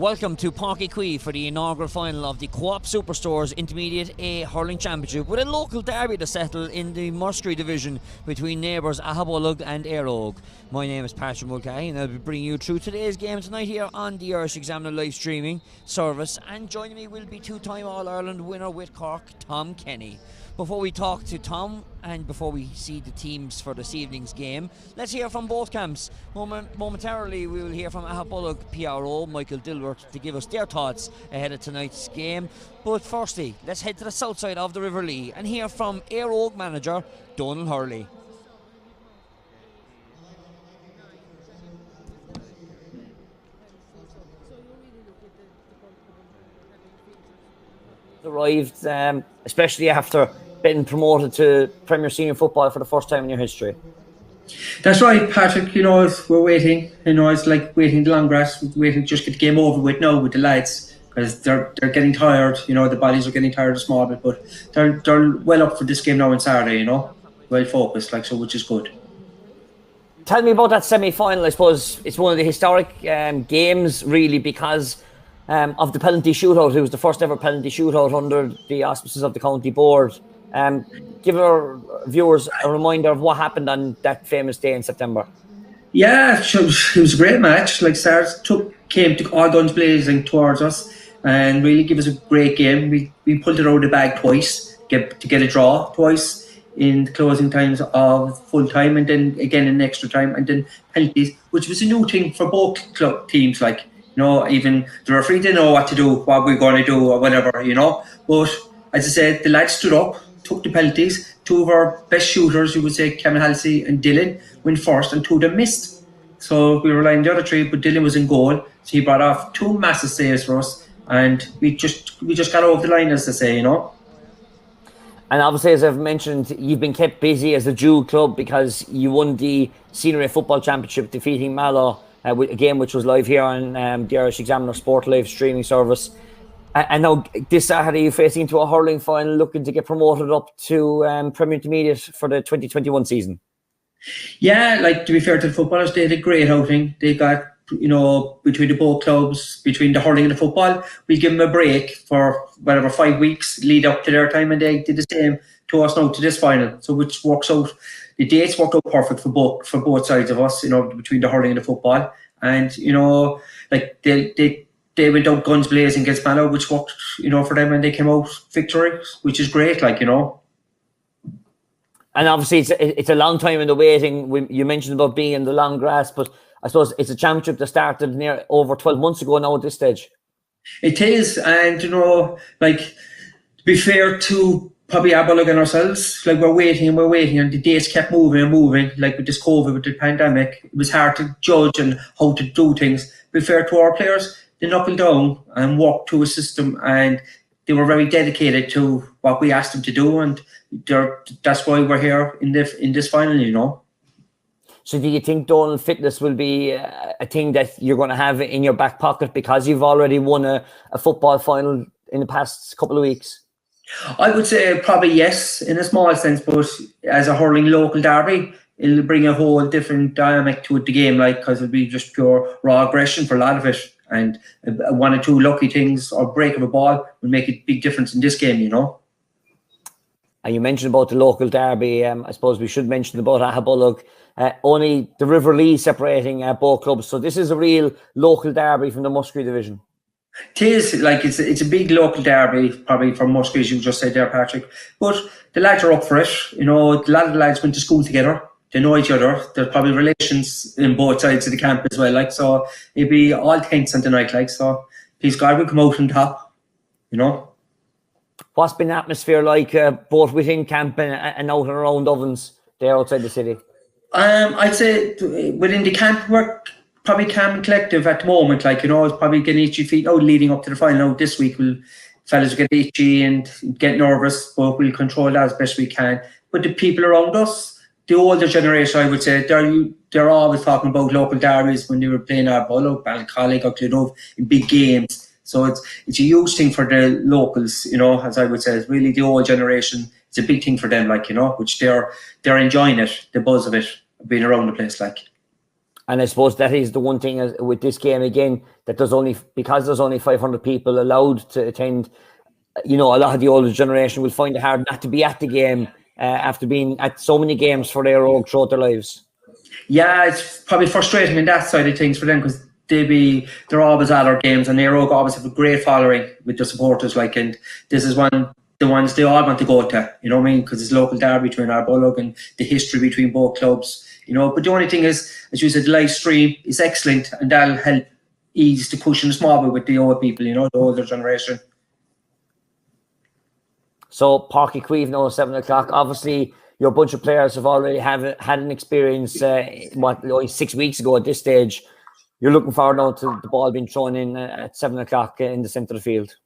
Welcome to Páirc Uí Chaoimh for the inaugural final of the Co-op Superstores Intermediate A Hurling Championship, with a local derby to settle in the Muskerry division between neighbours Aghabullogue and Eire. My name is Patrick Mulcahy and I'll be bringing you through today's game tonight here on the IAHC Examiner live streaming service, and joining me will be two-time All-Ireland winner with Cork, Tom Kenny. Before we talk to Tom and before we see the teams for this evening's game, let's hear from both camps. Momentarily we will hear from Aghabullogue PRO Michael Dilworth to give us their thoughts ahead of tonight's game. But firstly, let's head to the south side of the River Lee and hear from Eire manager Donal Hurley. Arrived, especially after being promoted to Premier Senior Football for the first time in your history. That's right, Patrick. We're waiting. It's like waiting the long grass. We're waiting to just get the game over with now with the lads, because they're getting tired. The bodies are getting tired a small bit, but they're well up for this game now on Saturday. Well focused, which is good. Tell me about that semi-final. I suppose it's one of the historic games, really, because of the penalty shootout. It was the first ever penalty shootout under the auspices of the county board. Give our viewers a reminder of what happened on that famous day in September. Yeah, it was a great match. Stars came to all guns blazing towards us and really gave us a great game. We pulled it out of the bag twice to get a draw twice in the closing times of full time, and then again in extra time, and then penalties, which was a new thing for both club teams. Even the referee didn't know what to do, what we're going to do, or whatever. But as I said, the lads stood up, took the penalties. Two of our best shooters, you would say, Cameron Halsey and Dylan, went first, and two of them missed. So we were relying on the other three, but Dylan was in goal, so he brought off two massive saves for us, and we just got over the line, as they say, And obviously, as I've mentioned, you've been kept busy as a dual club because you won the Senior A Football Championship, defeating Mallow, a game which was live here on the Irish Examiner Sport live streaming service. And now this Saturday you're facing into a hurling final, looking to get promoted up to Premier Intermediate for the 2021 season. Yeah, to be fair to the footballers, they had a great outing. They got, between the both clubs, between the hurling and the football, we give them a break for 5 weeks lead up to their time, and they did the same to us now to this final. So which works out. The dates worked out perfect for both sides of us, between the hurling and the football. And, they went out guns blazing against Mallow, which worked, for them, and they came out victorious, which is great, And obviously it's a long time in the waiting. You mentioned about being in the long grass, but I suppose it's a championship that started near over 12 months ago now at this stage. It is, and, to be fair to probably Aghabullogue and ourselves, we're waiting, and the days kept moving and moving. With this COVID, with the pandemic, it was hard to judge and how to do things. To be fair to our players, they knuckled down and walked to a system, and they were very dedicated to what we asked them to do, and that's why we're here in this final, So do you think, Donal, fitness will be a thing that you're going to have in your back pocket because you've already won a football final in the past couple of weeks? I would say probably yes, in a small sense, but as a hurling local derby, it'll bring a whole different dynamic to the game, because it'll be just pure raw aggression for a lot of it, and one or two lucky things or break of a ball will make a big difference in this game, And you mentioned about the local derby. I suppose we should mention about Aghabullogue. Only the River Lee separating both clubs, so this is a real local derby from the Muskerry division. It is, it's a big local derby, probably for Muskerry, as you just said there, Patrick. But the lads are up for it. A lot of the lads went to school together. They know each other. There's probably relations in both sides of the camp as well. So it'd be all tense on the night. So please God, we'll come out on top. What's been the atmosphere like, both within camp and out and around ovens there outside the city? I'd say within the camp, we're probably calm and collective at the moment. It's probably getting itchy feet now leading up to the final. Now this week, fellas will get itchy and get nervous, but we'll control that as best we can. But the people around us, the older generation, I would say, they're always talking about local derbies when they were playing Aghabullogue, Ballincollig, or Clonov in big games. So it's a huge thing for the locals, as I would say. It's really the old generation. It's a big thing for them, which they're enjoying it, the buzz of it, being around the place, And I suppose that is the one thing with this game again, that there's only 500 people allowed to attend. A lot of the older generation will find it hard not to be at the game after being at so many games for their own throughout their lives. Yeah, it's probably frustrating in that side of things for them because they're always at our games, and Eire always have a great following with the supporters. And this is the ones they all want to go to. You know what I mean? Because it's local derby between Aghabullogue and the history between both clubs. But the only thing is, as you said, the live stream is excellent, and that'll help ease the cushion a small bit with the old people. The older generation. So Páirc Uí Chaoimh now at 7 o'clock. Obviously, your bunch of players have already had an experience. Only 6 weeks ago at this stage. You're looking forward now to the ball being thrown in at 7 o'clock in the centre of the field.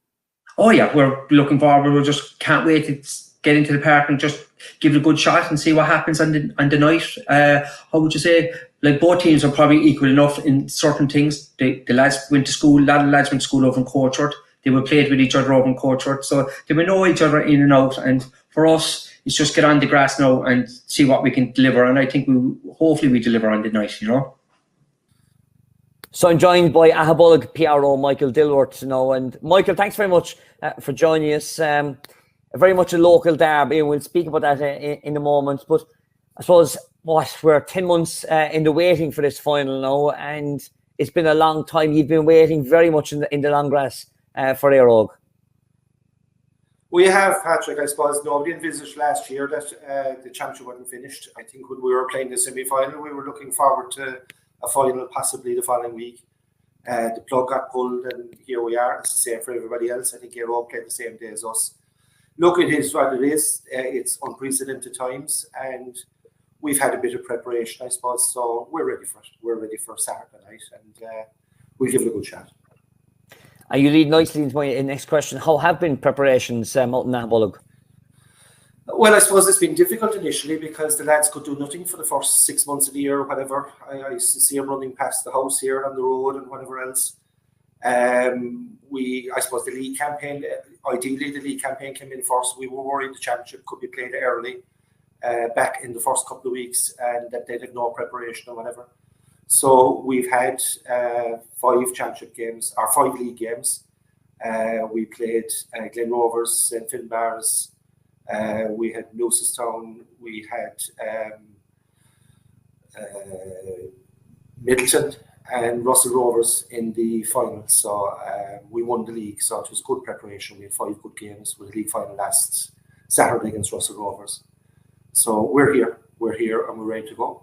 Oh yeah, we're looking forward. We just can't wait to get into the park and just give it a good shot and see what happens on the night. How would you say? Both teams are probably equal enough in certain things. The lads went to school. A lot of lads went to school over in Cork. They were played with each other over in Cork, so they would know each other in and out. And for us, it's just get on the grass now and see what we can deliver. And I think hopefully we deliver on the night. So I'm joined by Aghabullogue PRO Michael Dilworth now. And Michael, thanks very much for joining us. Very much a local derby, and we'll speak about that in a moment. But I suppose we're 10 months in the waiting for this final now, and it's been a long time. You've been waiting very much in the long grass for Eire. We have, Patrick. I suppose nobody envisaged last year that the championship wasn't finished. I think when we were playing the semi-final, we were looking forward to a final possibly the following week. The plug got pulled, and here we are. It's the same for everybody else. I think Eire played the same day as us. Look, it is what it is. It's unprecedented times, and we've had a bit of preparation, I suppose. So we're ready for it. We're ready for Saturday night, and we'll give it a good shot. And you lead nicely into my next question. How have been preparations out in Aghabullogue? Well, I suppose it's been difficult initially because the lads could do nothing for the first 6 months of the year or whatever. I used to see them running past the house here on the road and whatever else. I suppose the league campaign, ideally the league campaign came in first. We were worried the championship could be played early back in the first couple of weeks and that they'd have no preparation or whatever. So we've had 5 championship games, or 5 league games. We played Glen Rovers, St. Finbarrs, we had Newcestown, we had Middleton and Russell Rovers in the final. So we won the league, so it was good preparation. We had 5 good games with the league final last Saturday against Russell Rovers. So we're here and we're ready to go.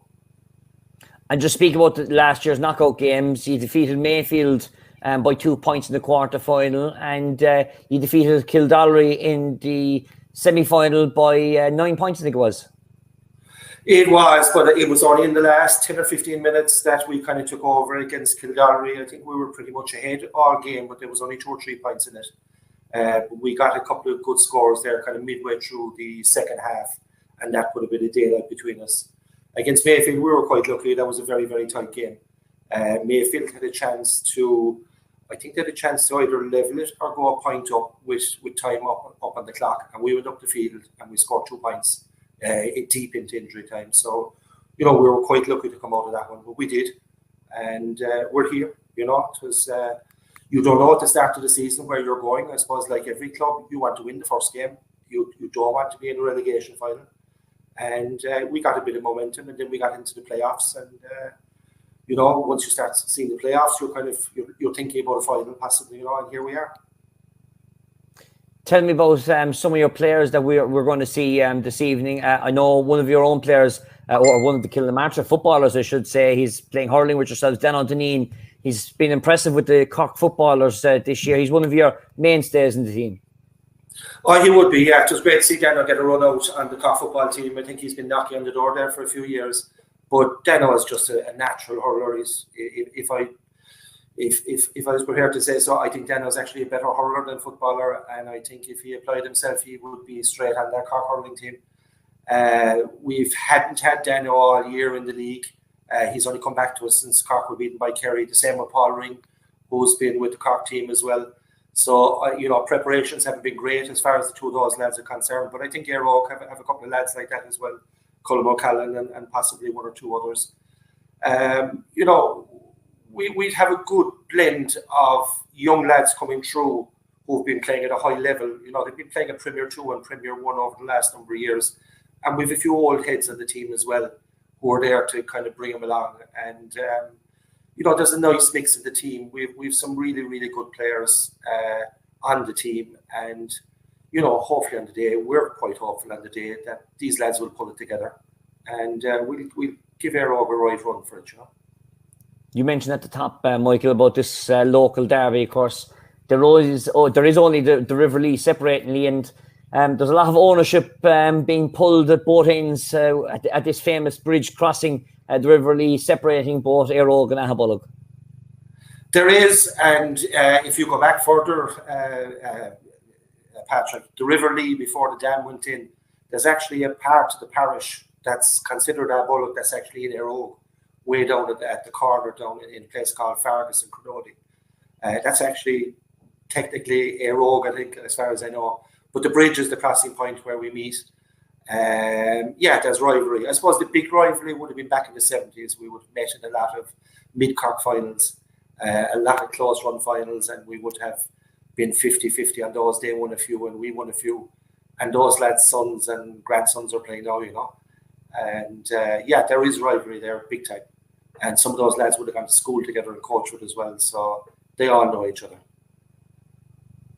And just speak about last year's knockout games. You defeated Mayfield by 2 points in the quarter-final, and you defeated Kildallery in the semi-final by 9 points, I think it was. It was, but it was only in the last 10 or 15 minutes that we kind of took over against Kildallery. I think we were pretty much ahead all game, but there was only 2 or 3 points in it. We got a couple of good scores there kind of midway through the second half, and that put a bit of daylight between us. Against Mayfield, we were quite lucky. That was a very, very tight game. Mayfield had a chance to, I think they had a chance to either level it or go a point up with time up on the clock. And we went up the field and we scored 2 points deep into injury time. So, we were quite lucky to come out of that one, but we did. And we're here, it was, you don't know at the start of the season where you're going. I suppose like every club, you want to win the first game. You don't want to be in a relegation final. And we got a bit of momentum, and then we got into the playoffs. And once you start seeing the playoffs, you're thinking about a final possibly, and here we are. Tell me about some of your players that we're going to see this evening. I know one of your own players, or one of the Kilnamartyr footballers, I should say. He's playing hurling with yourselves, Dan O'Donnell. He's been impressive with the Cork footballers this year. He's one of your mainstays in the team. Oh, he would be, yeah. It was great to see Dano get a run out on the Cork football team. I think he's been knocking on the door there for a few years. But Dano is just a natural hurler. If I was prepared to say so, I think Dano is actually a better hurler than footballer. And I think if he applied himself, he would be straight on that Cork hurling team. We hadn't had Dano all year in the league. He's only come back to us since Cork were beaten by Kerry. The same with Paul Ring, who's been with the Cork team as well. So, preparations haven't been great as far as the 2 of those lads are concerned. But I think Eire have a couple of lads like that as well. Colm O'Callaghan and possibly 1 or 2 others. You know, we'd have a good blend of young lads coming through who've been playing at a high level. You know, they've been playing at Premier 2 and Premier 1 over the last number of years. And we've a few old heads on the team as well who are there to kind of bring them along. And, you know, there's a nice mix in the team. We've some really, really good players on the team. And, you know, hopefully on the day, we're quite hopeful on the day that these lads will pull it together. And we'll give Eire a right run for it, you know. You mentioned at the top, Michael, about this local derby. Of course, there is only the River Lee separating Lee, and there's a lot of ownership being pulled at both ends at this famous bridge crossing the River Lee, separating both Eire and Aghabullogue. There is, and if you go back further, Patrick, the River Lee, before the dam went in, there's actually a part of the parish that's considered Aghabullogue that's actually in Eire, way down at the corner down in a place called Fargus in Cronody. That's actually technically Eire, I think, as far as I know. But the bridge is the crossing point where we meet. There's rivalry. I suppose the big rivalry would have been back in the 70s. We would have met in a lot of mid-Cork finals, a lot of close-run finals, and we would have been 50-50 on those. They won a few and we won a few. And those lads' sons and grandsons are playing now, you know. And there is rivalry there, big time. And some of those lads would have gone to school together and coached with as well. So they all know each other.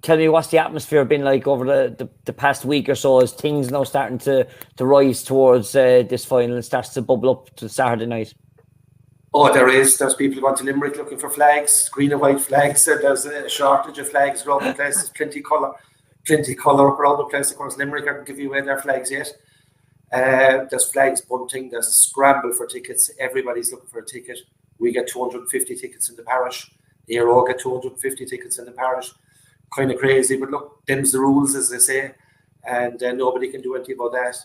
Tell me, what's the atmosphere been like over the past week or so? Is things now starting to rise towards this final? It starts to bubble up to Saturday night. Oh, there is. There's people going to Limerick looking for flags, green and white flags. There's a shortage of flags around the place. There's plenty colour up around the place. Of course, Limerick aren't giving away their flags yet. There's flags bunting. There's a scramble for tickets. Everybody's looking for a ticket. We get 250 tickets in the parish. The Eire get 250 tickets in the parish. Kind of crazy, but look, them's the rules, as they say, and nobody can do anything about that.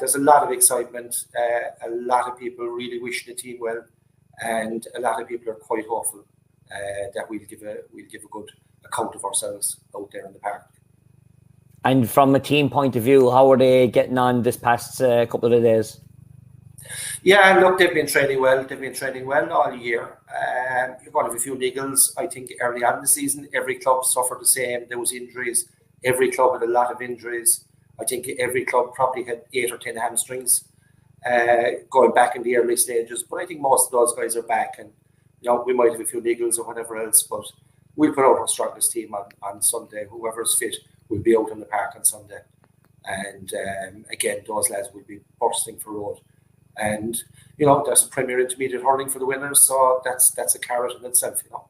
There's a lot of excitement. A lot of people really wish the team well, and a lot of people are quite hopeful that we'll give a good account of ourselves out there in the park. And from a team point of view, how are they getting on this past couple of days? Yeah, look, they've been training well. They've been training well all year. You're going to have a few niggles. I think early on in the season, every club suffered the same. There was injuries. Every club had a lot of injuries. I think every club probably had 8 or 10 hamstrings going back in the early stages. But I think most of those guys are back, and you know, we might have a few niggles or whatever else. But we'll put out our strongest team on Sunday. Whoever's fit will be out in the park on Sunday. And again, those lads will be bursting for road. And you know, there's a Premier Intermediate hurling for the winners, so that's a carrot in itself, you know.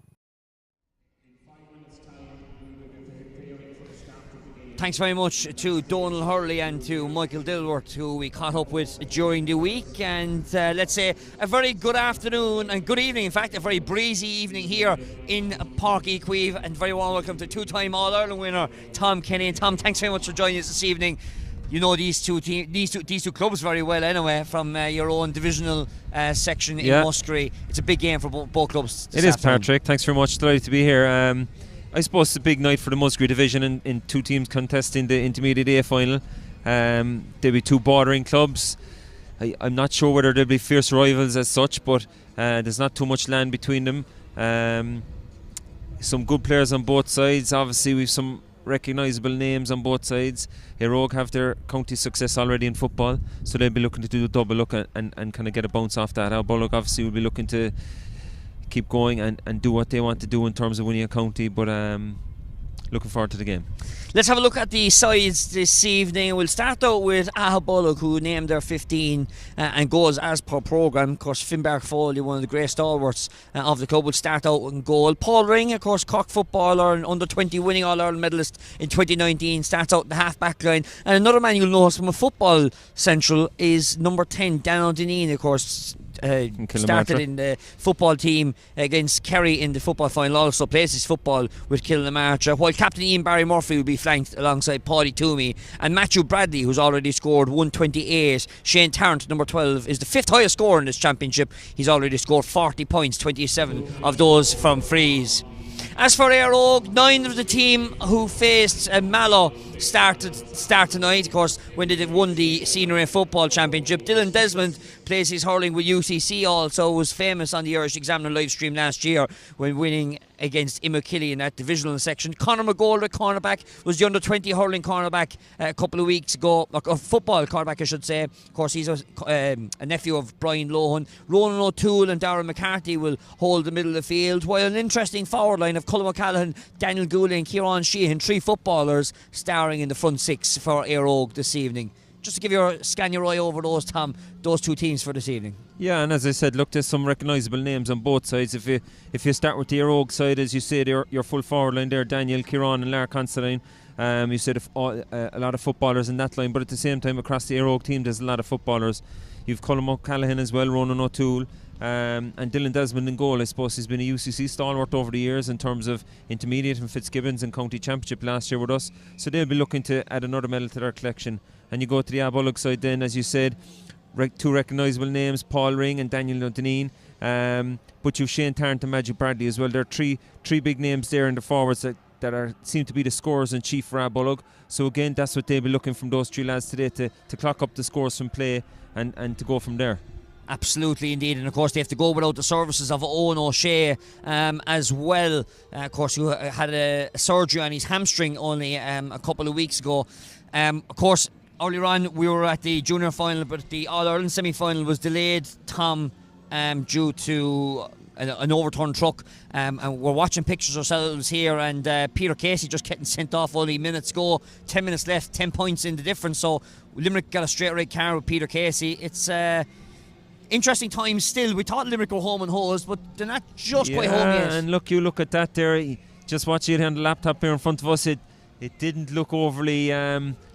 Thanks very much to Donal Hurley and to Michael Dilworth, who we caught up with during the week. And let's say a very good afternoon and good evening, in fact, a very breezy evening here in Páirc Uí Chaoimh. And very warm welcome to two-time All-Ireland winner Tom Kenny. And Tom, thanks very much for joining us this evening. You know these two clubs very well anyway, from your own divisional section in Muskerry. It's a big game for both clubs. It is, Patrick. Thanks very much. Delighted to be here. I suppose it's a big night for the Muskerry division, in two teams contesting the Intermediate A final. There'll be two bordering clubs. I'm not sure whether there'll be fierce rivals as such, but there's not too much land between them. Some good players on both sides. Obviously, we've some recognisable names on both sides. Eire have their county success already in football, so they'll be looking to do a double look and kind of get a bounce off that. Aghabullogue obviously will be looking to keep going and do what they want to do in terms of winning a county, but looking forward to the game. Let's have a look at the sides this evening. We'll start out with Aghabullogue, who named their 15 and goes as per programme. Of course, Finbarr Foley, one of the great stalwarts of the club, will start out in goal. Paul Ring, of course, Cork footballer and under-20 winning All-Ireland medalist in 2019, starts out in the half-back line. And another man you'll notice from a football central is number 10, Daniel Dineen, of course, started in the football team against Kerry in the football final, also plays his football with Kilnamartyr, while captain Ian Barry Murphy will be flanked alongside Paddy Toomey and Matthew Bradley, who's already scored 128. Shane Tarrant, number 12, is the 5th highest scorer in this championship. He's already scored 40 points, 27 of those from frees. As for Eire, 9 of the team who faced Mallow start tonight. Of course, when they won the Senior A Football Championship, Dylan Desmond plays his hurling with UCC also, was famous on the Irish Examiner live stream last year when winning against Imokilly in that divisional section. Conor McGoldrick, cornerback, was the under-20 hurling cornerback a couple of weeks ago, or football cornerback I should say. Of course he's a nephew of Brian Lohan. Ronan O'Toole and Darren McCarthy will hold the middle of the field, while an interesting forward line of Colm O'Callaghan, Daniel Gooley and Kieran Sheehan, 3 footballers starring in the front 6 for Eire this evening. Just to give scan your eye over those, Tom, those 2 teams for this evening. Yeah, and as I said, look, there's some recognisable names on both sides. If you start with the Eire side, as you said, your full forward line there, Daniel, Kieran and Lar Considine. You said a lot of footballers in that line, but at the same time across the Eire team there's a lot of footballers. You've Colm O'Callaghan as well, Ronan O'Toole, and Dylan Desmond in goal. I suppose he's been a UCC stalwart over the years in terms of intermediate and Fitzgibbons and county championship last year with us, so they'll be looking to add another medal to their collection. And you go to the Aghabullogue side then, as you said, 2 recognisable names, Paul Ring and Daniel O'Dineen, but you've Shane Tarrant and Magic Bradley as well. There are three big names there in the forwards that seem to be the scorers in chief for Aghabullogue. So again, that's what they'll be looking from those 3 lads today, to clock up the scores from play and to go from there. Absolutely indeed, and of course they have to go without the services of Owen O'Shea as well. Of course, who had a surgery on his hamstring only a couple of weeks ago. Of course, earlier on we were at the junior final, but the All-Ireland semi-final was delayed, Tom, due to an overturned truck, and we're watching pictures ourselves here, and Peter Casey just getting sent off only minutes ago. 10 minutes left, 10 points in the difference, so Limerick got a straight red card with Peter Casey. It's interesting times still. We thought Limerick were home and hosed, but they're not just quite home yet. And look, you look at that there, just watch it on the laptop here in front of us, it didn't look overly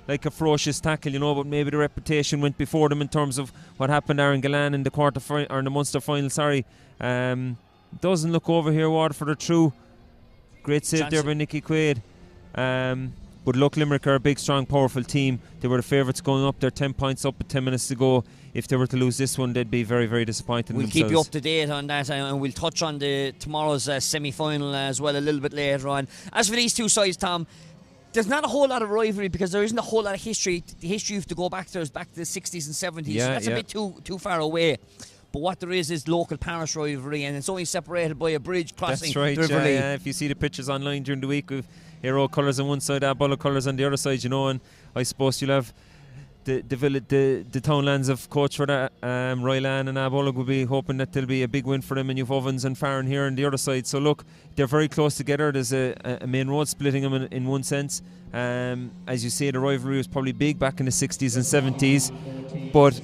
like a ferocious tackle, but maybe the reputation went before them in terms of what happened there in Galan in the in the Munster final. Doesn't look over here. Waterford are through. Great save there by Nicky Quaid. But look, Limerick are a big, strong, powerful team. They were the favourites going up. They're 10 points up with 10 minutes to go. If they were to lose this one, they'd be very, very disappointed in We'll themselves. keep you up to date on that, and we'll touch on tomorrow's semi-final as well a little bit later on. As for these 2 sides, Tom, there's not a whole lot of rivalry because there isn't a whole lot of history. The history you have to go back to is back to the 60s and 70s, so that's a bit too far away. But what there is local parish rivalry, and it's only separated by a bridge crossing the River Lee. Yeah. If you see the pictures online during the week with Eire colours on one side, Aghabullogue colours on the other side, and I suppose you'll have the townlands of Coachford, Roylan and Aghabullogue will be hoping that there'll be a big win for them, and you've Ovens and Farron here on the other side. So look, they're very close together. There's a main road splitting them in one sense. As you say, the rivalry was probably big back in the 60s and 70s, but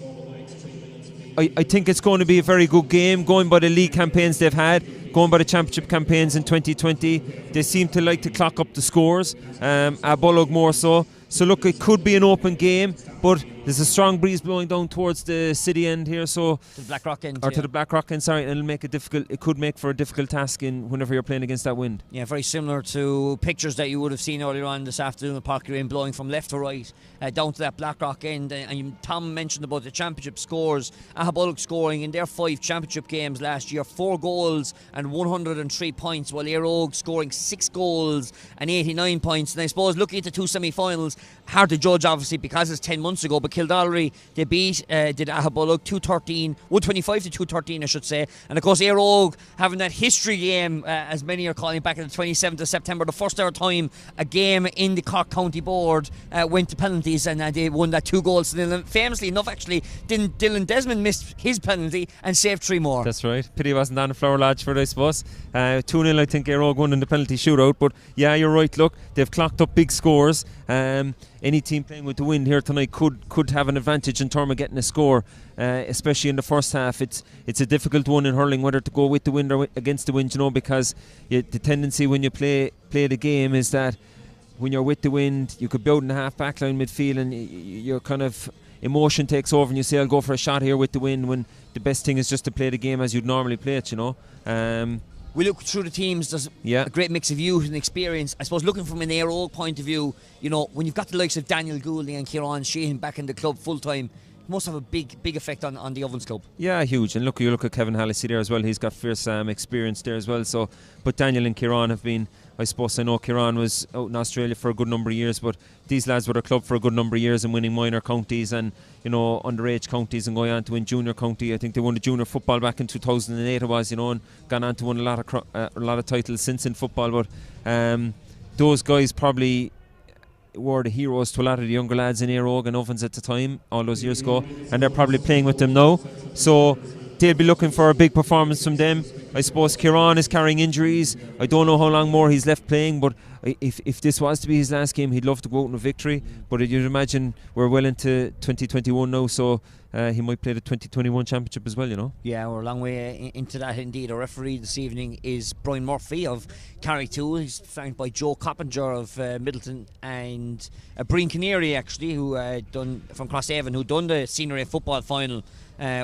I think it's going to be a very good game, going by the league campaigns they've had, going by the championship campaigns in 2020. They seem to like to clock up the scores, Aghabullogue more so. So look, it could be an open game, but there's a strong breeze blowing down towards the city end here, so to the Blackrock end, to the Blackrock end, sorry, and it'll make it could make for a difficult task whenever you're playing against that wind. Yeah, very similar to pictures that you would have seen earlier on this afternoon of Park Lane blowing from left to right down to that Blackrock end. And Tom mentioned about the championship scores. Aghabullogue scoring in their 5 championship games last year 4 goals and 103 points, while Eire scoring 6 goals and 89 points. And I suppose looking at the 2 semi-finals, hard to judge obviously because it's 10 months ago, but Kildallery, they beat did Aghabullogue 125 to 213 I should say. And of course Eire having that history game, as many are calling, back on the 27th of September, the first ever time a game in the Cork County Board went to penalties, and they won that 2 goals to nil. And famously enough, actually, Dylan Desmond missed his penalty and saved 3 more. That's right. Pity wasn't on the Flower Lodge for it, I suppose. 2-0 I think Eire won in the penalty shootout, but yeah, you're right. Look, they've clocked up big scores. Any team playing with the wind here tonight could have an advantage in terms of getting a score, especially in the first half. It's a difficult one in hurling, whether to go with the wind or against the wind, because the tendency when you play the game is that when you're with the wind, you could be out in the half back line midfield, and your kind of emotion takes over and you say, I'll go for a shot here with the wind, when the best thing is just to play the game as you'd normally play it, We look through the teams, there's a great mix of youth and experience. I suppose looking from an Eire point of view, when you've got the likes of Daniel Gooley and Kieran Sheehan back in the club full time, it must have a big effect on the Ovens club. Yeah, huge. And you look at Kevin Hallisey there as well. He's got fierce experience there as well. So, but Daniel and Kieran have been, I suppose I know Kieran was out in Australia for a good number of years, but these lads were a club for a good number of years and winning minor counties and, you know, underage counties and going on to win junior county. I think they won the junior football back in 2008 it was, you know, and gone on to win a lot of titles since in football. But those guys probably were the heroes to a lot of the younger lads in Eire and Ovens at the time, all those years ago, and they're probably playing with them now. So they'll be looking for a big performance from them. I suppose Kieran is carrying injuries. I don't know how long more he's left playing, but if this was to be his last game, he'd love to go out in a victory. But you'd imagine we're well into 2021 now, so he might play the 2021 championship as well, you know. Yeah, we're a long way into that indeed. Our referee this evening is Brian Murphy of Carrytool. He's flanked by Joe Coppinger of Middleton and Breen Canary, actually, who done from Crosshaven, who done the Senior A football final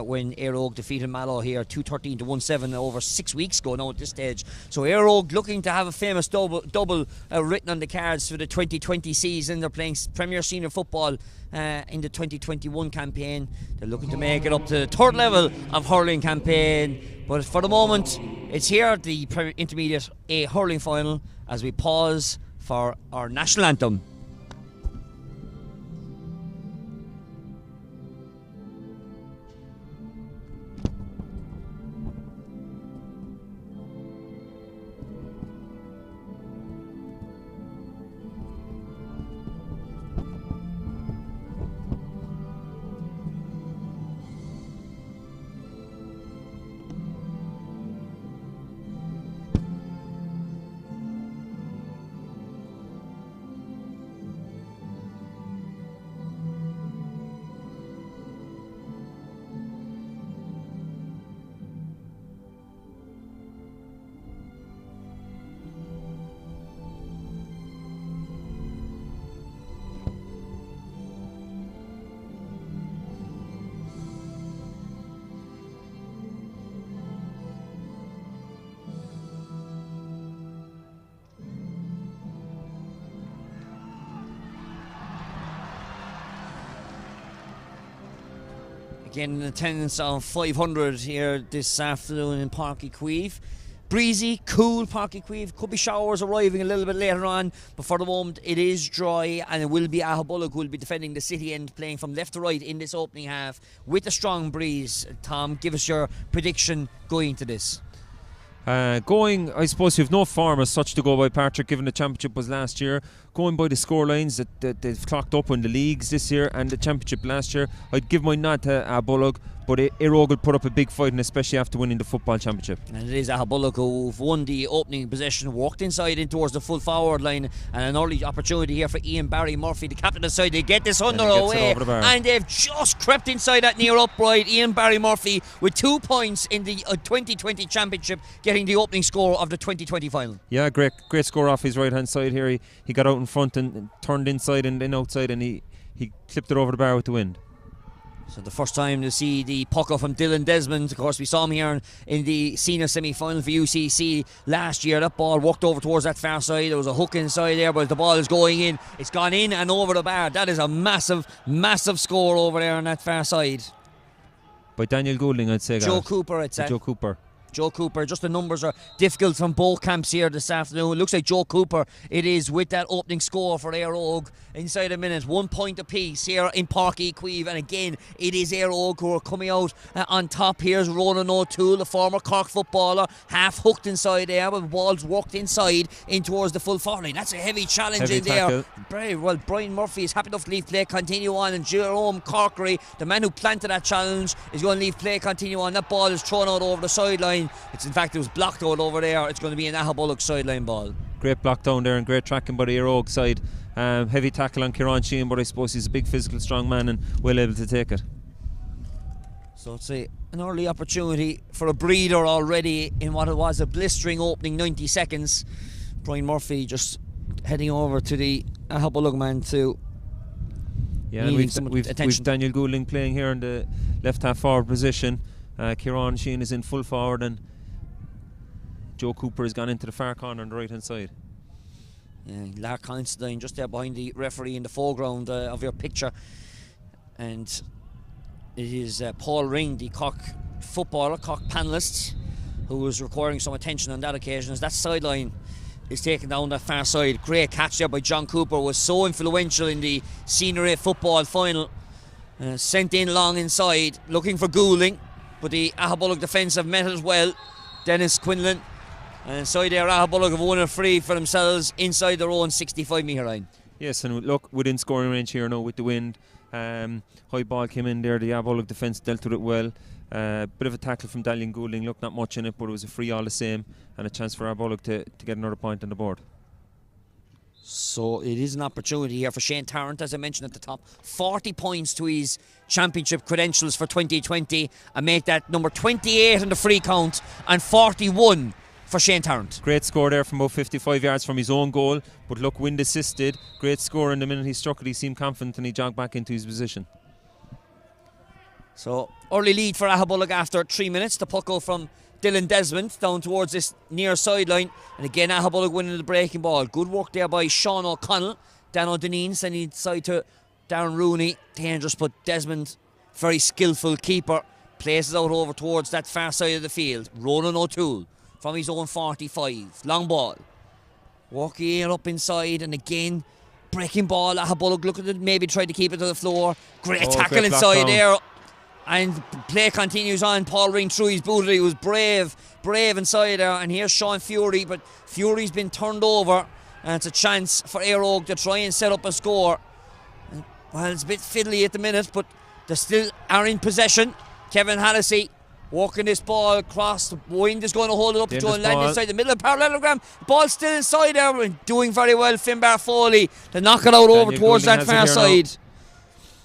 when Eire defeated Mallow here 213 to 1-7 over 6 weeks ago now at this stage. So Eire looking to have a famous double written on the cards for the 2020 season. They're playing Premier Senior football in the 2021 campaign. They're looking to make it up to the third level of hurling campaign. But for the moment, it's here, the Intermediate A hurling final, as we pause for our national anthem. Again, an attendance of 500 here this afternoon in Páirc Uí Chaoimh. Breezy, cool Páirc Uí Chaoimh. Could be showers arriving a little bit later on, but for the moment it is dry, and it will be Aghabullogue who will be defending the city end, playing from left to right in this opening half with a strong breeze. Tom, give us your prediction going into this. I suppose you've no form as such to go by, Patrick, given the championship was last year. Going by the score lines that they've clocked up in the leagues this year and the championship last year, I'd give my nod to Aghabullogue, but Eire will put up a big fight, and especially after winning the football championship. And it is Aghabullogue who've won the opening possession, walked inside in towards the full forward line, and an early opportunity here for Ian Barry Murphy, the captain of the side. They get this under away, and they've just crept inside that near upright. Ian Barry Murphy with 2 points in the 2020 championship, getting the opening score of the 2020 final. Yeah, great score off his right hand side here. He got out in front and turned inside and then outside, and he clipped it over the bar with the wind. So the first time to see the puck from Dylan Desmond. Of course, we saw him here in the senior semi-final for UCC last year. That ball walked over towards that far side. There was a hook inside there, but the ball is going in. It's gone in and over the bar. That is a massive, massive score over there on that far side. By Daniel Goulding, I'd say. Joe Cooper, I'd say. Joe Cooper. Just the numbers are difficult from both camps here this afternoon. It looks like Joe Cooper it is with that opening score for Eire inside a minute. 1 point apiece here in Páirc Uí Chaoimh, and again it is Eire who are coming out on top. Here's Ronan O'Toole, the former Cork footballer, half hooked inside there, but the ball's walked inside in towards the full forward line. That's a heavy challenge in there. Very well, Brian Murphy is happy enough to leave play continue on, and Jerome Corkery, the man who planted that challenge, is going to leave play continue on. That ball is thrown out over the sideline. In fact, it was blocked out over there. It's going to be an Aghabullogue sideline ball. Great block down there and great tracking by the Eire side. Heavy tackle on Kieran Sheehan, but I suppose he's a big physical strong man and well able to take it. So it's an early opportunity for a breather already in what it was a blistering opening 90 seconds. Brian Murphy just heading over to the Aghabullogue man to we've Daniel Goulding playing here in the left half forward position. Kieran Sheehan is in full forward, and Joe Cooper has gone into the far corner on the right hand side. Lark Considine just there behind the referee in the foreground of your picture, and it is Paul Ring, the Cork footballer, Cork panellist, who is requiring some attention on that occasion, as that sideline is taken down that far side. Great catch there by John Cooper, was so influential in the Senior A football final. Sent in long inside, looking for Goulding, but the Aghabullogue defence have met it well. Dennis Quinlan, and inside there Aghabullogue have won a free for themselves inside their own 65-metre line. Yes, and look, within scoring range here now with the wind. High ball came in there, the Aghabullogue defence dealt with it well. Bit of a tackle from Dalian Goulding, look, not much in it, but it was a free all the same, and a chance for Aghabullogue to get another point on the board. So it is an opportunity here for Shane Tarrant, as I mentioned at the top. 40 points to his championship credentials for 2020 and make that number 28 in the free count and 41 for Shane Tarrant. Great score there from about 55 yards from his own goal, but look, wind assisted. Great score, and the minute he struck it he seemed confident and he jogged back into his position. So early lead for Aghabullogue after 3 minutes. The puck out from Dylan Desmond down towards this near sideline, and again Aghabullogue winning the breaking ball. Good work there by Sean O'Connell. Dan O'Deneen sending it side to Darren Rooney. Dangerous, but Desmond, very skillful keeper, places out over towards that far side of the field. Ronan O'Toole from his own 45. Long ball. Walking up inside, and again breaking ball. Aghabullogue look at it, maybe tried to keep it to the floor. Great tackle inside there. And play continues on. Paul Ring through his booty. He was brave inside there. And here's Sean Fury, but Fury's been turned over, and it's a chance for Eire to try and set up a score. Well, it's a bit fiddly at the minute, but they still are in possession. Kevin Hallisey walking this ball across. The wind is going to hold it up. It's going to land inside the middle of the parallelogram. Ball still inside there, and doing very well. Finbar Foley to knock it out over towards that far side.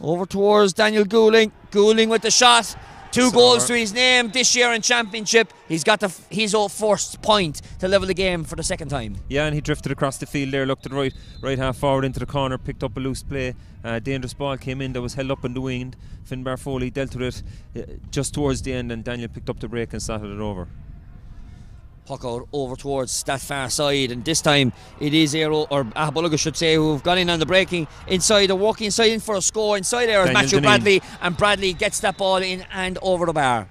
Over towards Daniel Goulding. Goulding with the shot. 2 goals to his name this year in championship. He's got his own first point to level the game for the second time. Yeah, and he drifted across the field there, looked to the right half forward into the corner, picked up a loose play. Dangerous ball came in that was held up in the wind. Finbar Foley dealt with it just towards the end, and Daniel picked up the break and slotted it over. Puck out over towards that far side, and this time it is Eire, or Aghabullogue I should say, who've gone in on the breaking inside. They're walking inside in for a score. Inside there is Matthew Bradley, and Bradley gets that ball in and over the bar.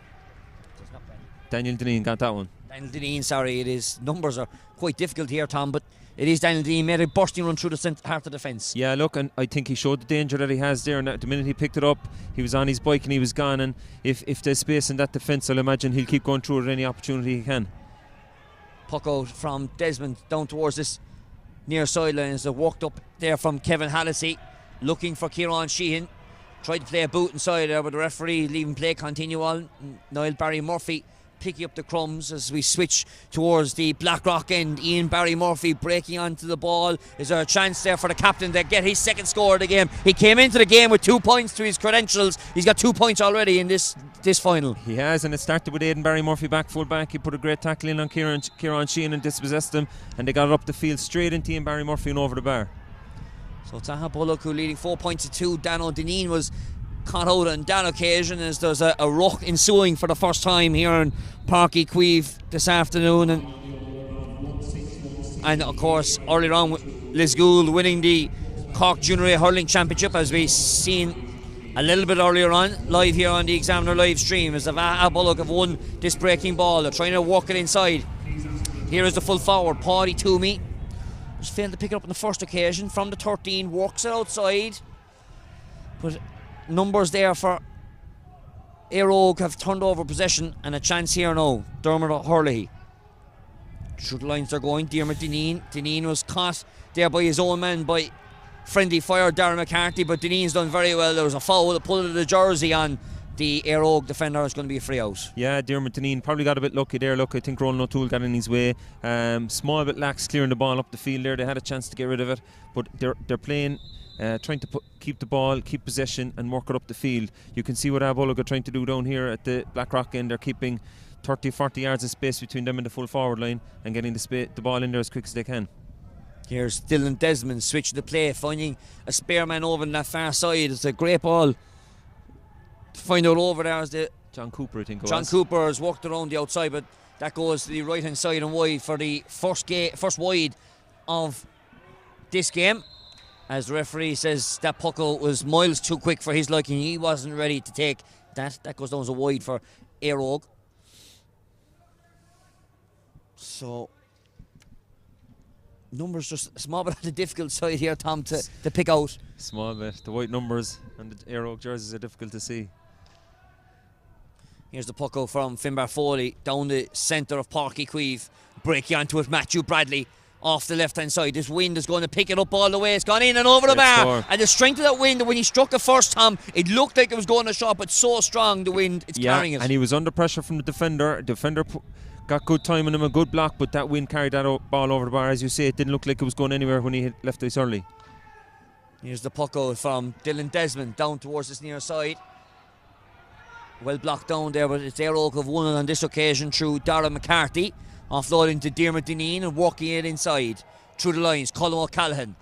Daniel Deneen got that one. Daniel Deneen, sorry, it is. Numbers are quite difficult here, Tom, but it is Daniel Deneen, made a bursting run through the heart of the fence. Yeah, look, and I think he showed the danger that he has there, and the minute he picked it up, he was on his bike and he was gone, and if there's space in that defence, I'll imagine he'll keep going through at any opportunity he can. Puck out from Desmond down towards this near sideline as they walked up there from Kevin Hallisey, looking for Kieran Sheehan. Tried to play a boot inside there, but the referee leaving play continue on. Niall Barry Murphy picking up the crumbs as we switch towards the Blackrock end. Ian Barry Murphy breaking onto the ball. Is there a chance there for the captain to get his second score of the game? He came into the game with 2 points to his credentials. He's got 2 points already in this final. He has, and it started with Aidan Barry Murphy back full back. He put a great tackle in on Kieran Sheehan and dispossessed him, and they got it up the field straight into Ian Barry Murphy and over the bar. So it's Aghabullogue who leading 4 points to 2. Dan O'Deneen was caught out on that occasion as there's a ruck ensuing for the first time here in Páirc Uí Chaoimh this afternoon, and of course earlier on Liz Gould winning the Cork Junior A Hurling Championship, as we've seen a little bit earlier on live here on the Examiner live stream, as the Aghabullogue have won this breaking ball. They're trying to walk it inside. Here is the full forward, Paddy Toomey, just failed to pick it up on the first occasion from the 13, walks it outside, but numbers there for Eire have turned over possession, and a chance here now. Dermot Hurley through the lines they're going. Dermot Deneen was caught there by his own man, by friendly fire Darren McCarthy, but Deneen's done very well. There was a foul, a pull of the jersey on the Eire defender. Is going to be a free out. Yeah, Dermot Deneen probably got a bit lucky there. Look, I think Roland O'Toole got in his way. Small bit lax clearing the ball up the field there. They had a chance to get rid of it, but they're playing, trying to keep the ball, keep possession and work it up the field. You can see what Aghabullogue are trying to do down here at the Blackrock end. They're keeping 30-40 yards of space between them and the full forward line and getting the ball in there as quick as they can. Here's Dylan Desmond switching the play, finding a spare man over on that far side. It's a great ball to find out over there as the John Cooper, I think. John Cooper has walked around the outside, but that goes to the right hand side and wide for the first wide of this game. As the referee says that puck was miles too quick for his liking. He wasn't ready to take that. That goes down as a wide for Eire. So numbers just a small bit on the difficult side here, Tom, to pick out. Small bit. The white numbers and the Eire jerseys are difficult to see. Here's the puck out from Finbar Foley down the centre of Páirc Queeve. Breaking onto it, Matthew Bradley off the left hand side. This wind is going to pick it up all the way. It's gone in and over the bar. Score. And the strength of that wind, when he struck the first, Tom, it looked like it was going to shot, but so strong the wind, it's carrying it. And he was under pressure from the defender. Defender got good time on him, a good block, but that wind carried that ball over the bar. As you say, it didn't look like it was going anywhere when he left this early. Here's the puck out from Dylan Desmond down towards this near side. Well blocked down there, but it's Eire have won it on this occasion through Dara McCarthy. Offloading to Diarmuid Dineen and working it inside. Through the lines, Colin O'Callaghan.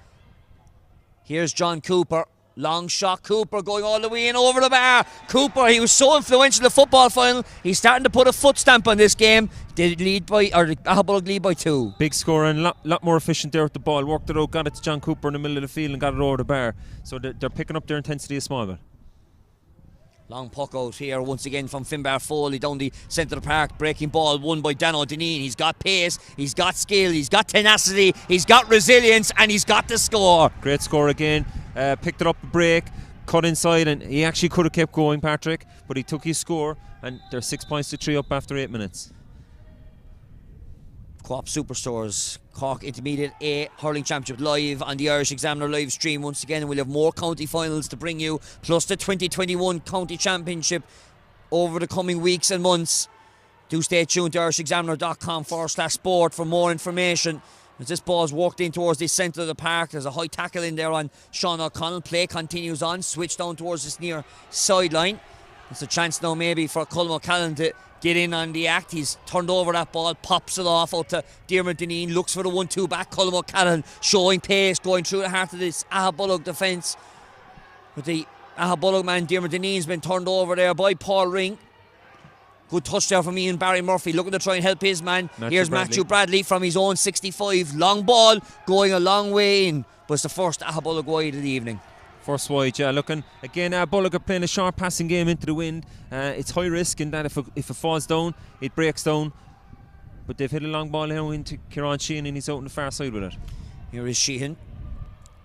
Here's John Cooper. Long shot, Cooper going all the way in over the bar. Cooper, he was so influential in the football final. He's starting to put a foot stamp on this game. They lead by, or the Aghabullogue lead by 2. Big score and a lot more efficient there with the ball. Worked it out, got it to John Cooper in the middle of the field and got it over the bar. So they're picking up their intensity a small bit. Long puck out here once again from Finbar Foley down the centre of the park. Breaking ball won by Dano Dineen. He's got pace, he's got skill, he's got tenacity, he's got resilience, and he's got the score. Great score again. Picked it up a break, cut inside, and he actually could have kept going, Patrick, but he took his score, and they're 6 points to 3 up after 8 minutes. Co-op Superstores Cork Intermediate A Hurling Championship live on the Irish Examiner live stream once again, and we'll have more county finals to bring you, plus the 2021 County Championship over the coming weeks and months. Do stay tuned to irishexaminer.com/sport for more information. As this ball's walked in towards the centre of the park, there's a high tackle in there on Sean O'Connell. Play continues on, switch down towards this near sideline. It's a chance now maybe for Colin O'Callaghan to get in on the act. He's turned over that ball, pops it off out to Diarmuid Dineen, looks for the 1-2 back. Colin O'Callaghan showing pace, going through the heart of this Aghabullogue defence. But the Aghabullogue man, Diarmuid Dineen's been turned over there by Paul Ring. Good touch there from Ian Barry Murphy, looking to try and help his man. Here's Matthew Bradley from his own 65. Long ball, going a long way in. But it's the first Aghabullogue wide of the evening. First wide, yeah, looking. Again, Aghabullogue are playing a sharp passing game into the wind. It's high risk in that if it falls down, it breaks down. But they've hit a long ball now into Kieran Sheehan, and he's out on the far side with it. Here is Sheehan.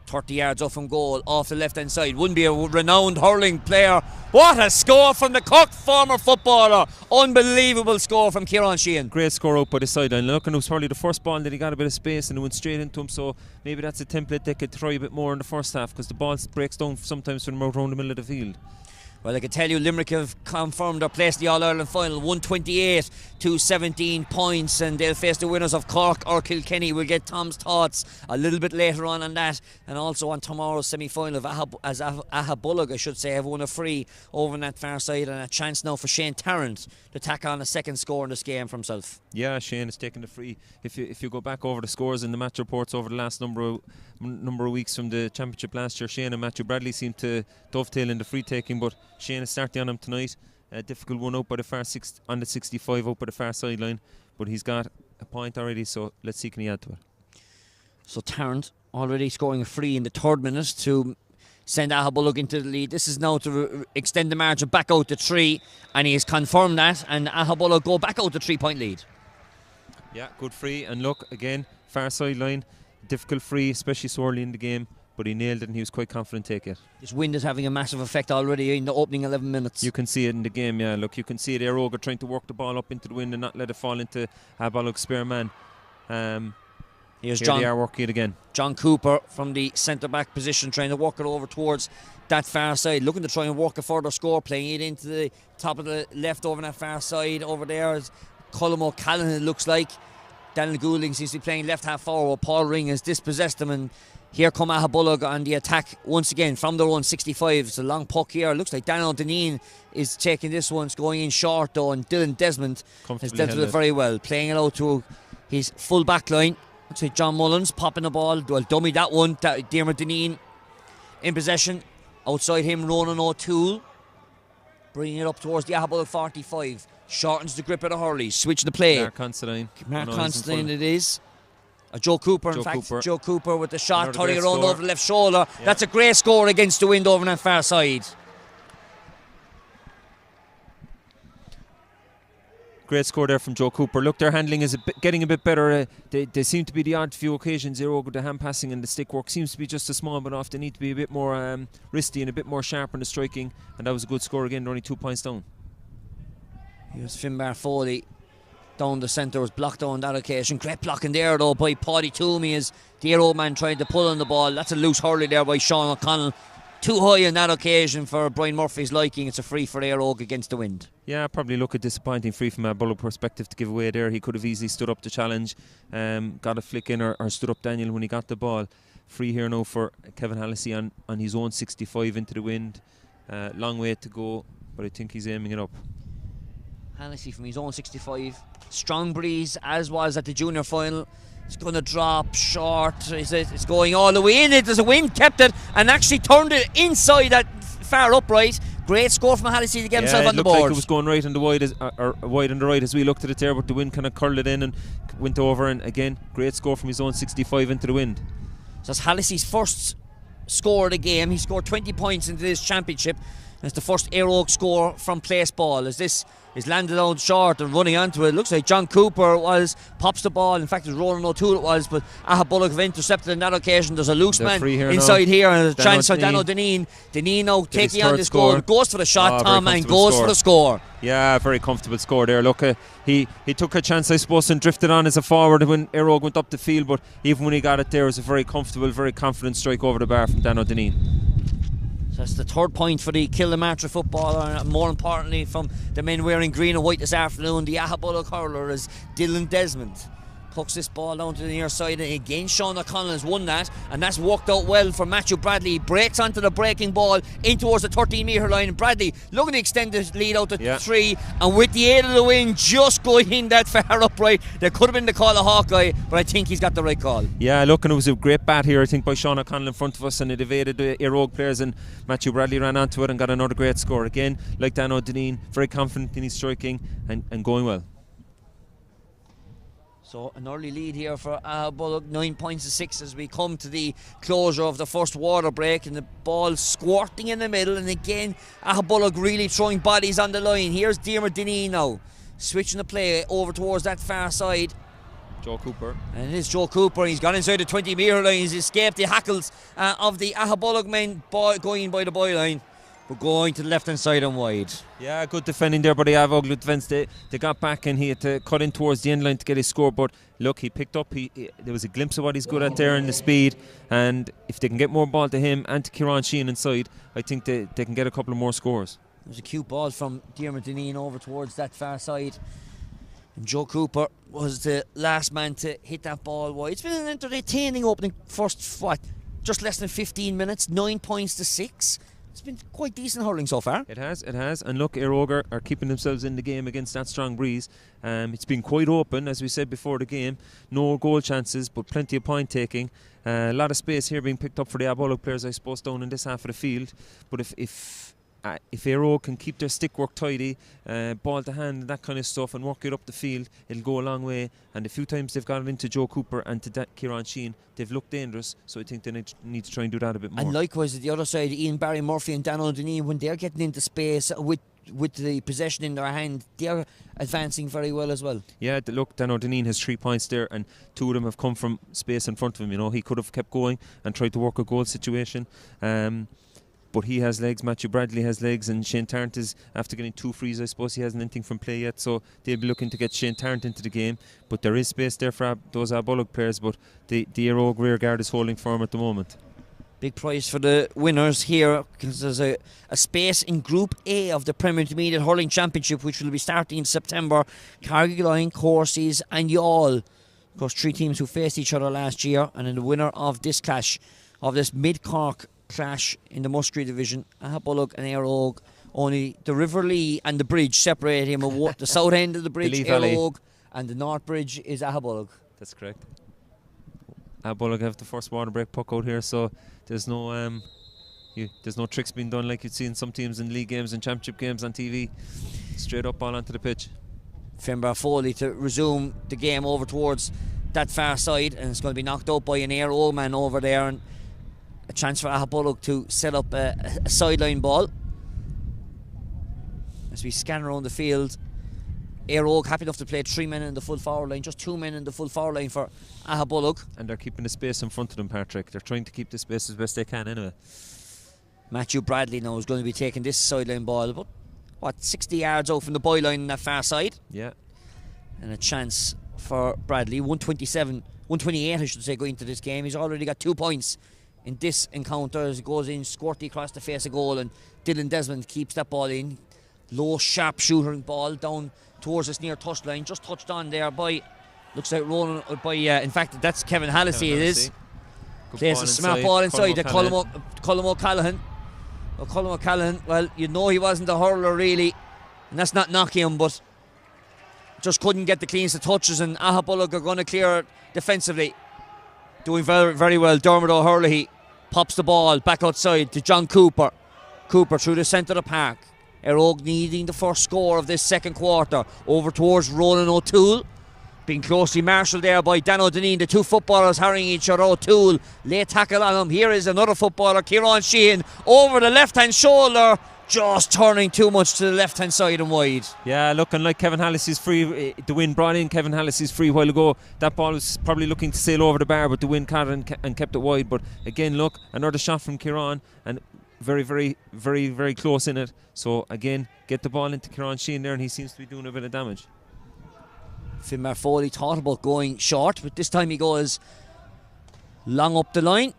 30 yards off from goal, off the left hand side. Wouldn't be a renowned hurling player. What a score from the Cork former footballer. Unbelievable score from Kieran Sheehan. Great score out by the sideline. Looking, it was probably the first ball that he got a bit of space and it went straight into him, so maybe that's a template they could try a bit more in the first half, because the ball breaks down sometimes when they're around the middle of the field. Well, I can tell you Limerick have confirmed their place in the All-Ireland final, 128 to 17 points, and they'll face the winners of Cork or Kilkenny. We'll get Tom's thoughts a little bit later on that, and also on tomorrow's semi-final as Aghabullogue, I should say, have won a free over on that far side, and a chance now for Shane Tarrant to tack on a second score in this game for himself. Yeah, Shane is taking the free. If you go back over the scores in the match reports over the last number of weeks from the championship last year, Shane and Matthew Bradley seemed to dovetail in the free taking, but Shane is starting on him tonight. A difficult one out by the far on the 65 out by the far sideline, but he's got a point already, so let's see can he add to it. So Tarrant already scoring a free in the 3rd minute to send Aghabullogue into the lead. This is now to extend the margin back out to 3, and he has confirmed that, and Aghabullogue go back out to 3-point lead. Yeah, good free, and look again, far sideline, difficult free, especially so early in the game, but he nailed it and he was quite confident to take it. This wind is having a massive effect already in the opening 11 minutes. You can see it in the game, yeah. Look, you can see it. Eire trying to work the ball up into the wind and not let it fall into Aghabullogue's spare man. Here's here John. They are working it again. John Cooper from the centre-back position, trying to work it over towards that far side, looking to try and work a further score, playing it into the top of the left over that far side. Over there is Colin O'Callaghan, it looks like. Daniel Goulding seems to be playing left half forward. Paul Ring has dispossessed him, and here come Aghabullogue on the attack once again from their own 65. It's a long puck here. Looks like Daniel Dineen is taking this one. It's going in short though, and Dylan Desmond has dealt with it very well, playing it out to his full back line. Looks like John Mullins popping the ball. Well, dummy that one. Diarmuid Dineen in possession. Outside him, Ronan O'Toole bringing it up towards the Aghabullogue 45. Shortens the grip of the hurley. Switch the play. Mark Constantine. Mark Constantine it is. Joe Cooper, in fact. Joe Cooper with the shot, turning around over the left shoulder. Yeah. That's a great score against the wind over on that far side. Great score there from Joe Cooper. Look, their handling is getting a bit better. They seem to be the odd few occasions, with the hand passing and the stick work seems to be just a small bit off. They need to be a bit more wristy and a bit more sharp in the striking, and that was a good score again. They're only 2 points down. Here's Finbar Foley down the centre, was blocked on that occasion. Great blocking there though by Paddy Toomey as the Eire man tried to pull on the ball. That's a loose hurley there by Sean O'Connell. Too high on that occasion for Brian Murphy's liking. It's a free for Eire against the wind. Yeah, probably look a disappointing free from a Aghabullogue perspective to give away there. He could have easily stood up to challenge, got a flick in or stood up Daniel when he got the ball. Free here now for Kevin Hallisey on his own 65 into the wind. Long way to go, but I think he's aiming it up. Hallisey from his own 65. Strong breeze, as was at the junior final. It's going to drop short. It's going all the way in. There's a wind, kept it, and actually turned it inside that far upright. Great score from Hallisey to get himself on the board. It looked like it was going right on the wide, or wide on the right as we looked at it there, but the wind kind of curled it in and went over. And again, great score from his own 65 into the wind. So that's Hallisey's first score of the game. He scored 20 points into this championship. It's the first Eire score from place ball, as this is landed out short and running onto it. Looks like John Cooper pops the ball. In fact, it was Ronan O'Toole it was, but Aghabullogue have intercepted on that occasion. There's a loose man inside here, and a chance for Dan O'Deneen. Deneen now taking on this goal, goes for the shot, Tom, and goes for the score. Yeah, very comfortable score there. Look, he took a chance, I suppose, and drifted on as a forward when Eire went up the field, but even when he got it there, it was a very comfortable, very confident strike over the bar from Dan O'Deneen. So that's the third point for the Kildamartyr footballer, and more importantly from the men wearing green and white this afternoon. The Aghabullogue hurler is Dylan Desmond. Pucks this ball down to the near side, and again Sean O'Connell has won that, and that's worked out well for Matthew Bradley. He breaks onto the breaking ball in towards the 13 metre line. Bradley looking to extend the lead out to 3, and with the aid of the wind just going in that far upright, there could have been the call of Hawkeye, but I think he's got the right call. Yeah, look, and it was a great bat here I think by Sean O'Connell in front of us, and it evaded the Eire players, and Matthew Bradley ran onto it and got another great score. Again, like Dan O'Deneen, very confident in his striking and going well. So an early lead here for Aghabullogue, 9 points to 6 as we come to the closure of the first water break, and the ball squirting in the middle, and again Aghabullogue really throwing bodies on the line. Here's Diarmuid Deneen now, switching the play over towards that far side. Joe Cooper. And it is Joe Cooper. He's gone inside the 20 metre line. He's escaped the hackles of the Aghabullogue men going by the byline. But going to the left hand side and wide. Yeah, good defending there by the Aghabullogue defence. They got back and he had to cut in towards the end line to get his score. But look, he picked up. There was a glimpse of what he's good at there in the speed. And if they can get more ball to him and to Kieran Sheehan inside, I think they can get a couple of more scores. There's a cute ball from Diarmuid Deneen over towards that far side. And Joe Cooper was the last man to hit that ball wide. It's been an entertaining opening first, just less than 15 minutes, 9 points to 6. It's been quite decent hurling so far. It has. And look, Eire are keeping themselves in the game against that strong breeze. It's been quite open, as we said before the game. No goal chances, but plenty of point taking. A lot of space here being picked up for the Aghabullogue players, I suppose, down in this half of the field. But if Eire can keep their stick work tidy, ball to hand and that kind of stuff, and work it up the field, it'll go a long way. And a few times they've got it into Joe Cooper and to Kieran Sheehan, they've looked dangerous, so I think they need to try and do that a bit more. And likewise at the other side, Ian Barry Murphy and Dan O'Deneen, when they're getting into space with the possession in their hand, they're advancing very well as well. Yeah, look, Dan O'Deneen has 3 points there, and 2 of them have come from space in front of him. He could have kept going and tried to work a goal situation. But he has legs, Matthew Bradley has legs, and Shane Tarrant is, after getting 2 frees, I suppose he hasn't anything from play yet, so they'll be looking to get Shane Tarrant into the game. But there is space there for those Aghabullogue players, but the Eire rear guard is holding firm at the moment. Big prize for the winners here, because there's a space in Group A of the Premier Intermediate Hurling Championship, which will be starting in September. Carrigaline, Courses and Youghal. Of course, 3 teams who faced each other last year, and in the winner of this clash, of this Mid-Cork clash in the Muskerry division, Aghabullogue and Eire. Only the River Lee and the bridge separate him. The south end of the bridge, Eire, and the north bridge is Aghabullogue. That's correct. Aghabullogue have the first water break puck out here, so there's no tricks being done like you'd see in some teams in league games and championship games on TV. Straight up ball onto the pitch. Finbar Foley to resume the game over towards that far side, and it's going to be knocked out by an Eire man over there, and a chance for Aghabullogue to set up a sideline ball. As we scan around the field, Eire happy enough to play 3 men in the full forward line, just 2 men in the full forward line for Aghabullogue. And they're keeping the space in front of them, Patrick. They're trying to keep the space as best they can anyway. Matthew Bradley now is going to be taking this sideline ball, but 60 yards out from the byline on that far side. Yeah. And a chance for Bradley, 128 I should say, going into this game. He's already got 2 points in this encounter as it goes in squirty across the face of goal, and Dylan Desmond keeps that ball in. Low, sharp shooting ball down towards this near touchline, just touched on there by, looks like Ronan, in fact that's Kevin Hallisey, it is. Plays a smart ball inside to Colm O'Callaghan. Colm O'Callaghan, well, you know he wasn't a hurler really, and that's not knocking him, but just couldn't get the cleanest of touches, and Aghabullogue are going to clear it defensively. Doing very, very well. Dermot O'Hurley pops the ball back outside to John Cooper. Cooper through the centre of the park. Eire needing the first score of this second quarter. Over towards Ronan O'Toole. Being closely marshalled there by Dan O'Donnell. The two footballers harrying each other. O'Toole lay tackle on him. Here is another footballer, Kieran Sheehan, over the left hand shoulder. Just turning too much to the left hand side and wide. Yeah, looking like Kevin Hallisey's free. The wind brought in Kevin Hallisey's free a while ago. That ball was probably looking to sail over the bar, but the wind caught it and kept it wide. But again, look, another shot from Kieran, and very, very, very, very close in it. So again, get the ball into Kieran Sheehan there, and he seems to be doing a bit of damage. Finbar Foley thought about going short, but this time he goes long up the line.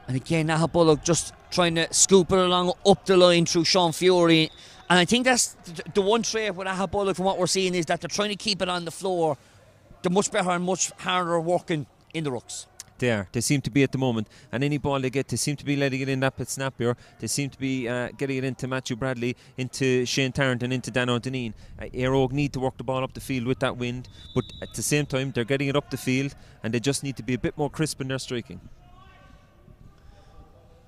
And again, Aghabullogue just trying to scoop it along up the line through Sean Fury. And I think that's the one trait with Aghabullogue from what we're seeing is that they're trying to keep it on the floor. They're much better and much harder working in the rucks. They seem to be at the moment, and any ball they get, they seem to be letting it in that bit snappier. They seem to be getting it into Matthew Bradley, into Shane Tarrant, and into Dan O'Donnell. Eire need to work the ball up the field with that wind, but at the same time they're getting it up the field, and they just need to be a bit more crisp in their striking.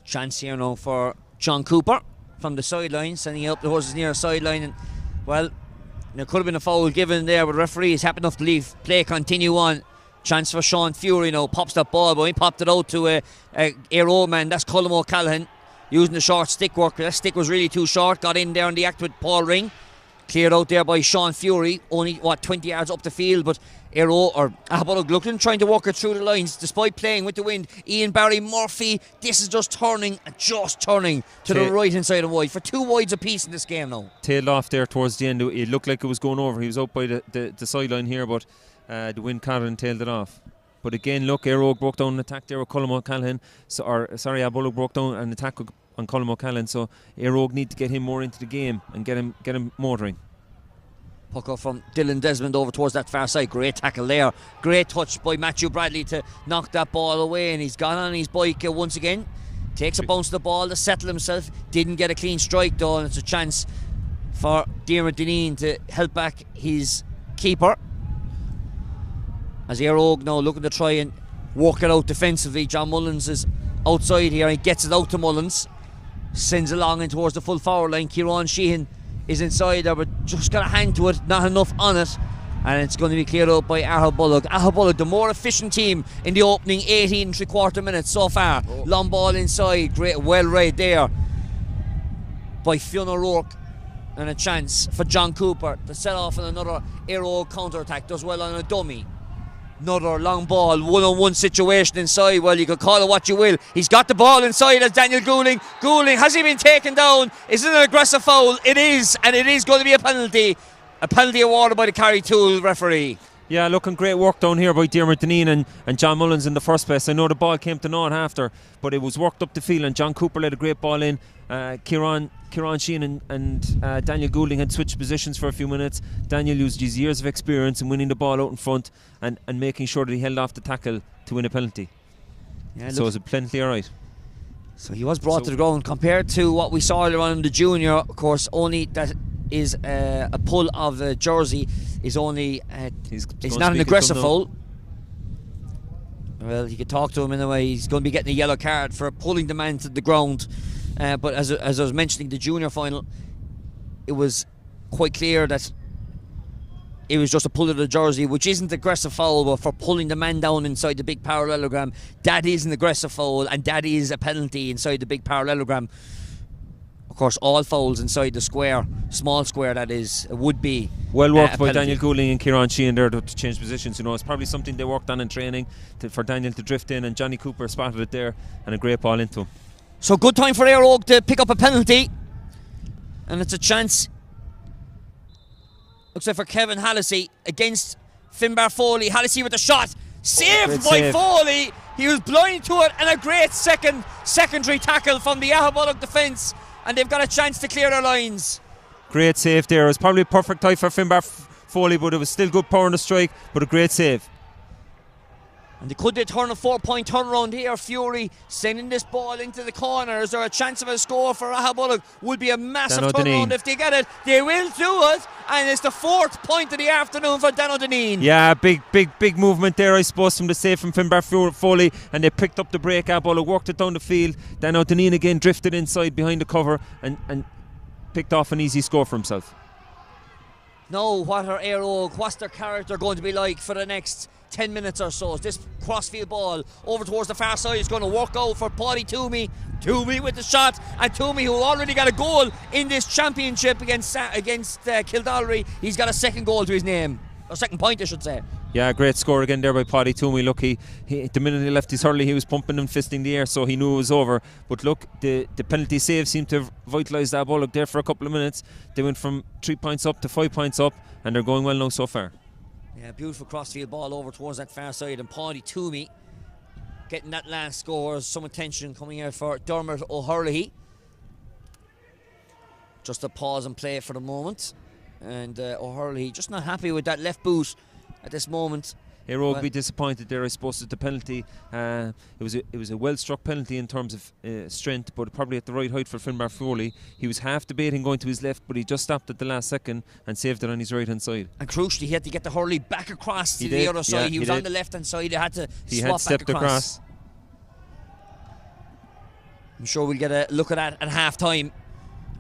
Chance here now for John Cooper from the sideline, sending it up the horses near the sideline, and well, there could have been a foul given there, but the referee is happy enough to leave play continue on. Chance for Sean Fury now, pops that ball, but he popped it out to a Eire man. That's Colm O'Callaghan using the short stick work. That stick was really too short, got in there in the act with Paul Ring, cleared out there by Sean Fury, only 20 yards up the field, but Aghabullogue looking, trying to work it through the lines despite playing with the wind. Ian Barry Murphy, this is just turning to the right hand side and wide for 2 wides apiece in this game now. Tailed off there towards the end. It looked like it was going over. He was out by the sideline here, but the wind caught it and tailed it off. But again, look, Eire broke down an attack there with Colm O'Callaghan. Aghabullogue broke down an attack on Colm O'Callaghan, so Eire need to get him more into the game and get him motoring. Puck up from Dylan Desmond over towards that far side. Great tackle there. Great touch by Matthew Bradley to knock that ball away, and he's gone on his bike once again. Takes a bounce of the ball to settle himself. Didn't get a clean strike though, and it's a chance for Diarmuid Dineen to help back his keeper. As Eire now looking to try and work it out defensively. John Mullins is outside here. He gets it out to Mullins. Sends it along in towards the full forward line. Kieran Sheehan is inside there, but just got a hand to it, not enough on it, and it's going to be cleared out by Aghabullogue. Aghabullogue, the more efficient team in the opening 18 3/4 minutes so far. Long ball inside, great, well read there by Fionn O'Rourke, and a chance for John Cooper to set off on another Eire counter attack. Does well on a dummy. Another long ball, one-on-one situation inside. Well, you could call it what you will. He's got the ball inside as Daniel Goulding. Goulding, has he been taken down? Is it an aggressive foul? It is, and it is going to be a penalty. A penalty awarded by the Carrytool referee. Yeah, looking great work down here by Diarmuid Dineen and John Mullins in the first place. I know the ball came to naught after, but it was worked up the field, and John Cooper let a great ball in. Kieran Sheehan and Daniel Goulding had switched positions for a few minutes. Daniel used his years of experience in winning the ball out in front and making sure that he held off the tackle to win a penalty. Yeah, so it was a penalty, alright. So he was brought to the ground. Compared to what we saw earlier on in the junior, of course, only that is a pull of the jersey is only it's not an aggressive foul. Well, you could talk to him in a way. He's going to be getting a yellow card for pulling the man to the ground. But as I was mentioning, the junior final, it was quite clear that it was just a pull of the jersey, which isn't aggressive foul, but for pulling the man down inside the big parallelogram, that is an aggressive foul, and that is a penalty inside the big parallelogram. Of course, all fouls inside the square, small square that is, would be. Well worked by penalty. Daniel Goulding and Kieran Sheehan there to change positions. You know, it's probably something they worked on in training for Daniel to drift in, and Johnny Cooper spotted it there, and a great ball into him. So good time for Eire to pick up a penalty, and it's a chance. Looks like for Kevin Hallisey against Finbar Foley. Hallisey with the shot, saved by save. Foley. He was blind to it, and a great secondary tackle from the Aghabullogue defence, and they've got a chance to clear their lines. Great save there. It was probably a perfect tie for Finbar Foley, but it was still good power on the strike, but a great save. And could they turn a 4-point turnaround here? Fury sending this ball into the corner. Is there a chance of a score for Aghabullogue? Would be a massive turnaround if they get it. They will do it, and it's the 4th point of the afternoon for Dan O'Deneen. Yeah, big movement there, I suppose, from the save from Finbar Foley, and they picked up the break. Aghabullogue worked it down the field. Dan O'Deneen again drifted inside behind the cover and picked off an easy score for himself. Now, what are Eire, what's their character going to be like for the next 10 minutes or so? This crossfield ball over towards the far side is going to work out for Paddy Toomey. Toomey with the shot, and Toomey, who already got a goal in this championship against Kildallery, he's got a second goal to his name, or second point I should say. Yeah, great score again there by Paddy Toomey. Look, he the minute he left his hurley, he was pumping and fisting the air, so he knew it was over. But look, the penalty save seemed to have vitalised Aghabullogue there for a couple of minutes. They went from 3 points up to 5 points up, and they're going well now so far. Yeah, beautiful crossfield ball over towards that far side, and Paddy Toomey getting that last score. Some attention coming out for Dermot O'Hurley. Just a pause and play for the moment, and O'Hurley just not happy with that left boot at this moment. Eire will be disappointed there, I suppose, at the penalty. It was a well-struck penalty in terms of strength, but probably at the right height for Finbar Foley. He was half debating going to his left, but he just stopped at the last second and saved it on his right-hand side. And crucially, he had to get the Hurley back across to the other side. He was on the left-hand side. He had to swap back across. I'm sure we'll get a look at that at half-time.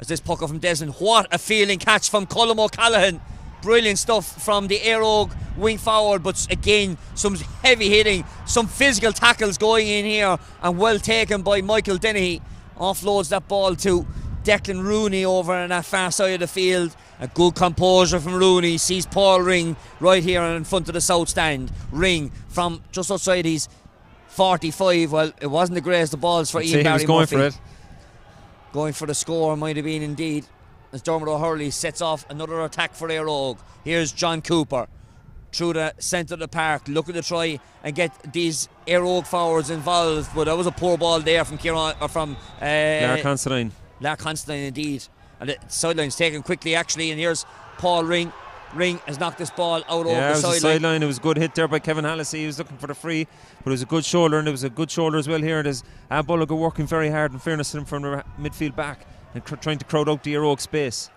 As this puck from Desmond. What a feeling catch from Colm O'Callaghan. Brilliant stuff from the Eire wing forward, but again, some heavy hitting, some physical tackles going in here, and well taken by Michael Dennehy. Offloads that ball to Declan Rooney over on that far side of the field. A good composure from Rooney. Sees Paul Ring right here in front of the south stand. Ring from just outside his 45. Well, it wasn't the greatest of balls for Ian Barry going Murphy. for it. Going for the score might have been indeed, as Dermot O'Hurley sets off another attack for Eire. Here's John Cooper through the centre of the park, looking to try and get these Eire forwards involved, but that was a poor ball there from Lark Constantine. Lark Constantine indeed, and the sideline's taken quickly actually, and here's Paul Ring. Ring has knocked this ball out over the sideline. It was a good hit there by Kevin Hallisey. He was looking for the free, but it was a good shoulder, and it was a good shoulder as well here. There's Aghabullogue working very hard, in fairness to them, from the midfield back and trying to crowd out the Eire space.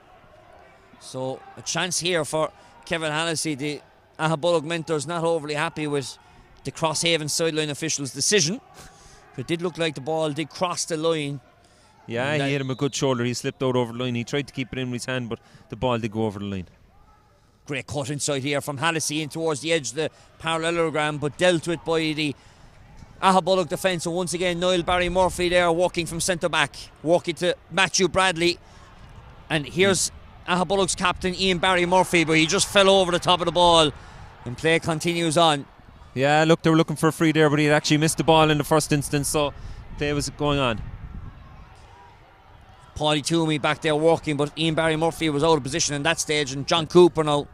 So a chance here for Kevin Hallisey. The Aghabullogue mentors not overly happy with the Crosshaven sideline official's decision. It did look like the ball did cross the line. Yeah, he hit him a good shoulder. He slipped out over the line. He tried to keep it in with his hand, but the ball did go over the line. Great cut inside here from Hallisey in towards the edge of the parallelogram, but dealt with by the Aghabullogue defence. And once again, Niall Barry Murphy there walking from centre back, walking to Matthew Bradley. And here's Aghabullogue's captain Ian Barry Murphy, but he just fell over the top of the ball, and play continues on. Yeah, look, they were looking for a free there, but he had actually missed the ball in the first instance, so play was going on. Paddy Toomey back there working, but Ian Barry Murphy was out of position in that stage, and John Cooper now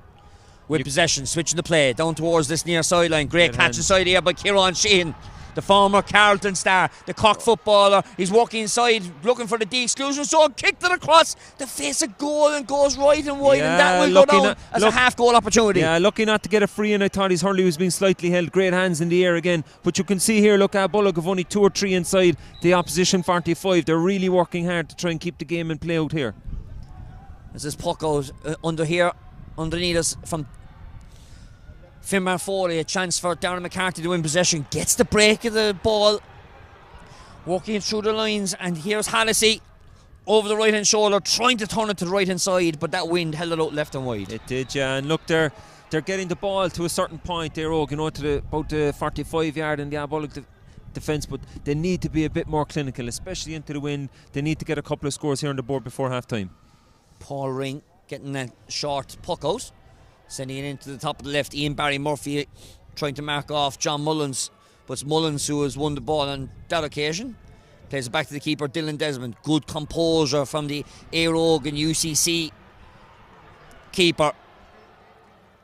with possession, switching the play down towards this near sideline. Great catch inside here by Kieran Sheehan, the former Carlton star, the Cork footballer. He's walking inside looking for the de-exclusion zone, kicked it across to face a goal and goes right and wide, and that will go down as a half-goal opportunity. Yeah, lucky not to get a free, and I thought his hurley was being slightly held. Great hands in the air again, but you can see here, look, Aghabullogue have only 2 or 3 inside the opposition 45. They're really working hard to try and keep the game in play out here. As this puck goes underneath us from Finbar Foley, a chance for Darren McCarthy to win possession, gets the break of the ball, walking through the lines, and here's Hallisey over the right hand shoulder, trying to turn it to the right hand side, but that wind held it out left and wide. It did, yeah, and look, they're getting the ball to a certain point there, to about the 45 yard, and the Aghabullogue defence, but they need to be a bit more clinical, especially into the wind. They need to get a couple of scores here on the board before half time. Paul Ring getting a short puck out, sending it into the top of the left. Ian Barry Murphy trying to mark off John Mullins, but it's Mullins who has won the ball on that occasion. Plays it back to the keeper, Dylan Desmond. Good composure from the Eire and UCC keeper.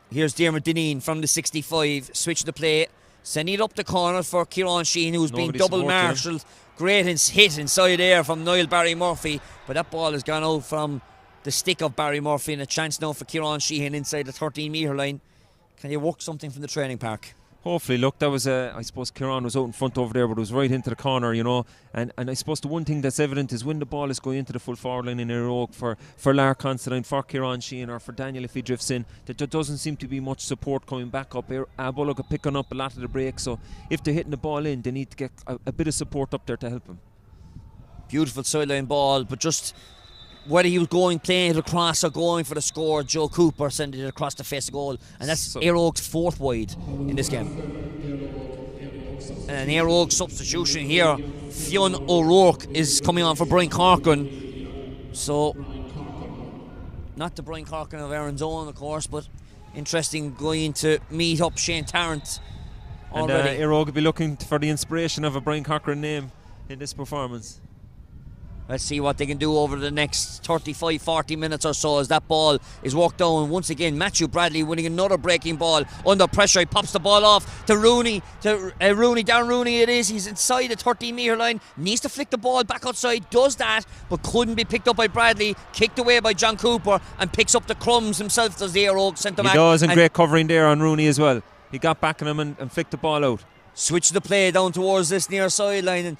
Here's Dermot Dineen from the 65. Switch the play, sending it up the corner for Kieran Sheehan, who's been double marshalled. Great hit inside there from Niall Barry Murphy, but that ball has gone out from the stick of Barry Murphy, and a chance now for Kieran Sheehan inside the 13-metre line. Can you work something from the training park? Hopefully. Look, that was I suppose Kieran was out in front over there, but it was right into the corner, you know. And I suppose the one thing that's evident is when the ball is going into the full forward line in Eire for Lar Considine, for Kieran Sheehan, or for Daniel if he drifts in, that there doesn't seem to be much support coming back up. Aghabullogue are picking up a lot of the break, so if they're hitting the ball in, they need to get a bit of support up there to help him. Beautiful sideline ball, but just whether he was playing it across or going for the score, Joe Cooper sending it across the face of goal, and that's Eire's fourth wide in this game. And an Eire substitution here. Fionn O'Rourke is coming on for Brian Corcoran. So, not the Brian Corcoran of Aaron's own, of course, but interesting going to meet up Shane Tarrant already. And Eire could be looking for the inspiration of a Brian Corcoran name in this performance. Let's see what they can do over the next 35-40 minutes or so as that ball is walked down. Once again, Matthew Bradley winning another breaking ball under pressure. He pops the ball off to Rooney. Darren Rooney it is. He's inside the 13-metre line. Needs to flick the ball back outside. Does that, but couldn't be picked up by Bradley. Kicked away by John Cooper and picks up the crumbs himself as the Eire centre back. He does, and great covering there on Rooney as well. He got back on him and flicked the ball out. Switch the play down towards this near sideline, and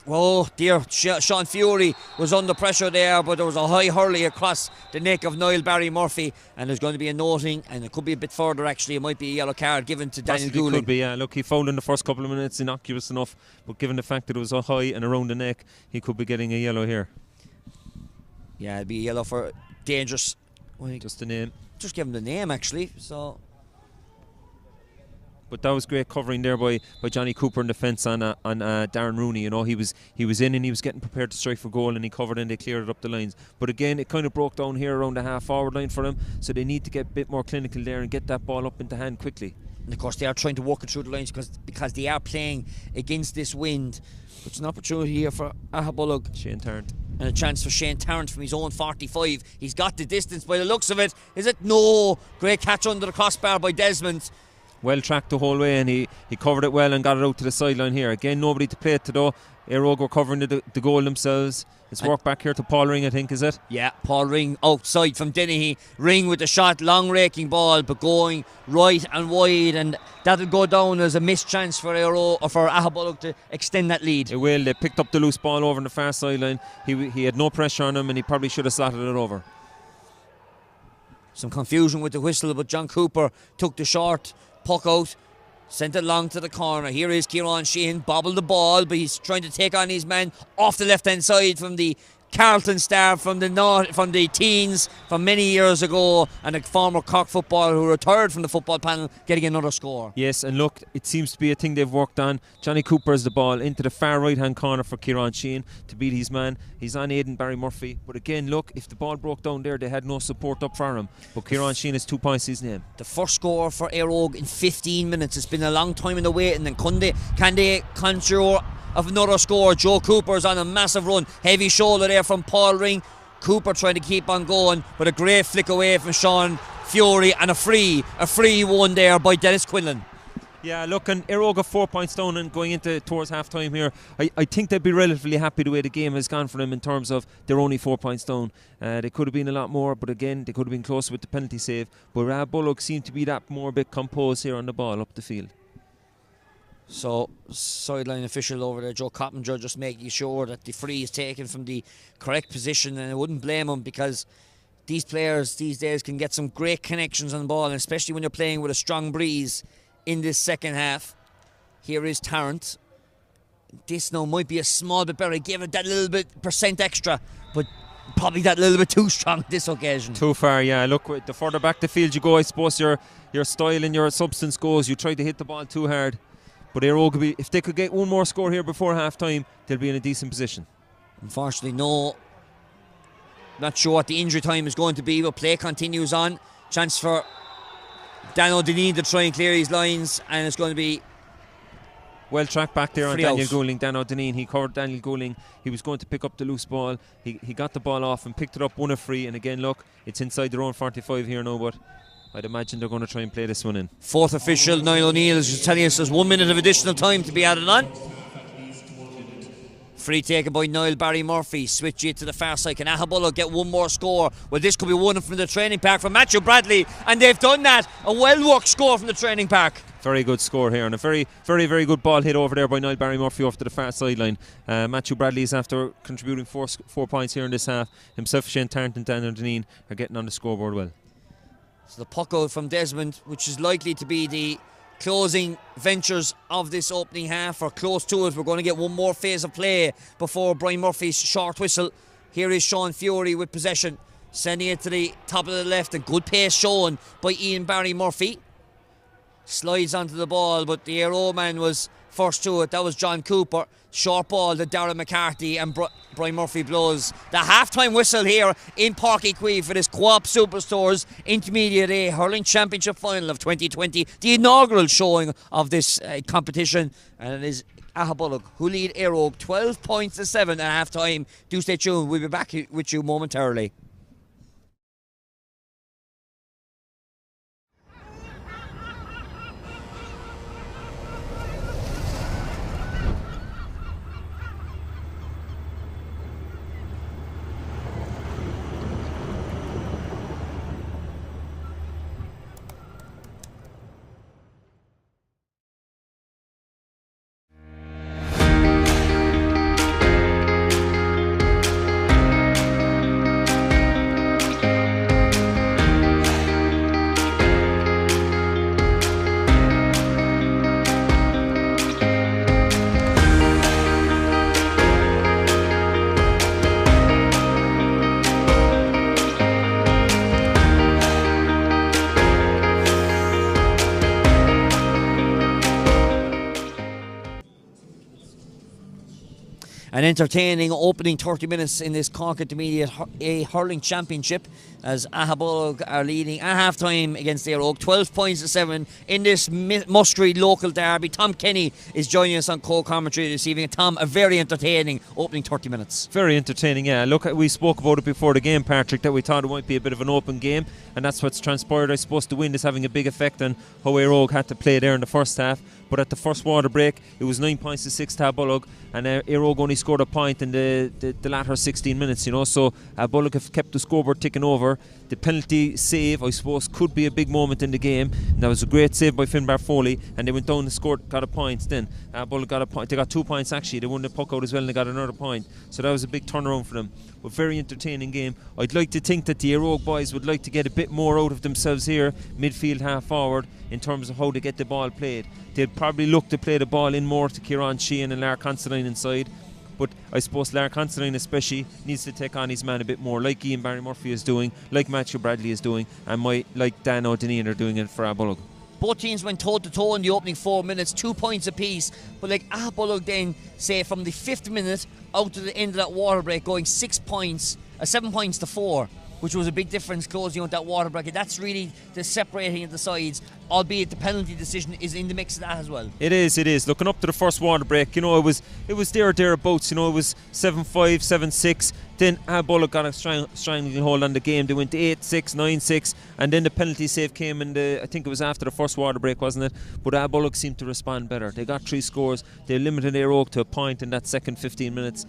oh dear, Sean Fury was under pressure there, but there was a high hurley across the neck of Niall Barry Murphy, and there's going to be a noting, and it could be a bit further actually. It might be a yellow card given to Daniel Goulding. Could be, yeah. Look, he fouled in the first couple of minutes, innocuous enough, but given the fact that it was a high and around the neck, he could be getting a yellow here. Yeah, it'd be a yellow for dangerous. Just the name. Just give him the name actually. So. But that was great covering there by Johnny Cooper in defence on Darren Rooney. You know, he was in and he was getting prepared to strike for goal, and he covered and they cleared it up the lines. But again, it kind of broke down here around the half forward line for him, so they need to get a bit more clinical there and get that ball up into hand quickly. And of course they are trying to work it through the lines because they are playing against this wind. It's an opportunity here for Aghabullogue. Shane Tarrant. And a chance for Shane Tarrant from his own 45. He's got the distance by the looks of it. Is it? No. Great catch under the crossbar by Desmond. Well tracked the whole way, and he covered it well and got it out to the sideline here. Again, nobody to play it to though. Eire were covering the goal themselves. It's work back here to Paul Ring, I think, is it? Yeah, Paul Ring outside from Dennehy. Ring with the shot, long raking ball, but going right and wide, and that'll go down as a missed chance for Eire or for Aghabullogue to extend that lead. It will. They picked up the loose ball over on the far sideline. He had no pressure on him, and he probably should have slotted it over. Some confusion with the whistle, but John Cooper took the short puck out, sent it long to the corner. Here is Kieran Sheehan, bobbled the ball, but he's trying to take on his man off the left hand side from the Carlton star from the teens from many years ago, and a former Cork footballer who retired from the football panel, getting another score. Yes, and look, it seems to be a thing they've worked on. Johnny Cooper has the ball into the far right hand corner for Kieran Sheehan to beat his man. He's on Aidan Barry Murphy, but again, look, if the ball broke down there, they had no support up for him. But Kieran Sheehan has 2 points to his name. The first score for Eire in 15 minutes. It's been a long time in the waiting, and can they conjure of another score? Joe Cooper's on a massive run. Heavy shoulder there from Paul Ring. Cooper trying to keep on going, but a great flick away from Sean Fury, and a free one there by Dennis Quinlan. Yeah, look, and Eire got 4 points down and going towards half time here. I think they'd be relatively happy the way the game has gone for them in terms of they're only 4 points down. They could have been a lot more, but again, they could have been close with the penalty save. But Aghabullogue seemed to be that more bit composed here on the ball up the field. So, sideline official over there, Joe Coppinger, just making sure that the free is taken from the correct position, and I wouldn't blame him because these players these days can get some great connections on the ball, and especially when you're playing with a strong breeze in this second half. Here is Tarrant. This now might be a small bit better. Give it that little bit percent extra, but probably that little bit too strong this occasion. Too far, yeah. Look, the further back the field you go, I suppose your style and your substance goes. You try to hit the ball too hard. But Eire could be, if they could get one more score here before half time, they'll be in a decent position. Unfortunately, no. Not sure what the injury time is going to be, but play continues on. Chance for Dan O'Deneen to try and clear his lines, and it's going to be well tracked back there on free Daniel out. Goulding. Dan O'Deneen, he covered Daniel Goulding. He was going to pick up the loose ball. He got the ball off and picked it up, won a free. And again, look, it's inside their own 45 here now, but I'd imagine they're going to try and play this one in. Fourth official, Niall O'Neill, is just telling us there's 1 minute of additional time to be added on. Free taken by Niall Barry Murphy. Switch it to the far side. Can Aghabullogue get one more score? Well, this could be one from the training park from Matthew Bradley, and they've done that. A well-worked score from the training park. Very good score here, and a very, very, very good ball hit over there by Niall Barry Murphy off to the far sideline. Matthew Bradley is after contributing 4 points here in this half. Himself, Shane Tarrant and Dan O'Deneen are getting on the scoreboard well. So the puck out from Desmond, which is likely to be the closing ventures of this opening half, or close to it. We're going to get one more phase of play before Brian Murphy's short whistle. Here is Sean Fury with possession, sending it to the top of the left. A good pace shown by Ian Barry Murphy. Slides onto the ball, but the Eire man was first to it. That was John Cooper. Short ball to Darren McCarthy, and Brian Murphy blows the half-time whistle here in Páirc Uí Chaoimh for this Co-op Superstores Intermediate A Hurling Championship Final of 2020, the inaugural showing of this competition, and it is Aghabullogue who lead Eire 12 points to 7 at half-time. Do stay tuned, we'll be back with you momentarily. An entertaining opening 30 minutes in this Cork Intermediate A Hurling Championship, as Aghabullogue are leading at half-time against Eire 12 points to 7 in this must-read local derby. Tom Kenny is joining us on co-commentary this evening. Tom, a very entertaining opening 30 minutes. Very entertaining, yeah. Look, we spoke about it before the game, Patrick, that we thought it might be a bit of an open game, and that's what's transpired. I suppose the wind is having a big effect on how Eire had to play there in the first half. But at the first water break, it was 9 points to 6 to Aghabullogue, and Eire only scored a point in the latter 16 minutes, you know. So Aghabullogue have kept the scoreboard ticking over. The penalty save, I suppose, could be a big moment in the game. And that was a great save by Finbar Foley, and they went down and scored, got a point. Then Aghabullogue got a point. They got 2 points actually. They won the puck out as well, and they got another point. So that was a big turnaround for them. A very entertaining game. I'd like to think that the Eire boys would like to get a bit more out of themselves here, midfield, half forward, in terms of how to get the ball played. They'd probably look to play the ball in more to Kieran Sheehan and Lark Considine inside. But I suppose Lark Considine especially needs to take on his man a bit more, like Ian Barry Murphy is doing, like Matthew Bradley is doing, and like Dan O'Deneen are doing it for Aghabullogue. Both teams went toe-to-toe in the opening 4 minutes, 2 points apiece. But like Aghabullogue then, say from the 5th minute out to the end of that water break, going 7 points to 4, which was a big difference closing out that water break. That's really the separating of the sides, albeit the penalty decision is in the mix of that as well. It is. Looking up to the first water break, you know, it was thereabouts, you know, it was 7-5, 7-6. Then Aghabullogue got a strangling hold on the game. They went to 8-6, 9-6, and then the penalty save came in I think it was after the first water break, wasn't it? But Aghabullogue seemed to respond better. They got 3 scores. They limited Eire to a point in that second 15 minutes.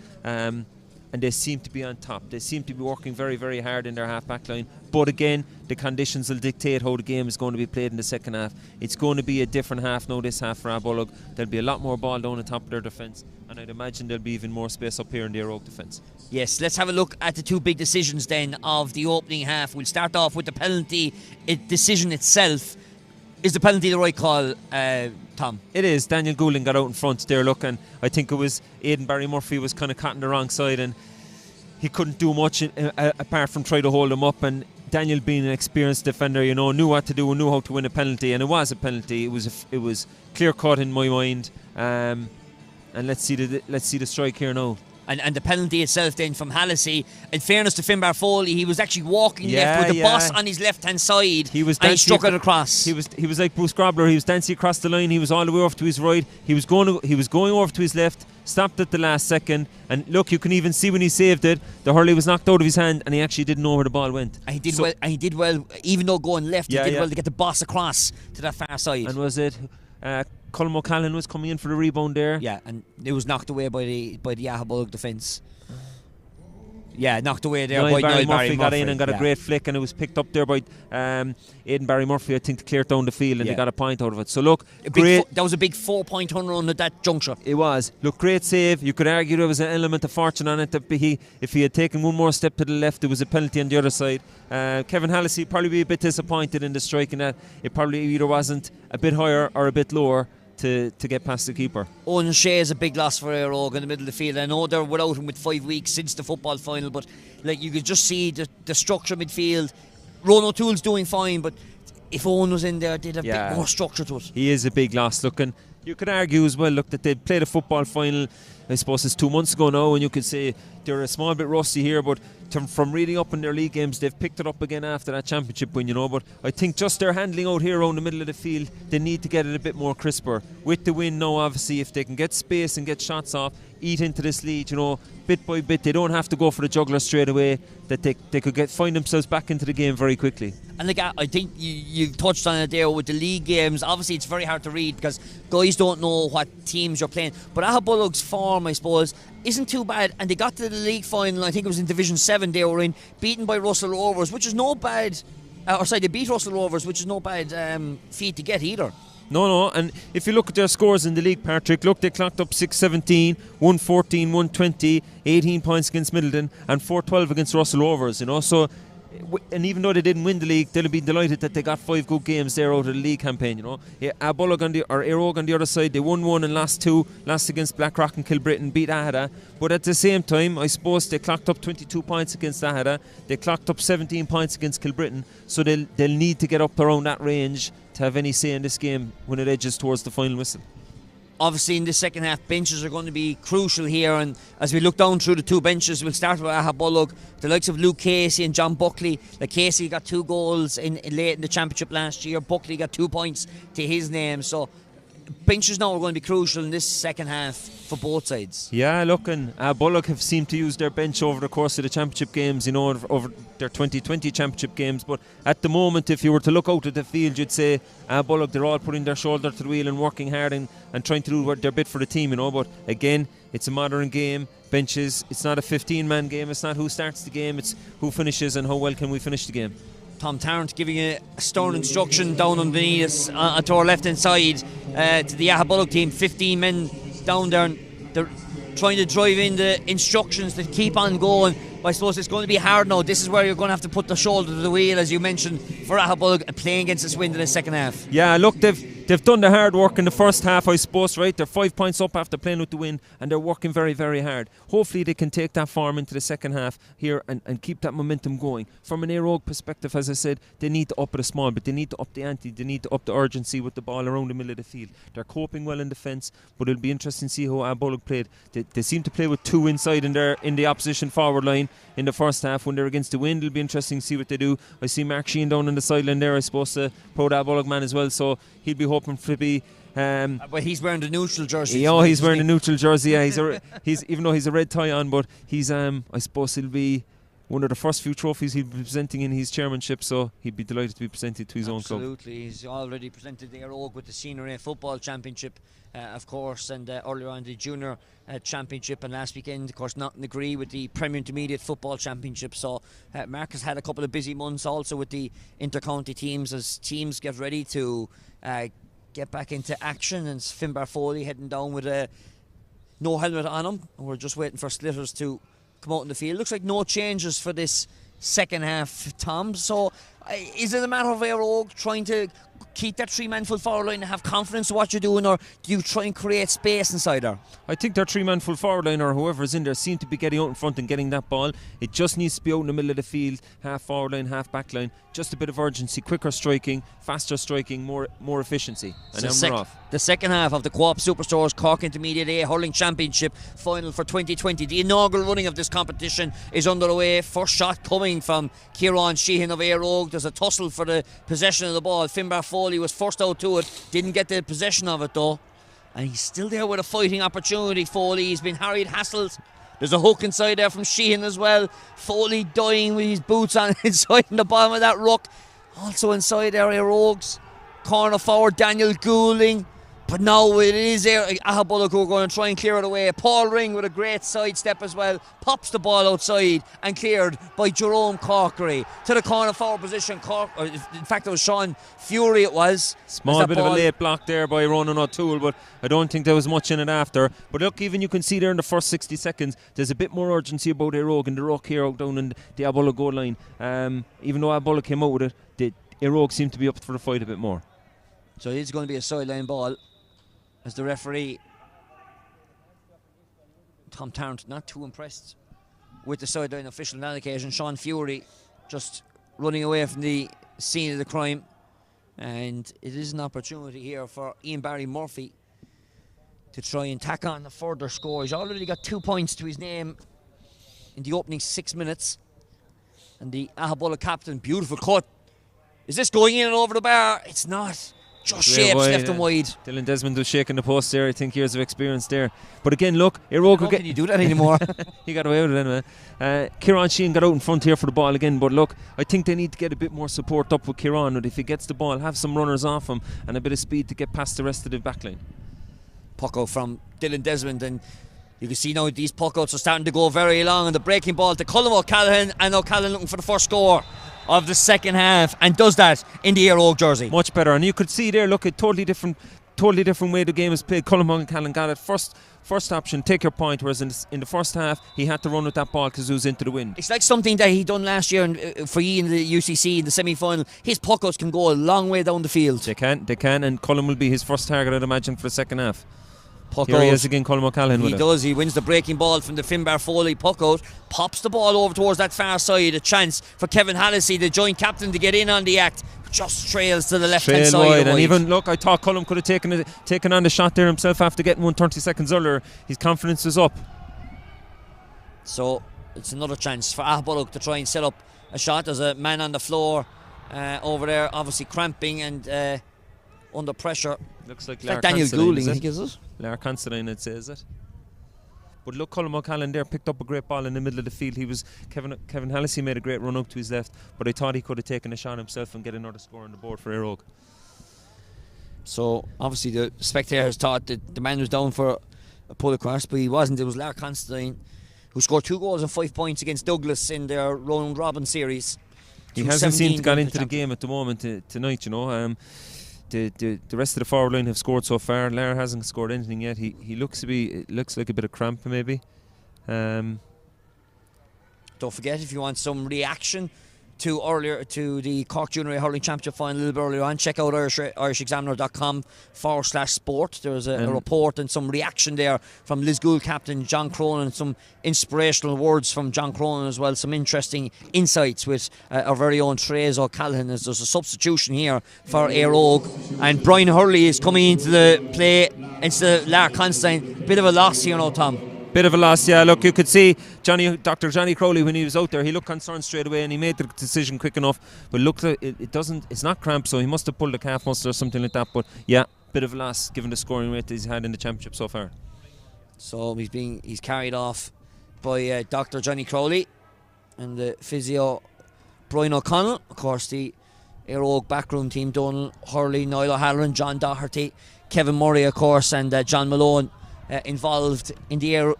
And they seem to be on top. They seem to be working very, very hard in their half-back line. But again, the conditions will dictate how the game is going to be played in the second half. It's going to be a different half now, this half for Aghabullogue. There'll be a lot more ball down the top of their defence, and I'd imagine there'll be even more space up here in the Eire defence. Yes, let's have a look at the 2 big decisions then of the opening half. We'll start off with the penalty decision itself. Is the penalty the right call, Tom? It is. Daniel Goulding got out in front there, look, and I think it was Aidan Barry Murphy was kind of caught on the wrong side, and he couldn't do much apart from try to hold him up, and Daniel being an experienced defender, knew what to do and knew how to win a penalty, and it was a penalty. It was clear cut in my mind. And let's see the strike here now. And the penalty itself then from Hallisey, in fairness to Finbar Foley, he was actually walking left with the boss on his left hand side, and he struck it across. He was like Bruce Grobler. He was dancing across the line. He was all the way over to his right. He was going over to his left, stopped at the last second, and look, you can even see when he saved it, the hurley was knocked out of his hand, and he actually didn't know where the ball went. And he did well, even though going left, he did well to get the boss across to that far side. And was it Colm O'Callaghan was coming in for the rebound there? Yeah, and it was knocked away by the Aghabullogue defence. Yeah, knocked away there by Barry Niall Murphy got in and got a great flick, and it was picked up there by Aidan Barry Murphy, I think, to clear down the field, and they got a point out of it. So look, that was a big 4-point run run at that juncture. It was. Look, great save. You could argue there was an element of fortune on it. That if he had taken one more step to the left, there was a penalty on the other side. Kevin Hallisey probably be a bit disappointed in the strike, in that it probably either wasn't a bit higher or a bit lower to get past the keeper. Owen Shea is a big loss for Eire in the middle of the field. I know they're without him with 5 weeks since the football final, but like you could just see the structure midfield. Ron O'Toole's doing fine, but if Owen was in there, they'd have a bit more structure to it. He is a big loss. Look, and you could argue as well, look, that they played a football final, I suppose it's 2 months ago now, and you could say they're a small bit rusty here, but from reading up in their league games, they've picked it up again after that championship win, but I think just their handling out here around the middle of the field, they need to get it a bit more crisper. With the win now, obviously, if they can get space and get shots off, eat into this lead, bit by bit, they don't have to go for the juggler straight away, that they could find themselves back into the game very quickly. And I think you touched on it there with the league games. Obviously, it's very hard to read because guys don't know what teams you're playing. But Aghabullogue's form, I suppose, isn't too bad. And they got to the league final, I think it was in Division 7 they were in, beaten by Russell Rovers, which is no bad. They beat Russell Rovers, which is no bad feat to get either. No, and if you look at their scores in the league, Patrick, look, they clocked up 6-17, 1-14, 1-20, 18 points against Middleton, and 4-12 against Russell Rovers, so, and even though they didn't win the league, they'll be delighted that they got 5 good games there out of the league campaign, Aghabullogue Eire on the other side, they won 1 and lost 2, lost against Blackrock and Kilbrittain, beat Aghada, but at the same time, I suppose they clocked up 22 points against Aghada, they clocked up 17 points against Kilbrittain, so they'll need to get up around that range to have any say in this game when it edges towards the final whistle. Obviously, in the second half, benches are going to be crucial here, and as we look down through the 2 benches, we'll start with Aghabullogue, the likes of Luke Casey and John Buckley. Casey got 2 goals late in the championship last year. Buckley got 2 points to his name, so benches now are going to be crucial in this second half for both sides. Yeah, look, and Aghabullogue have seemed to use their bench over the course of the championship games, over their 2020 championship games, but at the moment, if you were to look out at the field, you'd say Aghabullogue, they're all putting their shoulder to the wheel and working hard and trying to do their bit for the team, but again, it's a modern game. Benches, it's not a 15-man game, it's not who starts the game, it's who finishes and how well can we finish the game. Tom Tarrant giving a stern instruction down underneath us to our left hand side to the Aghabullogue team. 15 men down there, and they're trying to drive in the instructions to keep on going. But I suppose it's going to be hard now. This is where you're going to have to put the shoulder to the wheel, as you mentioned, for Aghabullogue, and playing against this wind in the second half. Yeah, look, they've done the hard work in the first half, I suppose, right? They're 5 points up after playing with the wind, and they're working very, very hard. Hopefully they can take that form into the second half here and keep that momentum going. From an Eire perspective, as I said, they need to up it a small bit. They need to up the ante. They need to up the urgency with the ball around the middle of the field. They're coping well in defence, but it'll be interesting to see how Aghabullogue played. They seem to play with 2 inside in the opposition forward line in the first half when they're against the wind. It'll be interesting to see what they do. I see Mark Sheehan down on the sideline there, I suppose, the pro Aghabullogue man as well, so he'll be hoping to be but he's wearing the neutral jersey. Yeah, he's wearing the neutral jersey. Yeah, he's even though he's a red tie on, but he's I suppose it'll be one of the first few trophies he'll be presenting in his chairmanship, so he'd be delighted to be presented to his own club. Absolutely, he's already presented the Eire with the Senior A Football Championship, of course, and earlier on the Junior Championship, and last weekend, of course, not in agree with the Premier Intermediate Football Championship. So Mark has had a couple of busy months also with the inter-county teams, as teams get ready to get back into action, and Finbar Foley heading down with no helmet on him, and we're just waiting for Slitters to come out in the field. Looks like no changes for this second half, Tom. So is it a matter of Eire trying to keep that 3-man full forward line and have confidence in what you're doing, or do you try and create space inside there? I think their 3-man full forward line, or whoever's in there, seem to be getting out in front and getting that ball. It just needs to be out in the middle of the field, half forward line, half back line. Just a bit of urgency, quicker striking, faster striking, more efficiency. And then we're off. The second half of the Co-op Superstores Cork Intermediate A Hurling Championship final for 2020. The inaugural running of this competition is underway. First shot coming from Kieran Sheehan of Eire. There's a tussle for the possession of the ball. Finbar Foley was first out to it, didn't get the possession of it though, and he's still there with a fighting opportunity. Foley, he's been harried, hassled. There's a hook inside there from Sheehan as well. Foley dying with his boots on inside in the bottom of that ruck. Also inside there, Eire's corner forward Daniel Goulding. But now it is Aghabullogue who are going to try and clear it away. Paul Ring with a great sidestep as well. Pops the ball outside and cleared by Jerome Corkery to the corner forward position. In fact, it was Sean Fury it was. Small bit of a late block there by Ronan O'Toole, but I don't think there was much in it after. But look, even you can see there in the first 60 seconds, there's a bit more urgency about Eire and the ruck here out down in the Aghabullogue goal line. Even though Aghabullogue came out with it, Eire seemed to be up for the fight a bit more. So it's going to be a sideline ball, as the referee Tom Tarrant not too impressed with the sideline official on that occasion. Sean Fury just running away from the scene of the crime, and it is an opportunity here for Ian Barry Murphy to try and tack on a further score. He's already got 2 points to his name in the opening 6 minutes, and the Aghabullogue captain, beautiful cut. Is this going in and over the bar? It's not. Just shapes left and wide. Dylan Desmond was shaking the post there. I think years of experience there. But again, look, Eire could get. Can you do that anymore? He got away with it anyway. Kieran Sheehan got out in front here for the ball again. But look, I think they need to get a bit more support up with Kieran. And if he gets the ball, have some runners off him and a bit of speed to get past the rest of the backline. Puck out from Dylan Desmond, and you can see now these puck outs are starting to go very long. And the breaking ball to Colm O'Callaghan, and O'Callaghan looking for the first score of the second half, and does that in the Eire jersey. Much better, and you could see there, look, a totally different way the game is played. Colm O'Callaghan got it first option, take your point, whereas in the first half he had to run with that ball because it was into the wind. It's like something that he done last year for you in the UCC in the semi-final. His puck outs can go a long way down the field. They can, and Colm will be his first target, I'd imagine, for the second half. Puck Here out. he is again, Colm O'Callaghan. He does. He wins the breaking ball from the Finbar Foley puck out, pops the ball over towards that far side. A chance for Kevin Hallisey, the joint captain, to get in on the act. Just trails to the left-hand side. Wide. And even, look, I thought Colm could have taken on the shot there himself after getting 30 seconds earlier. His confidence is up. So it's another chance for Aghabullogue to try and set up a shot. There's a man on the floor over there, obviously cramping and under pressure. Looks like Daniel Goulding, I think, is it? Lar Considine, I'd say, is it? But look, Colm O'Callaghan there picked up a great ball in the middle of the field. Kevin Hallisey made a great run up to his left, but I thought he could have taken a shot himself and get another score on the board for Eire. So obviously the spectators thought that the man was down for a pull across, but he wasn't. It was Lar Considine who scored 2 goals and 5 points against Douglas in their round robin series. He hasn't seemed to get into the game at the moment tonight, you know. The rest of the forward line have scored so far. Lar hasn't scored anything yet. He looks like a bit of cramp maybe. Don't forget, if you want some reaction to the Cork Junior A Hurling Championship final a little bit earlier on, check out irishexaminer.com/sport. There's a report and some reaction there from Lisgool captain John Cronin, some inspirational words from John Cronin as well, some interesting insights with our very own Therese O'Callaghan, as there's a substitution here for Eire, and Brian Hurley is coming into the play instead of Lar Considine. Bit of a loss here now, Tom. Bit of a loss, yeah. Look, you could see Dr. Johnny Crowley when he was out there. He looked concerned straight away, and he made the decision quick enough. But look, it's not cramp, so he must have pulled a calf muscle or something like that. But yeah, bit of a loss given the scoring rate that he's had in the championship so far. So he's carried off by Dr. Johnny Crowley and the physio Brian O'Connell. Of course, the Eire backroom team: Donal Hurley, Niall O'Halloran, John Doherty, Kevin Murray, of course, and John Malone. Involved in the Eire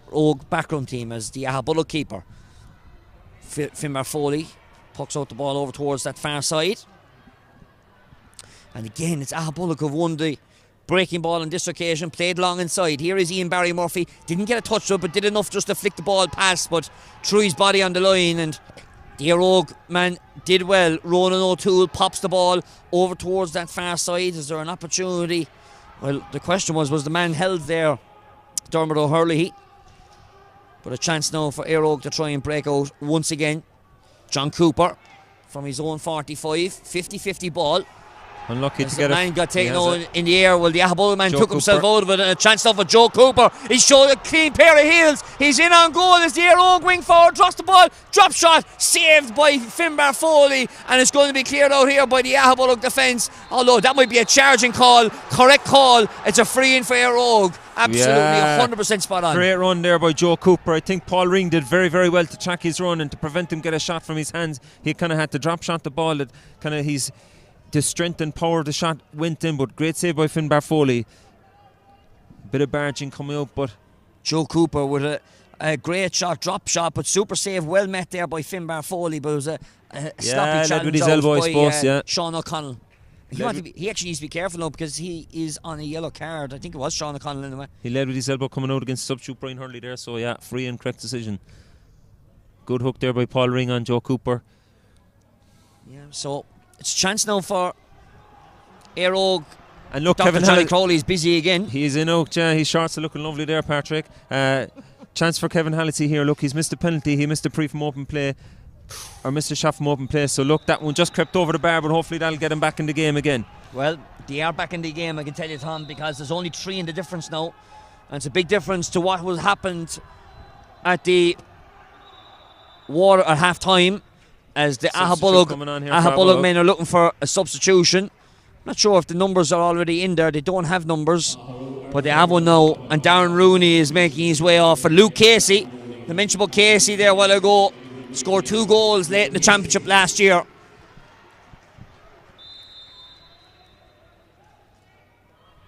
backroom team as the Aghabullogue keeper. Finbar Foley pucks out the ball over towards that far side, and again it's Aghabullogue who've won the breaking ball on this occasion, played long inside. Here is Ian Barry Murphy, didn't get a touch up but did enough just to flick the ball past, but threw his body on the line and The Eire man did well. Ronan O'Toole pops the ball over towards that far side. Is there an opportunity? Well, the question was the man held there? Dermot O'Hurley. But a chance now for Eire to try and break out once again. John Cooper from his own 45. 50-50 ball. Unlucky to get it. The man got taken out in the air. Well, the Aghabullogue man took himself out of it, and a chance now for Joe Cooper. He showed a clean pair of heels. He's in on goal as the Eire wing forward drops the ball. Drop shot saved by Finbar Foley, and it's going to be cleared out here by the Aghabullogue defence. Although that might be a charging call, correct call. It's a free in for Eire. Absolutely 100% spot on. Great run there by Joe Cooper. I think Paul Ring did very, very well to track his run and to prevent him get a shot from his hands. He kind of had to drop shot the ball. That kind of the strength and power of the shot went in, but great save by Finbar Foley. Bit of barging coming out, but Joe Cooper with a great shot, drop shot, but super save, well met there by Finbar Foley, but it was a sloppy challenge with his elbow, I suppose, Sean O'Connell. He actually needs to be careful now because he is on a yellow card. I think it was Sean O'Connell anyway. He led with his elbow coming out against substitute Brian Hurley there, so yeah, free and correct decision. Good hook there by Paul Ring on Joe Cooper. Yeah, so it's a chance now for Eire. And look, Dr. Kevin Johnny Crowley's busy again. He's in Oak, his shorts are looking lovely there, Patrick. Chance for Kevin Halliday here. Look, he's missed a penalty. He missed a pre from open play, or missed a shot from open play. So look, that one just crept over the bar, but hopefully that'll get him back in the game again. Well, they are back in the game, I can tell you, Tom, because there's only 3 in the difference now, and it's a big difference to what was happened at the water at half time, as the Aghabullogue men are looking for a substitution. Not sure if the numbers are already in there. They don't have numbers, but they have one now, and Darren Rooney is making his way off for Luke Casey. I mentioned about Casey there a while ago. Scored 2 goals late in the championship last year.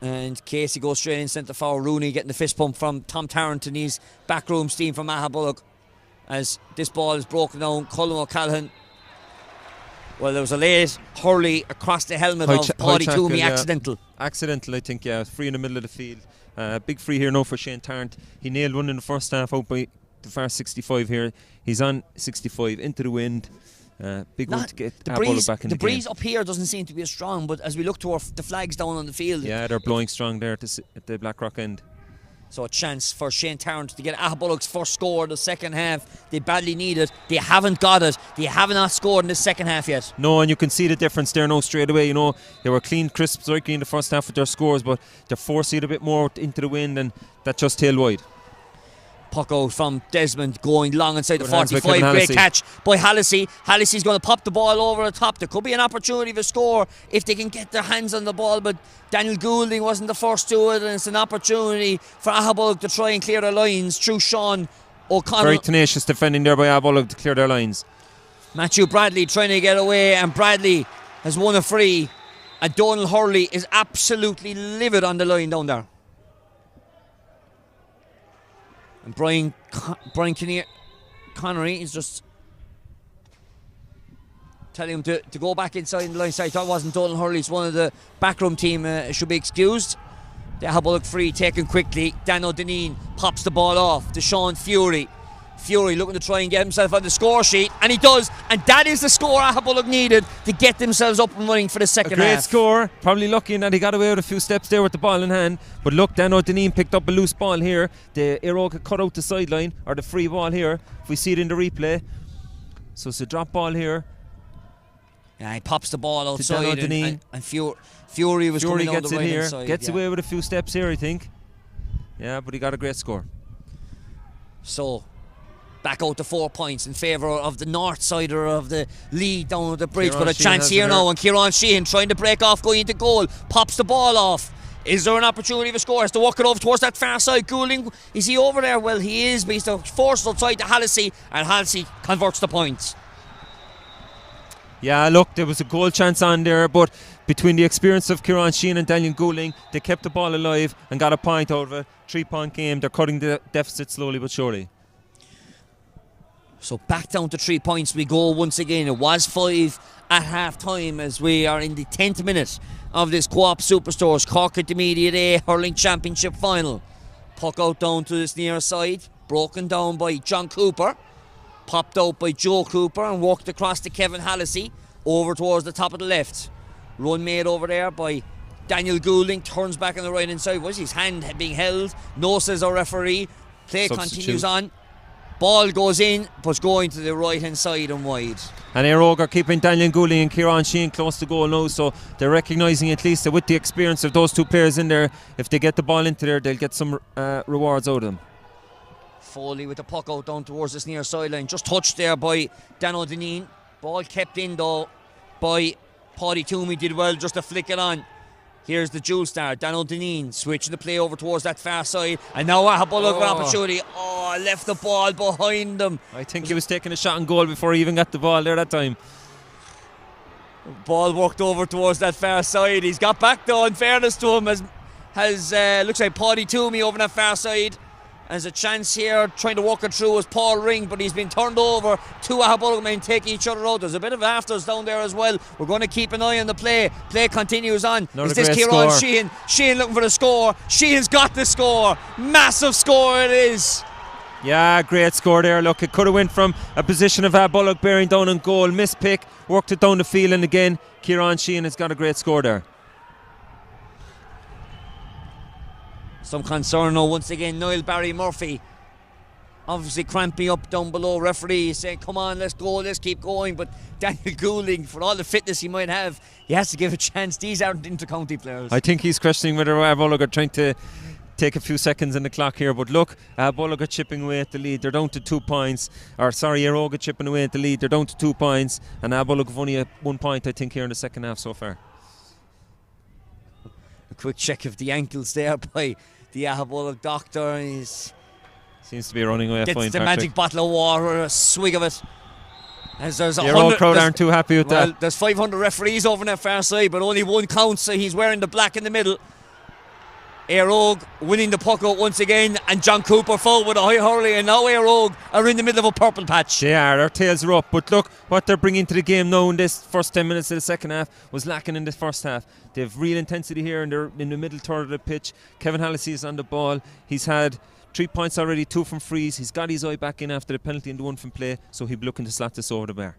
And Casey goes straight in centre forward. Rooney getting the fist pump from Tom Tarrant and his backroom team from Aghabullogue. As this ball is broken down, Colin O'Callaghan. Well, there was a late hurley across the helmet of Paddy Toomey, accidental. Accidental, I think, yeah. Free in the middle of the field. Big free here now for Shane Tarrant. He nailed one in the first half out by the far 65 here. He's on 65 into the wind. Big one to get Aghabullogue back in the game. The breeze up here doesn't seem to be as strong, but as we look to the flags down on the field, yeah, they're blowing strong there at the Blackrock end. So a chance for Shane Tarrant to get Aghabullogue's first score in the second half. They badly need it. They haven't got it. They have not scored in the second half yet. No, and you can see the difference there now straight away. You know, they were clean, crisp, striking in the first half with their scores, but they're forcing it a bit more into the wind, and that just tailed wide. Puck out from Desmond, going long inside the 45. Great catch by Halliday. Halliday's going to pop the ball over the top. There could be an opportunity for score if they can get their hands on the ball, but Daniel Goulding wasn't the first to it, and it's an opportunity for Aghabullogue to try and clear their lines through Sean O'Connell. Very tenacious defending there by Aghabullogue to clear their lines. Matthew Bradley trying to get away, and Bradley has won a free, and Donald Hurley is absolutely livid on the line down there. And Brian Connery is just telling him to go back inside the line side. I thought it wasn't Donald Hurley, it's one of the backroom team, should be excused. The Aghabullogue free taken quickly. Dan O'Donnell pops the ball off to Sean Fury. Fury looking to try and get himself on the score sheet, and he does, and that is the score Aghabullogue needed to get themselves up and running for the second half. A great score, probably lucky in that he got away with a few steps there with the ball in hand, but look, Dan O'Donnell picked up a loose ball here. The Eire could cut out the sideline, or the free ball here, if we see it in the replay. So it's a drop ball here. Yeah, he pops the ball outside, and Fury was coming down the right hand side. Gets away with a few steps here, I think. Yeah, but he got a great score. So back out to 4 points in favour of the north sider of the lead down at the bridge. But a chance here now, and Kieran Sheehan trying to break off, going into goal, pops the ball off. Is there an opportunity for score? Has to walk it over towards that far side. Goulding, is he over there? Well, he is, but he's forced outside to Halliday, and Halliday converts the points. Yeah, look, there was a goal chance on there, but between the experience of Kieran Sheehan and Daniel Goulding, they kept the ball alive and got a point out of it. 3-point game. They're cutting the deficit slowly but surely. So back down to 3 points we go once again. It was 5 at half time as we are in the 10th minute of this Co-op Superstores Cork Intermediate A Hurling Championship final. Puck out down to this near side, broken down by John Cooper. Popped out by Joe Cooper and walked across to Kevin Hallisey over towards the top of the left. Run made over there by Daniel Goulding, turns back on the right hand side. Was his hand being held? No, says our referee. Play continues on. Ball goes in, but going to the right hand side and wide. And Eire are keeping Daniel Goulding and Kieran Sheehan close to goal now, so they're recognising at least that with the experience of those two players in there, if they get the ball into there, they'll get some rewards out of them. Foley with the puck out down towards this near sideline. Just touched there by Dan O'Dineen. Ball kept in though by Paddy Toomey. Did well just to flick it on. Here's the dual star, Dan O'Dineen, switching the play over towards that far side. And now Aghabullogue with opportunity. Oh, left the ball behind them. I think he was taking a shot on goal before he even got the ball there that time. Ball worked over towards that far side. He's got back though, in fairness to him, has looks like Paddy Toomey over that far side. There's a chance here, trying to walk it through as Paul Ring, but he's been turned over. Two Aghabullogue men take each other out. There's a bit of afters down there as well. We're going to keep an eye on the play. Play continues on. Not Is this Kieran Sheehan? Sheehan looking for the score. Sheehan's got the score. Massive score it is. Yeah, great score there. Look, it could have went from a position of Aghabullogue bearing down on goal. Missed pick, worked it down the field, and again, Kieran Sheehan has got a great score there. Some concern now once again. Niall Barry Murphy obviously cramping up down below. Referee saying, come on, let's go, let's keep going. But Daniel Goulding, for all the fitness he might have, he has to give a chance. These aren't inter-county players. I think he's questioning whether Aghabullogue are trying to take a few seconds in the clock here. But look, Aghabullogue are chipping away at the lead. They're down to 2 points. Eire are chipping away at the lead. They're down to 2 points. And Aghabullogue have only 1 point, I think, here in the second half so far. A quick check of the ankles there by the Aghabullogue doctor. Seems to be running away a fine, the Patrick. magic bottle of water, a swig of it. As there's Your old crowd aren't too happy with that. There's 500 referees over on that far side, but only one counts, so he's wearing the black in the middle. Eire winning the puck out once again, and John Cooper forward with a high hurley, and now Eire are in the middle of a purple patch. They are, their tails are up, but look what they're bringing to the game now in this first 10 minutes of the second half was lacking in the first half. They have real intensity here, and they're in the middle third of the pitch. Kevin Hallisey is on the ball. He's had 3 points already, 2 from frees. He's got his eye back in after the penalty and the 1 from play, so he'll be looking to slot this over the bar.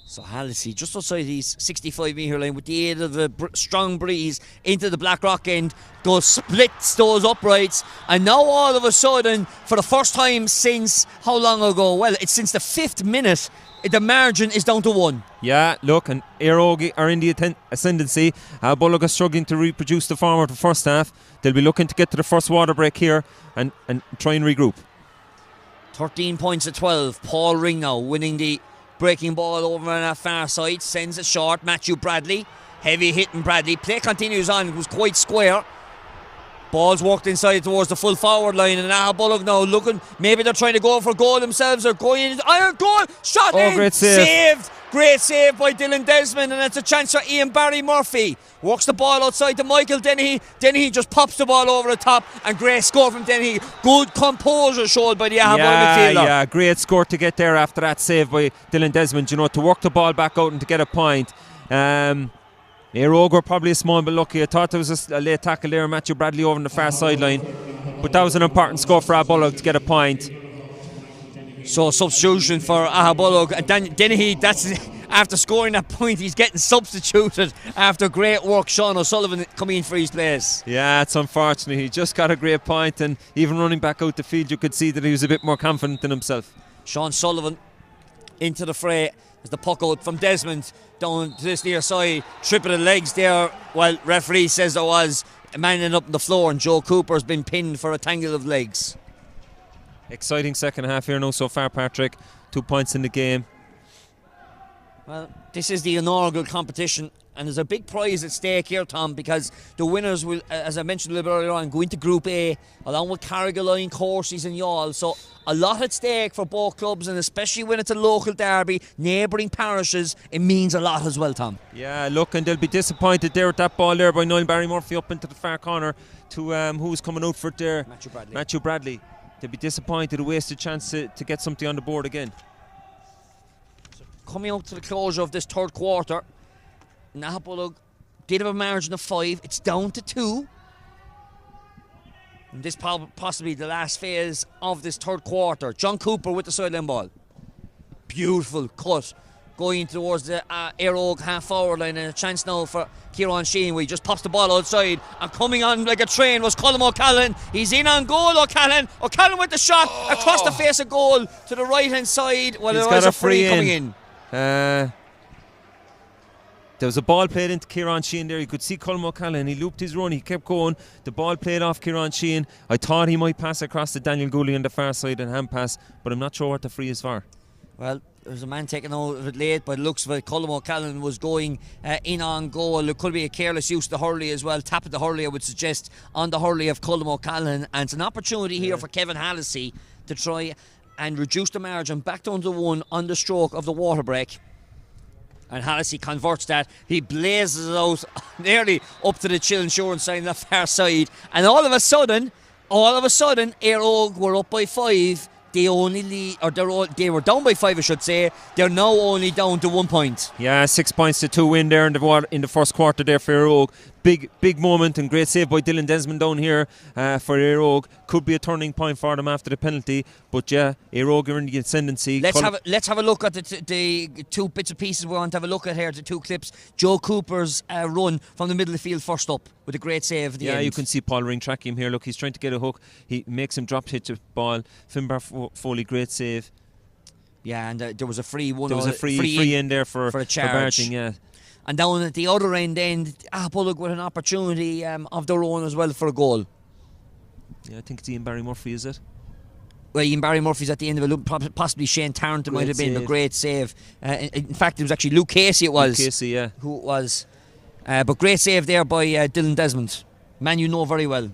So Hallisey just outside his 65 metre line with the aid of a strong breeze into the Blackrock end, splits those uprights, and now all of a sudden, for the first time since how long ago? Well, it's since the 5th minute, the margin is down to 1. Yeah, look, and Eire are in the ascendancy. Aghabullogue are struggling to reproduce the form of the first half. They'll be looking to get to the first water break here and try and regroup. 13 points to 12. Paul Ring now winning the breaking ball over on that far side, sends it short. Matthew Bradley, heavy hitting Bradley. Play continues on. It was quite square. Ball's walked inside towards the full forward line, and Aghabullogue now looking. Maybe they're trying to go for goal themselves. They're going in. Iron goal, shot in, great save. Saved. Great save by Dylan Desmond, and it's a chance for Ian Barry Murphy. Works the ball outside to Michael Dennehy. Dennehy just pops the ball over the top, and great score from Dennehy. Good composure showed by the Aghabullogue midfielder. Yeah, great score to get there after that save by Dylan Desmond. You know, to work the ball back out and to get a point. Eire were probably a small bit lucky. I thought there was a late tackle there, Matthew Bradley over on the far sideline, but that was an important score for Aghabullogue to get a point. So substitution for Aghabullogue, and Dennehy, that's after scoring that point, he's getting substituted after great work. Sean O'Sullivan coming in for his place. Yeah, it's unfortunate. He just got a great point, and even running back out the field, you could see that he was a bit more confident in himself. Sean Sullivan into the fray as the puck out from Desmond down to this near side, tripping the legs there, while referee says there was a man ended up on the floor, and Joe Cooper's been pinned for a tangle of legs. Exciting second half here now so far, Patrick. 2 points in the game. Well, this is the inaugural competition, and there's a big prize at stake here, Tom, because the winners will, as I mentioned a little bit earlier on, go into Group A along with Carrigaline, Courses and Youghal. So a lot at stake for both clubs, and especially when it's a local derby, neighbouring parishes, it means a lot as well, Tom. Yeah, look, and they'll be disappointed there with that ball there by Niall Barry Murphy up into the far corner to who's coming out for it there? Matthew Bradley. They'll be disappointed, a wasted chance to get something on the board again. So coming out to the closure of this third quarter, Aghabullogue did have a margin of 5. It's down to 2. And this possibly the last phase of this third quarter. John Cooper with the sideline ball. Beautiful cut going towards the Eire half forward line, and a chance now for Kieran Sheehan, where he just pops the ball outside, and coming on like a train was Colm O'Callaghan. He's in on goal. O'Callaghan with the shot across the face of goal to the right hand side. Well, He's there got was a a free free coming in. in. There was a ball played into Kieran Sheehan there. You could see Colm O'Callaghan. He looped his run. He kept going. The ball played off Kieran Sheehan. I thought he might pass across to Daniel Gooley on the far side and hand pass, but I'm not sure what the free is for. Well, there's a man taken out of it late, but it looks like Colm O'Callaghan was going in on goal. It could be a careless use of the hurley as well. Tap at the hurley, I would suggest, on the hurley of Colm O'Callaghan. And it's an opportunity here for Kevin Hallisey to try and reduce the margin back down to 1 on the stroke of the water break. And Hallisey converts that. He blazes it out nearly up to the Chill Insurance sign on the far side. And all of a sudden, Eire were up by 5. They only lead, or they were down by 5, I should say. They're now only down to 1 point. Yeah, 6 points to 2 win there in the first quarter there for Eire. Big moment, and great save by Dylan Desmond down here for Eire. Could be a turning point for them after the penalty, but yeah, Eire are in the ascendancy. Let's have a look at the 2 bits of pieces we want to have a look at here, the 2 clips. Joe Cooper's run from the middle of the field first up with a great save at the end. You can see Paul Ring tracking him here. Look, he's trying to get a hook. He makes him drop hit the ball. Finbar Foley, great save. Yeah, and there was a free one. There was a free in there for a charge. For Barting, yeah. And down at the other end, then Aghabullogue with an opportunity of their own as well for a goal. Yeah, I think it's Ian Barry Murphy, is it? Well, Ian Barry Murphy's at the end of it. Possibly Shane Tarrant might have been a great save. In fact, it was actually Luke Casey. Who it was. But great save there by Dylan Desmond. Man you know very well.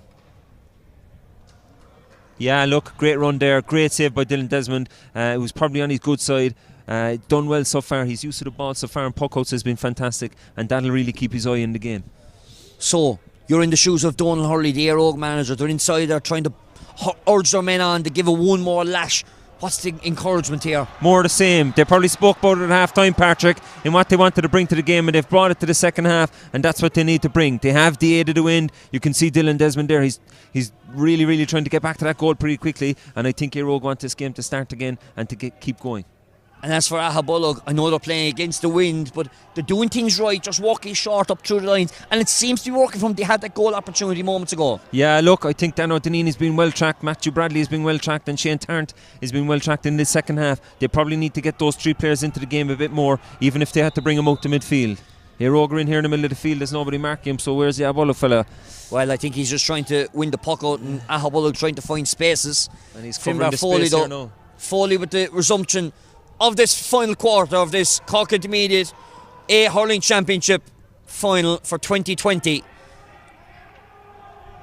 Yeah, look, great run there. Great save by Dylan Desmond. It was probably on his good side. Done well so far. His use of the ball so far and puckouts has been fantastic, and that'll really keep his eye in the game. So, you're in the shoes of Donal Hurley, the Eire manager. They're inside there trying to urge their men on to give it one more lash. What's the encouragement here? More the same. They probably spoke about it at half time, Patrick, in what they wanted to bring to the game, and they've brought it to the second half, and that's what they need to bring. They have the aid of the wind. You can see Dylan Desmond there. He's really trying to get back to that goal pretty quickly, and I think Eire want this game to start again and to keep going. And as for Aghabullogue, I know they're playing against the wind, but they're doing things right, just walking short up through the lines, and it seems to be working for them. They had that goal opportunity moments ago. Yeah, look, I think Dan O'Donnell's been well tracked, Matthew Bradley has been well tracked, and Shane Tarrant has been well tracked in the second half. They probably need to get those 3 players into the game a bit more, even if they had to bring them out to midfield. Eire in here in the middle of the field, there's nobody marking him, so where's the Aghabullogue fella? Well, I think he's just trying to win the puck out, and Aghabullogue trying to find spaces. And he's covering the space here now. Foley with the resumption of this final quarter of this Cork Intermediate A Hurling Championship final for 2020.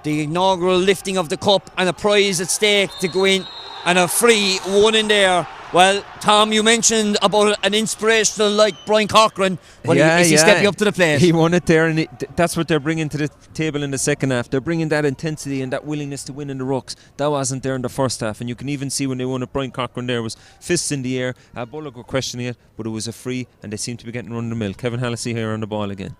The inaugural lifting of the cup and a prize at stake to go in, and a free one in there. Well, Tom, you mentioned about an inspirational like Brian Corcoran. Well, is he stepping up to the plate? He won it there, and that's what they're bringing to the table in the second half. They're bringing that intensity and that willingness to win in the rucks. That wasn't there in the first half, and you can even see when they won it, Brian Corcoran there was fists in the air. Aghabullogue were questioning it, but it was a free, and they seem to be getting run the mill. Kevin Hallisey here on the ball again.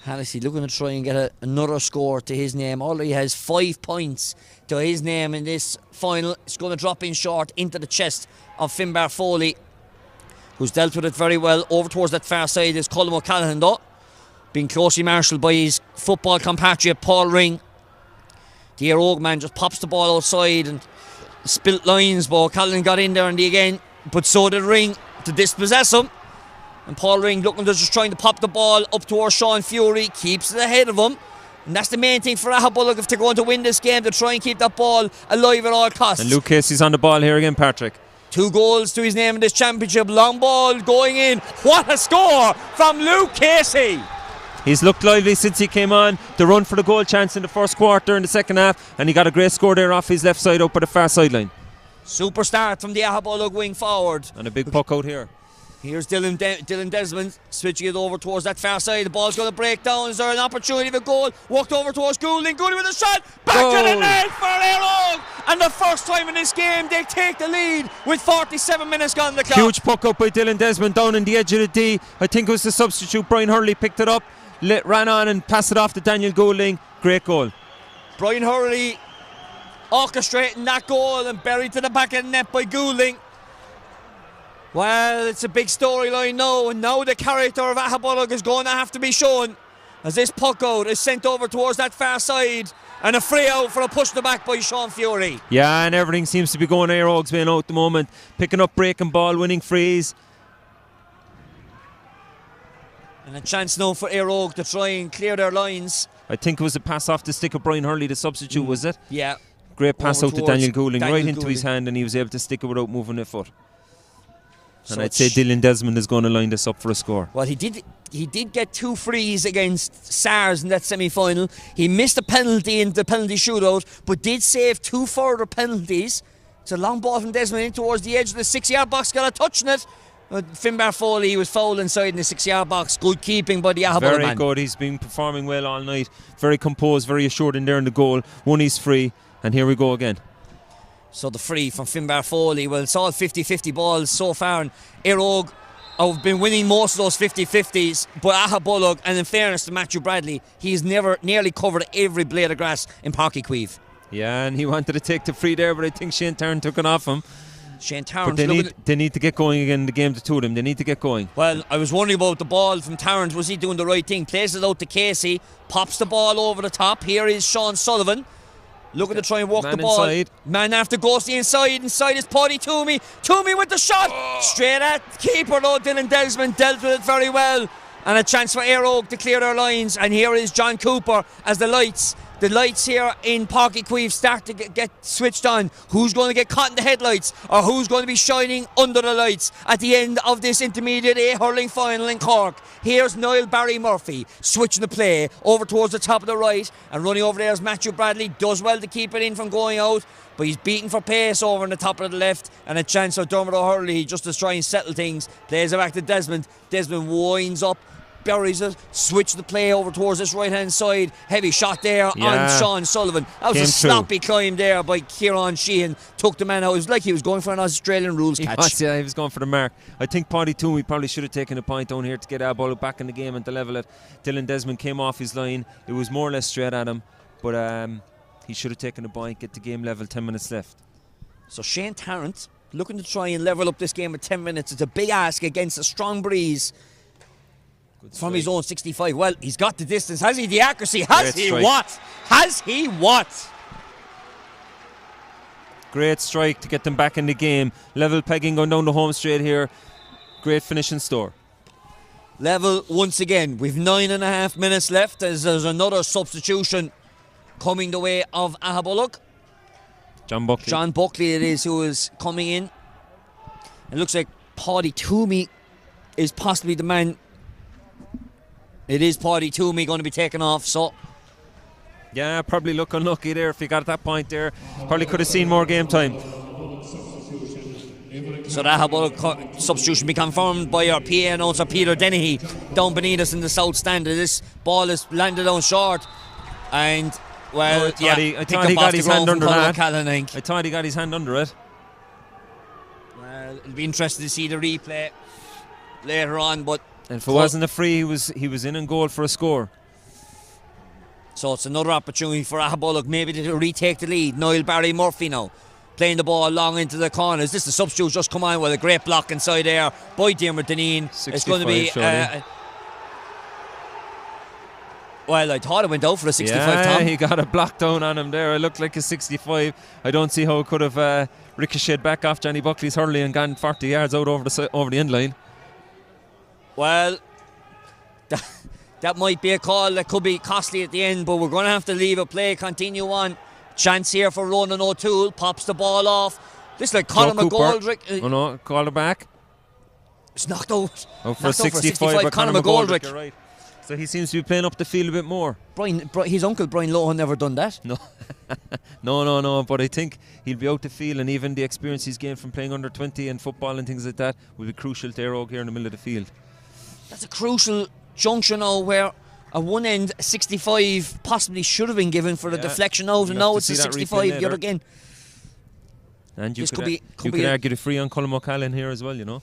Hallisey looking to try and get another score to his name. Already has 5 points to his name in this final. It's going to drop in short into the chest of Finbar Foley, who's dealt with it very well. Over towards that far side is Colm O'Callaghan, though, being closely marshalled by his football compatriot Paul Ring. The Eire man just pops the ball outside and spilt lines, but O'Callaghan got in there and again, but so did Ring to dispossess him. And Paul Ring looking to just trying to pop the ball up towards Sean Fury, keeps it ahead of him. And that's the main thing for Aghabullogue if they're going to win this game, to try and keep that ball alive at all costs. And Luke Casey's on the ball here again, Patrick. 2 goals to his name in this championship. Long ball going in. What a score from Luke Casey! He's looked lively since he came on. The run for the goal chance in the first quarter in the second half, and he got a great score there off his left side up at the far sideline. Super start from the Aghabullogue wing forward. And a big puck out here. Here's Dylan Desmond switching it over towards that far side. The ball's going to break down. Is there an opportunity for goal? Walked over towards Goulding. Goulding with a shot. Back to the net for Eire. And the first time in this game they take the lead with 47 minutes gone on the clock. Huge puck up by Dylan Desmond down in the edge of the D. I think it was the substitute. Brian Hurley picked it up, ran on and passed it off to Daniel Goulding. Great goal. Brian Hurley orchestrating that goal and buried to the back of the net by Goulding, Well, it's a big storyline now, and now the character of Aghabullogue is going to have to be shown as this puck out is sent over towards that far side, and a free out for a push to the back by Sean Fury. Yeah, and everything seems to be going Eire Óg's way now at the moment. Picking up breaking ball, winning frees. And a chance now for Eire Óg to try and clear their lines. I think it was a pass off the stick of Brian Hurley, the substitute, was it? Yeah. Great pass Over out to towards Daniel Goulding, Daniel right into Goulding. his hand, and he was able to stick it without moving a foot. So And I'd say Dylan Desmond is going to line this up for a score. Well, he did get 2 frees against SARS in that semi-final. He missed a penalty in the penalty shootout, but did save 2 further penalties. It's a long ball from Desmond in towards the edge of the 6-yard box, got a touch on it. Finbar Foley was fouled inside in the 6-yard box. Good keeping by the Aghabullogue Very man. good. He's been performing well all night. Very composed, very assured in there in the goal. One is free, and here we go again. So the free from Finbar Foley. Well, it's all 50-50 balls so far, and Eire Óg have been winning most of those 50-50s, but Aghabullogue, and in fairness to Matthew Bradley, he's nearly covered every blade of grass in Páirc Uí Chaoimh. Yeah, and he wanted to take the free there, but I think Shane Tarrant took it off him. Shane But Tarrant. they need to get going again in the game, the two of them. They need to get going. Well, I was wondering about the ball from Tarrant. Was he doing the right thing? Plays it out to Casey, pops the ball over the top. Here is Sean Sullivan, looking to try and walk Man the ball. inside. Man after goes to the inside. Inside is Paddy Toomey. Toomey with the shot. Straight at keeper though. Dylan Desmond dealt with it very well. And a chance for Eire Óg to clear their lines. And here is John Cooper as the lights here in Páirc Uí Chaoimh start to get switched on. Who's going to get caught in the headlights, or who's going to be shining under the lights at the end of this intermediate A hurling final in Cork? Here's Niall Barry Murphy switching the play over towards the top of the right, and running over there is Matthew Bradley. Does well to keep it in from going out, but he's beaten for pace over in the top of the left, and a chance for Dermot O'Hurley just to try and settle things. Plays it back to Desmond. Desmond winds up, buries it, switch the play over towards this right hand side. Heavy shot there on Sean Sullivan. That was a sloppy climb there by Kieran Sheehan. Took the man out. It was like he was going for an Australian rules catch. He was going for the mark. I think Paddy Toomey probably should have taken a point down here to get Aghabullogue back in the game and to level it. Dylan Desmond came off his line. It was more or less straight at him, but he should have taken a point, get the game level, 10 minutes left. So Shane Tarrant looking to try and level up this game with 10 minutes. It's a big ask against a strong breeze from his own 65. Well, he's got the distance. Has he the accuracy? Has he what? Has he what? Great strike to get them back in the game. Level pegging going down the home straight here. Great finishing store. Level once again. We've 9.5 minutes left as there's another substitution coming the way of Aghabullogue. John Buckley. John Buckley it is who is coming in. It looks like Paddy Toomey is possibly the man. It is Paddy Toomey going to be taken off, so yeah, probably look unlucky there if he got at that point there. Probably could have seen more game time. So that Aghabullogue substitution be confirmed by our PA announcer Peter Dennehy down beneath us in the south stand. This ball is landed down short, and well, I thought he got his hand under that. I thought he got his hand under it. Well, it'll be interesting to see the replay later on, but and if it wasn't a free, he was in goal for a score. So it's another opportunity for Aghabullogue maybe to retake the lead. Niall Barry Murphy now playing the ball long into the corners. This is the substitute just come on with a great block inside there by Dermot Dineen. It's going to be well, I thought it went out for a 65. Tom. He got a block down on him there. It looked like a 65. I don't see how it could have ricocheted back off Johnny Buckley's hurley and gone 40 yards out over the end line. Well, that might be a call that could be costly at the end, but we're going to have to leave it play, continue on. Chance here for Ronan O'Toole, pops the ball off. This is like Conor McGoldrick. Oh no, call it back. It's knocked out. Oh, for 65 by Conor McGoldrick. You're right. So he seems to be playing up the field a bit more. His uncle Brian Lohan never done that. No. No, but I think he'll be out the field, and even the experience he's gained from playing under 20 and football and things like that will be crucial to Eire Óg here in the middle of the field. That's a crucial junction now where at one end 65 possibly should have been given for the deflection out, and now it's a 65 yet again. And you could argue the free on Colm O'Callaghan here as well, you know.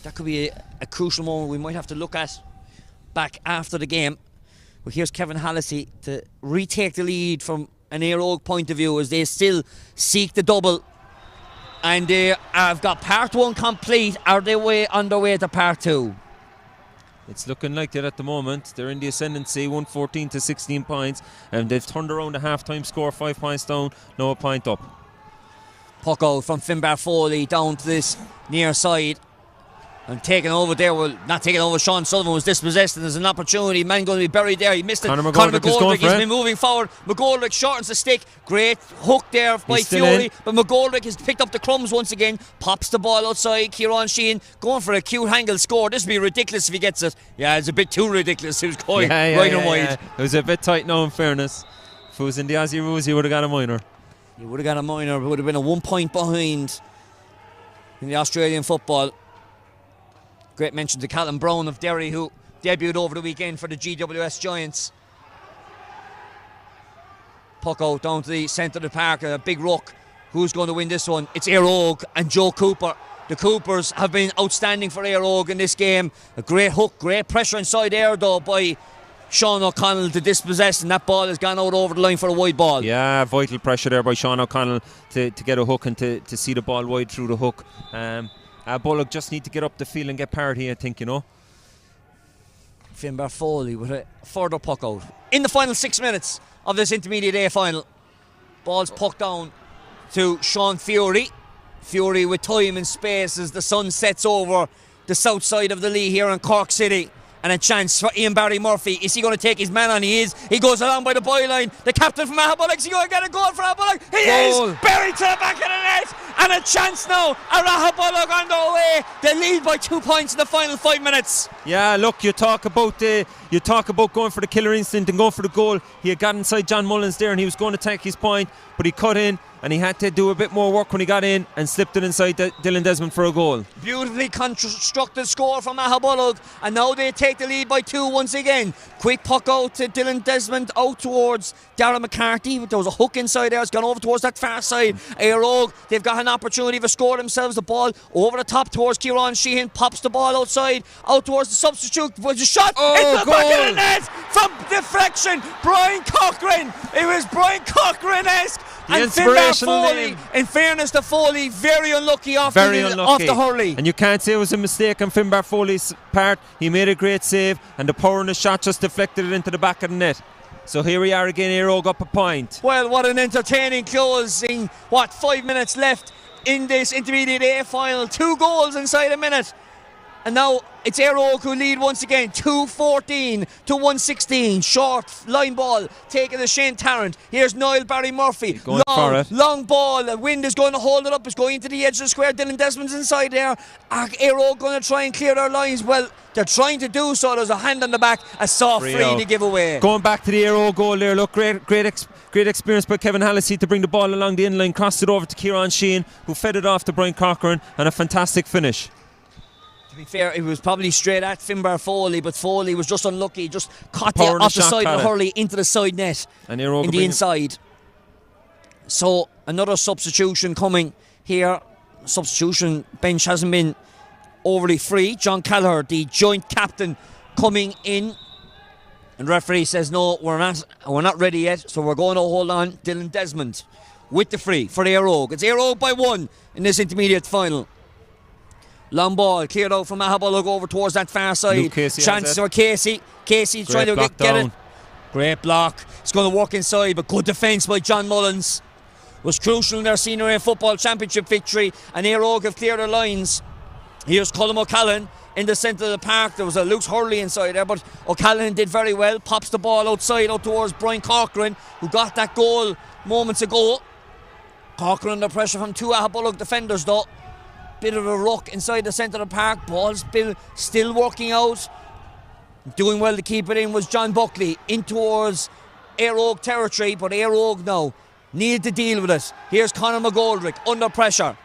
That could be a crucial moment we might have to look at back after the game. Well, here's Kevin Hallisey to retake the lead from an Eire Óg point of view as they still seek the double. And they have got part 1 complete. Are they on their way to part 2? It's looking like it at the moment. They're in the ascendancy, 114 to 16 points, and they've turned around the half-time score, 5 points down, no, a point up. Puck out from Finbar Foley down to this near side. And taking over there, well, not taking over, Sean Sullivan was dispossessed, and there's an opportunity. Man going to be buried there. He missed it. Conor McGoldrick He's been moving forward. McGoldrick shortens the stick. Great hook there by Fury. But McGoldrick has picked up the crumbs once again. Pops the ball outside. Kieran Sheehan going for a cute angle score. This would be ridiculous if he gets it. Yeah, it's a bit too ridiculous. He was going right and wide. It was a bit tight now, in fairness. If it was in the Aussie rules, he would have got a minor. He would have got a minor. It would have been a 1 point behind in the Australian football. Great mention to Callum Brown of Derry, who debuted over the weekend for the GWS Giants. Puck out down to the centre of the park, a big ruck. Who's going to win this one? It's Eire and Joe Cooper. The Coopers have been outstanding for Eire in this game. A great hook, great pressure inside Eire though by Sean O'Connell to dispossess, and that ball has gone out over the line for a wide ball. Yeah, vital pressure there by Sean O'Connell to get a hook and to see the ball wide through the hook. Aghabullogue just need to get up the field and get parity, I think, you know. Finbar Foley with a further puck out. In the final 6 minutes of this Intermediate A final, ball's pucked down to Sean Fury. Fury with time and space as the sun sets over the south side of the Lee here in Cork City. And a chance for Ian Barry Murphy. Is he going to take his man on? He is. He goes along by the byline. The captain from Aghabullogue. Is he going to get a goal for Aghabullogue? He is. Buried to the back of the net. And a chance now. Aghabullogue on their way. They lead by 2 points in the final 5 minutes. Yeah, look, you talk about going for the killer instinct and going for the goal. He had got inside John Mullins there and he was going to take his point, but he cut in and he had to do a bit more work when he got in and slipped it inside Dylan Desmond for a goal. Beautifully constructed score from Aghabullogue, and now they take the lead by 2 once again. Quick puck out to Dylan Desmond out towards Darren McCarthy. There was a hook inside there. It's gone over towards that far side. Eire, they've got an opportunity to score themselves. The ball over the top towards Kieran Sheehan. Pops the ball outside, out towards the substitute. Was a shot into the back of the net from deflection. Brian Cochran. It was Brian Cochran-esque. And Finbar Foley, in fairness to Foley, very unlucky off the hurley. And you can't say it was a mistake on Finbar Foley's part. He made a great save, and the power in the shot just deflected it into the back of the net. So here we are again, Eire up a point. Well, what an entertaining closing. 5 minutes left in this Intermediate A final. 2 goals inside a minute. And now it's Eire who lead once again, 2-14 to 1-16. Short line ball taken to Shane Tarrant. Here's Niall Barry Murphy. Long ball. The wind is going to hold it up. It's going to the edge of the square. Dylan Desmond's inside there. Eire going to try and clear their lines. Well, they're trying to do so. There's a hand on the back. A soft free to give away. Going back to the Eire goal there. Look, great experience by Kevin Hallisey to bring the ball along the inline. Crossed it over to Kieran Sheehan, who fed it off to Brian Cochran, and a fantastic finish. To be fair, it was probably straight at Finbar Foley, but Foley was just unlucky, just caught the off the side of the hurley into the side net and in the inside. So another substitution coming here. Substitution bench hasn't been overly free. John Callagher, the joint captain, coming in, and referee says no, we're not ready yet, so we're going to hold on. Dylan Desmond with the free for Eire. It's Eire by 1 in this intermediate final. Long ball cleared out from Aghabullogue over towards that far side. Chance for Casey. Casey's trying to get it. Great block. It's going to work inside, but good defence by John Mullins. Was crucial in their Senior A Football Championship victory, and Eire have cleared their lines. Here's Colm O'Callaghan in the centre of the park. There was a loose hurley inside there, but O'Callaghan did very well. Pops the ball outside out towards Brian Cochran, who got that goal moments ago. Cochran under pressure from 2 Aghabullogue defenders though. Bit of a ruck inside the centre of the park. Ball's still working out. Doing well to keep it in was John Buckley in towards Eire territory, but Eire now needed to deal with it. Here's Conor McGoldrick under pressure.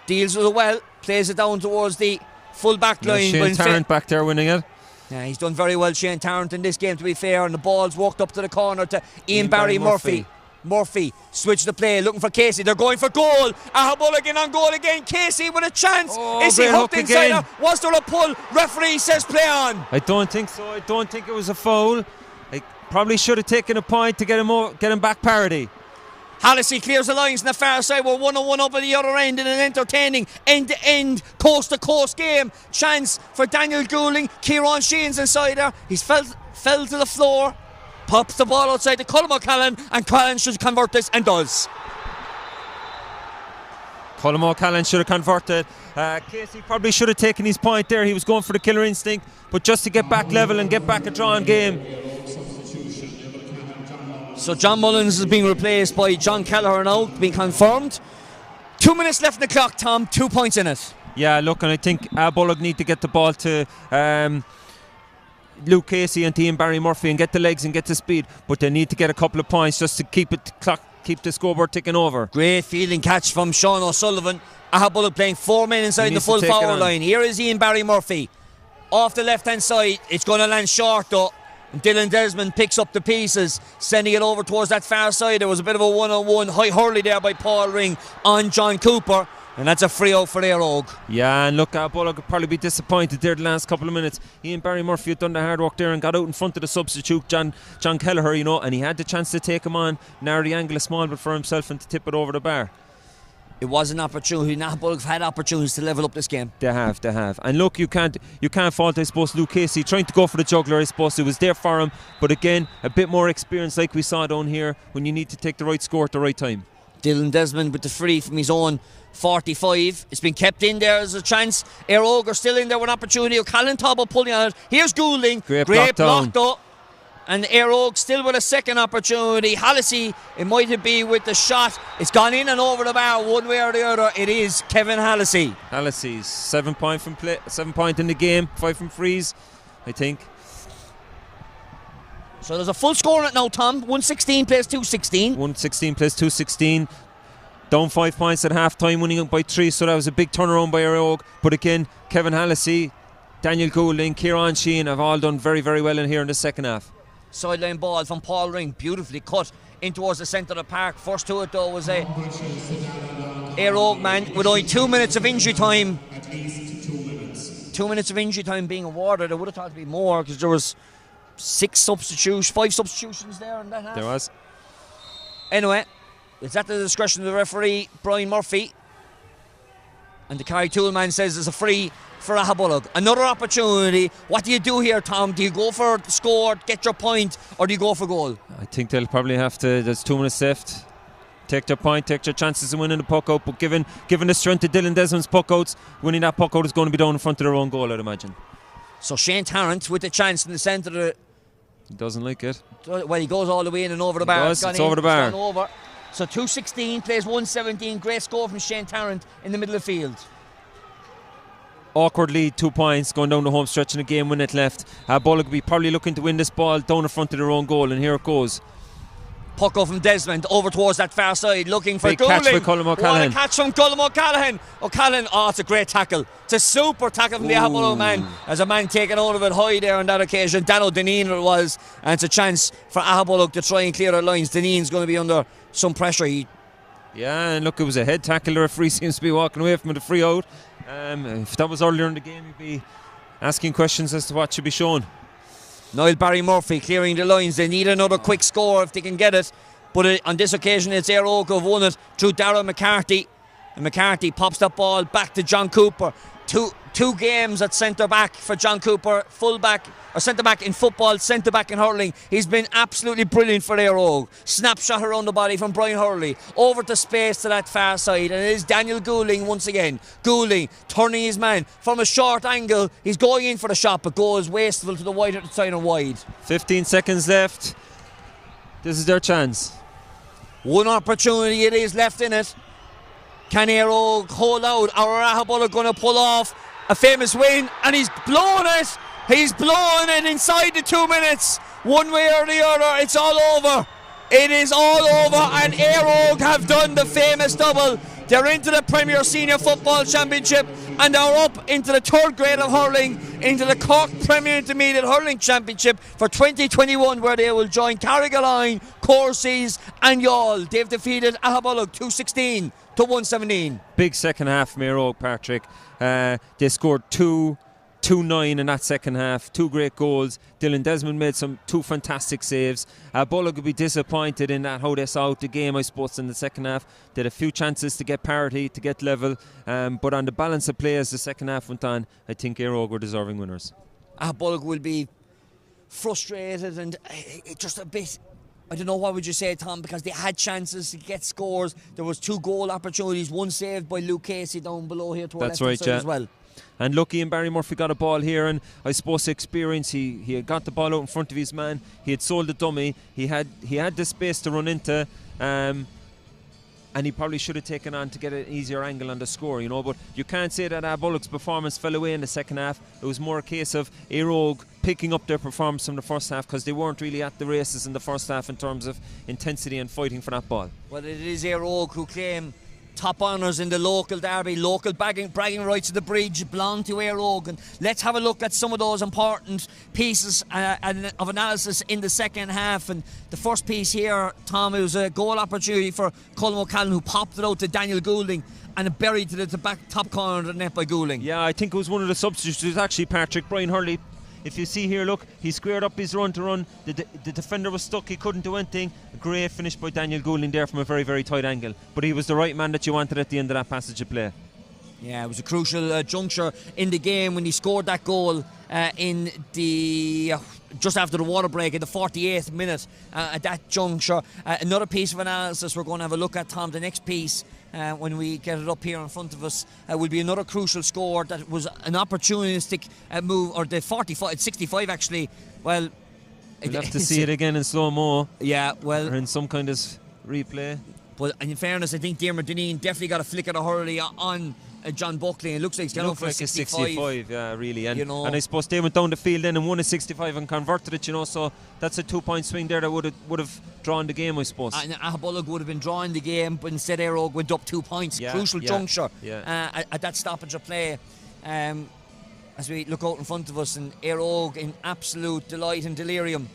Deals with it well. Plays it down towards the full back line. Shane Tarrant back there winning it. Yeah, he's done very well, Shane Tarrant, in this game, to be fair. And the ball's walked up to the corner to Ian Barry Murphy. Murphy switched the play, looking for Casey. They're going for goal. Aghabullogue on goal again. Casey with a chance. Is he hooked inside? Was there a pull? Referee says play on. I don't think so. I don't think it was a foul. I probably should have taken a point to get him back parity. Hallisey clears the lines on the far side. We're 1-1 up at the other end in an entertaining end-to-end, coast-to-coast game. Chance for Daniel Goulding. Kieran Sheehan's inside there. He's fell to the floor. Pops the ball outside to Colm O'Callaghan, and Callan should convert this, and does. Colm O'Callaghan should have converted. Casey probably should have taken his point there. He was going for the killer instinct, but just to get back level and get back a drawn game. So John Mullins is being replaced by John Kelleher now, being confirmed. 2 minutes left in the clock, Tom. 2 points in it. Yeah, look, and I think Aghabullogue need to get the ball to Luke Casey and Ian Barry Murphy and get the legs and get the speed, but they need to get a couple of points just to keep the scoreboard ticking over. Great fielding catch from Sean O'Sullivan. Aghabullogue playing 4 men inside the full forward line. Here is Ian Barry Murphy off the left hand side. It's going to land short though. Dylan Desmond picks up the pieces, sending it over towards that far side. There was a bit of a one-on-one high hurley there by Paul Ring on John Cooper, and that's a free out for Eire. Yeah, and look, Aghabullogue could probably be disappointed there the last couple of minutes. Ian Barry Murphy had done the hard work there and got out in front of the substitute, John Kelleher, and he had the chance to take him on, narrow the angle a small bit for himself and to tip it over the bar. It was an opportunity. Aghabullogue have had opportunities to level up this game. They have. And look, you can't fault, I suppose, Luke Casey trying to go for the juggler. I suppose it was there for him, but again, a bit more experience like we saw down here when you need to take the right score at the right time. Dylan Desmond with the free from his own 45. It's been kept in there as a chance. Eire are still in there with an opportunity. O'Callaghan Tobble pulling on it. Here's Goulding. Great block down. Though. And Eire still with a second opportunity. Hallisey, it might be with the shot. It's gone in and over the bar one way or the other. It is Kevin Hallisey. Hallisey's 7 point from play, 7 point in the game, 5 from frees, I think. So there's a full score on it now, Tom. 116 plays 216. 116 plays 216. Down 5 points at half time, winning up by 3. So that was a big turnaround by Eire. But again, Kevin Hallisey, Daniel Goulding, Kieran Sheehan have all done very, very well in here in the second half. Sideline ball from Paul Ring, beautifully cut in towards the centre of the park. First to it though was a Eire man with only 2 minutes of injury time. 2 minutes of injury time being awarded. I would have thought it'd be more because there was 5 substitutions there in that half. There was. Anyway, it's at the discretion of the referee, Brian Murphy. And the Carrytool man says there's a free for Aghabullogue. Another opportunity. What do you do here, Tom? Do you go for the score, get your point, or do you go for goal? I think they'll probably have to. There's 2 minutes left. Take their point, take their chances of winning the puck out. But given the strength of Dylan Desmond's puck outs, winning that puck out is going to be down in front of their own goal, I'd imagine. So Shane Tarrant with the chance in the centre of the... He doesn't like it. Well, he goes all the way in and over the bar. It's over the bar. It's gone over. So 216 plays 117. Great score from Shane Tarrant in the middle of the field. Awkward lead, 2 points going down the home stretch in a game, 1 minute left. Aghabullogue will be probably looking to win this ball down in front of their own goal, and here it goes. Puck off from Desmond over towards that far side, looking for Big catch by Colm O'Callaghan. What a catch from Colm O'Callaghan. It's a great tackle. It's a super tackle from the Aghabullogue man. As a man taking out of it high there on that occasion. Dano Deneen it was, and it's a chance for Aghabullogue to try and clear their lines. Deneen's going to be under some pressure. Yeah, and look, it was a head tackle. The referee seems to be walking away from the free out. If that was earlier in the game, you'd be asking questions as to what should be shown. Niall Barry Murphy clearing the lines. They need another quick score if they can get it. But on this occasion, it's Eire who have won it through Darragh McCarthy. And McCarthy pops that ball back to John Cooper. Two games at centre back for John Cooper. Full back, or centre back in football, centre back in hurling. He's been absolutely brilliant for Eire. Snapshot around the body from Brian Hurley. Over to space to that far side. And it is Daniel Goulding once again. Goulding turning his man from a short angle. He's going in for the shot, but goes wasteful to the wide at the side and wide. 15 seconds left. This is their chance. One opportunity it is left in it. Can Eire hold out? Or Aghabullogue going to pull off a famous win? And he's blown it. He's blown it inside the 2 minutes. One way or the other, it's all over. It is all over, and Eire have done the famous double. They're into the Premier Senior Football Championship, and they're up into the 3rd grade of hurling, into the Cork Premier Intermediate Hurling Championship for 2021, where they will join Carrigaline, Courses and Youghal. They've defeated Aghabullogue 216 to 117. Big second half from Eire, Patrick. They scored 2 2-9 in that second half, 2 great goals. Dylan Desmond made 2 fantastic saves. Bullock would be disappointed in that how they saw out the game, I suppose, in the second half. They had a few chances to get parity, to get level, but on the balance of play as the second half went on, I think Eire were deserving winners. Bullock will be frustrated and just a bit, I don't know, what would you say, Tom, because they had chances to get scores. There was 2 goal opportunities, one saved by Luke Casey down below here to our left side as well. And lucky, and Barry Murphy got a ball here, and I suppose experience, he had got the ball out in front of his man, he had sold the dummy, he had the space to run into, and he probably should have taken on to get an easier angle on the score, you know. But you can't say that Bullock's performance fell away in the second half. It was more a case of Eire picking up their performance from the first half, because they weren't really at the races in the first half in terms of intensity and fighting for that ball. Well, it is Eire who claim top honours in the local derby. Local bragging rights of the bridge belong to Eire. And let's have a look at some of those important pieces of analysis in the second half. And the first piece here, Tom, it was a goal opportunity for Colm O'Callaghan, who popped it out to Daniel Goulding and it buried it at the back top corner of the net by Goulding. Yeah, I think it was one of the substitutes. It was actually Patrick Brian Hurley. If you see here, look, he squared up his run to run. The defender was stuck, he couldn't do anything. A great finish by Daniel Goulding there from a very, very tight angle. But he was the right man that you wanted at the end of that passage of play. Yeah, it was a crucial juncture in the game when he scored that goal in the just after the water break in the 48th minute at that juncture. Another piece of analysis we're going to have a look at, Tom. The next piece, when we get it up here in front of us, will be another crucial score that was an opportunistic move, or the 65 actually. Well, we'll have to see it again in slow-mo. Yeah, well, or in some kind of replay. But in fairness, I think Diarmuid Dineen definitely got a flick of the Hurley on John Buckley. It looks like he's gone for a 65. Yeah, really. And, you know, and I suppose they went down the field then and won a 65 and converted it, you know, so that's a 2-point swing there that would have drawn the game, I suppose. And Aghabullogue would have been drawing the game, but instead Eire went up 2 points. Crucial juncture at that stoppage of play. As we look out in front of us, and Eire in absolute delight and delirium.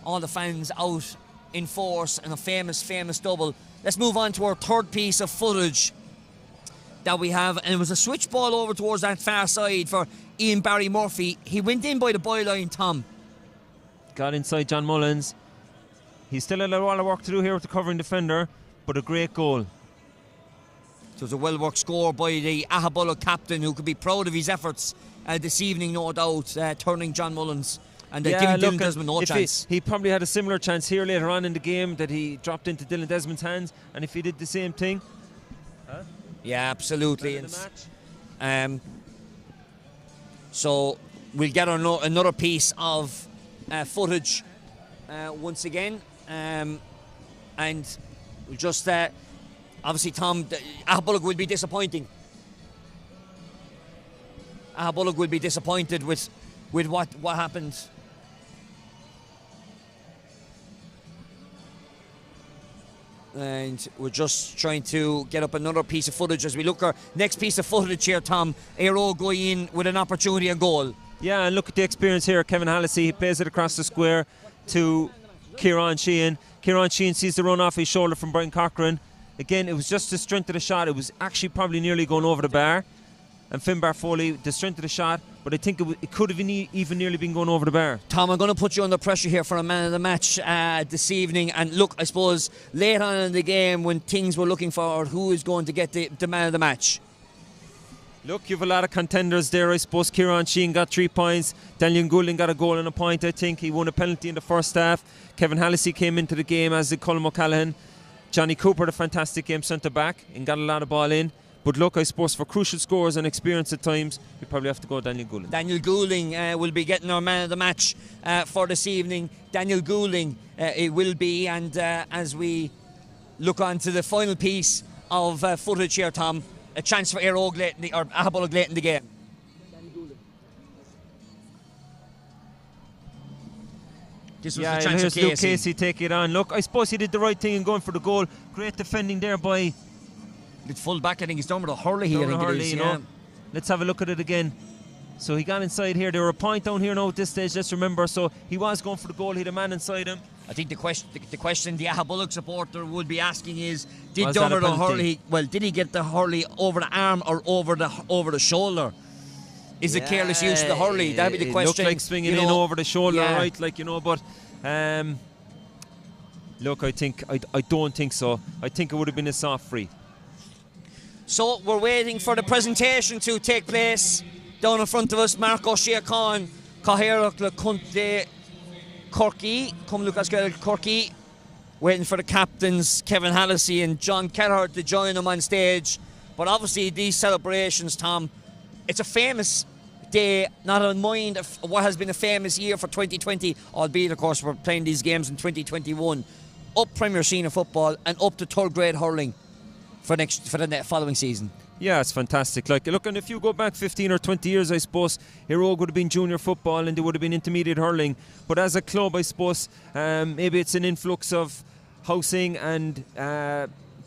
All the fans out in force, and a famous double. Let's move on to our third piece of footage that we have, and it was a switch ball over towards that far side for Ian Barry Murphy. He went in by the byline, Tom. Got inside John Mullins. He's still a lot of work to do here with the covering defender, but a great goal. It was a well-worked score by the Aghabullogue captain, who could be proud of his efforts this evening, no doubt, turning John Mullins and giving Dylan Desmond no chance. He probably had a similar chance here later on in the game that he dropped into Dylan Desmond's hands, and if he did the same thing... Yeah, absolutely. So we'll get another piece of footage once again, and we'll just obviously, Tom, Aghabullogue will be disappointing. Aghabullogue will be disappointed with what happened. And we're just trying to get up another piece of footage as we look at our next piece of footage here, Tom. Eire going in with an opportunity and goal. Yeah, and look at the experience here. Kevin Hallisey, he plays it across the square to Kieran Sheehan. Kieran Sheehan sees the run off his shoulder from Brian Cochran. Again, it was just the strength of the shot. It was actually probably nearly going over the bar. And Finbar Foley, the strength of the shot, but I think it could have even nearly been going over the bar. Tom, I'm going to put you under pressure here for a man of the match this evening. And look, I suppose late on in the game, when things were looking for who is going to get the man of the match. Look, you have a lot of contenders there. I suppose Kieran Sheehan got 3 points. Daniel Goulding got a goal and a point, I think. He won a penalty in the first half. Kevin Hallisey came into the game, as did Colm O'Callaghan. Johnny Cooper, the fantastic game centre back, and got a lot of ball in. But look, I suppose for crucial scores and experience at times, you probably have to go Daniel Goulding. Daniel Goulding will be getting our man of the match for this evening. Daniel Goulding it will be, and as we look on to the final piece of footage here, Tom, a chance for Aghabullogue late in the game. This was the chance here's of Casey. Luke Casey take it on. Look, I suppose he did the right thing in going for the goal. Great defending there by... It's full back, I think he's done with a Hurley here. You know. Let's have a look at it again. So he got inside here. There were a point down here now at this stage, let's remember. So he was going for the goal. He had a man inside him. I think the question the Aghabullogue supporter would be asking is, did Hurley, well, did he get the Hurley over the arm or over the shoulder? is it careless use of the hurley? That'd be the question. It looked like swinging in over the shoulder, yeah. right? Like, but look, I don't think so. I think it would have been a soft free. So we're waiting for the presentation to take place down in front of us. Marco Siakon, Cahirach Le Conte Corky, come Lucas Corky, waiting for the captains Kevin Hallisey and John Kelleher to join them on stage. But obviously these celebrations, Tom, it's a famous day, not in mind of what has been a famous year for 2020, albeit of course we're playing these games in 2021. Up Premier Senior football and up to third grade hurling for the following season. Yeah, it's fantastic. Like, look, and if you go back 15 or 20 years, I suppose Eire would have been junior football and they would have been intermediate hurling. But as a club, I suppose maybe it's an influx of housing and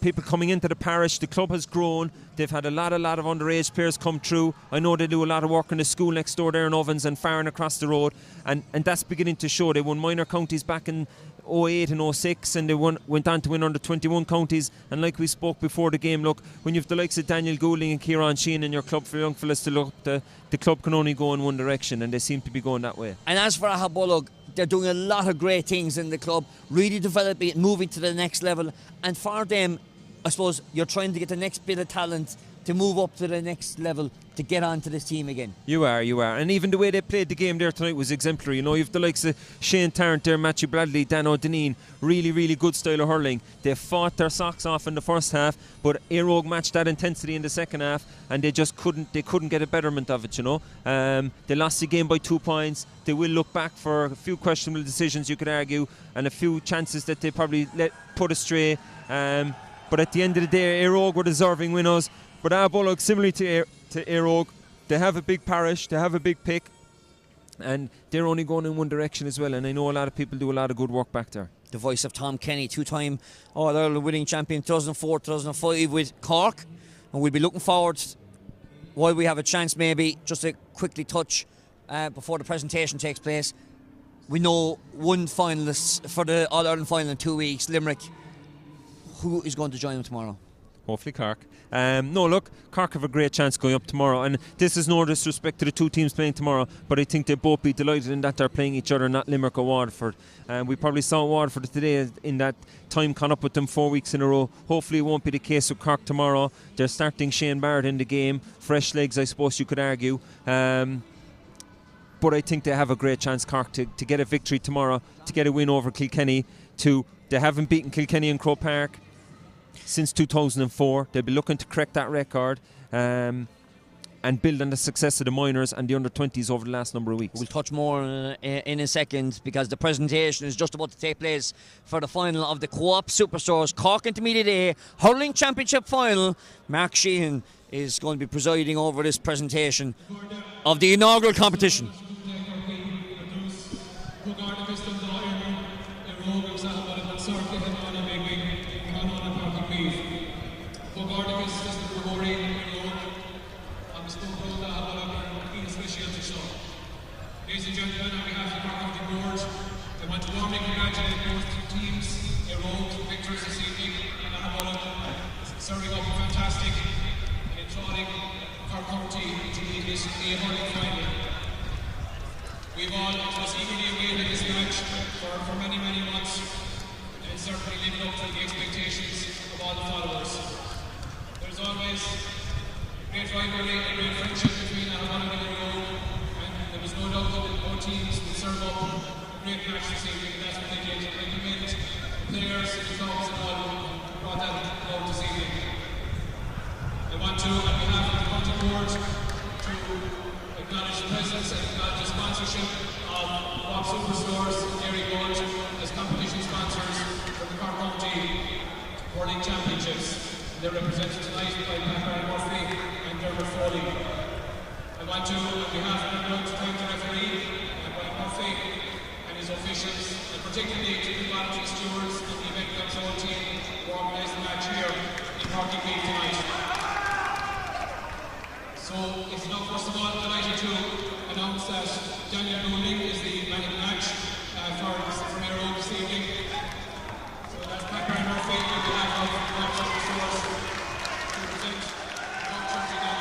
people coming into the parish. The club has grown. They've had a lot of underage players come through. I know they do a lot of work in the school next door there in Ovens and Farron across the road, and that's beginning to show. They won minor counties back in 08 and 06, and they went on to win under 21 counties. And like we spoke before the game, look, when you've the likes of Daniel Goulding and Kieran Sheehan in your club for young fellas to look, the club can only go in one direction, and they seem to be going that way. And as for Aghabullogue, they're doing a lot of great things in the club, really developing it, moving to the next level. And for them, I suppose you're trying to get the next bit of talent to move up to the next level to get onto this team again. You are. And even the way they played the game there tonight was exemplary. You've the likes of Shane Tarrant there, Matthew Bradley, Dan O'Deneen, really, really good style of hurling. They fought their socks off in the first half, but Eire matched that intensity in the second half, and they just couldn't get a betterment of it, They lost the game by 2 points. They will look back for a few questionable decisions, you could argue, and a few chances that they probably put astray. But at the end of the day, Eire were deserving winners. But Aghabullogue, similarly to Eire, they have a big parish, they have a big pick, and they're only going in one direction as well. And I know a lot of people do a lot of good work back there. The voice of Tom Kenny, two-time All-Ireland winning champion 2004, 2005 with Cork. And we'll be looking forward, while we have a chance maybe, just to quickly touch before the presentation takes place. We know one finalist for the All-Ireland final in 2 weeks, Limerick. Who is going to join them tomorrow? Hopefully Cork. No, look, Cork have a great chance going up tomorrow, and this is no disrespect to the two teams playing tomorrow, but I think they'll both be delighted in that they're playing each other, not Limerick or Waterford. We probably saw Waterford today in that time caught up with them 4 weeks in a row. Hopefully it won't be the case with Cork tomorrow. They're starting Shane Barrett in the game, fresh legs I suppose you could argue. But I think they have a great chance, Cork, to get a victory tomorrow, to get a win over Kilkenny. They haven't beaten Kilkenny in Croke Park since 2004. They'll be looking to correct that record and build on the success of the minors and the under-20s over the last number of weeks. We'll touch more in a second, because the presentation is just about to take place for the final of the Co-op Superstores Cork Intermediate A Hurling Championship Final. Mark Sheehan is going to be presiding over this presentation of the inaugural competition. Ladies and gentlemen, on behalf of the Cork County Board, I want to warmly congratulate both teams, Eire victors this evening, and Aghabullogue serving up a fantastic and enthralling Cork County Intermediate A hurling final. We've all just eagerly awaited this match for many, many months, and it's certainly lived up to the expectations of all the followers. There's always great rivalry and great friendship between Aghabullogue and Eire. There was no doubt that both teams would serve up a great match this evening, and that's what they did. They commend the players, the clubs, and all who brought that out this evening. I want to, on behalf of the county board, to acknowledge the presence and acknowledge the sponsorship of Co-op Superstores Dairy Gold as competition sponsors for the Cork County Hurling Championships. They're represented tonight by Pat Murphy and Dermot Foley. I want to, on behalf of everyone, to thank the referee, Brian Murphy, and his officials, and particularly to the volunteer stewards and the event control team who organised the match here in Cork tonight. So it's now first of all delighted to announce that Daniel Goulding is the man of the match for Eire this evening. So that's Brian Murphy on behalf of the Cork Superstores to present Cork Champion.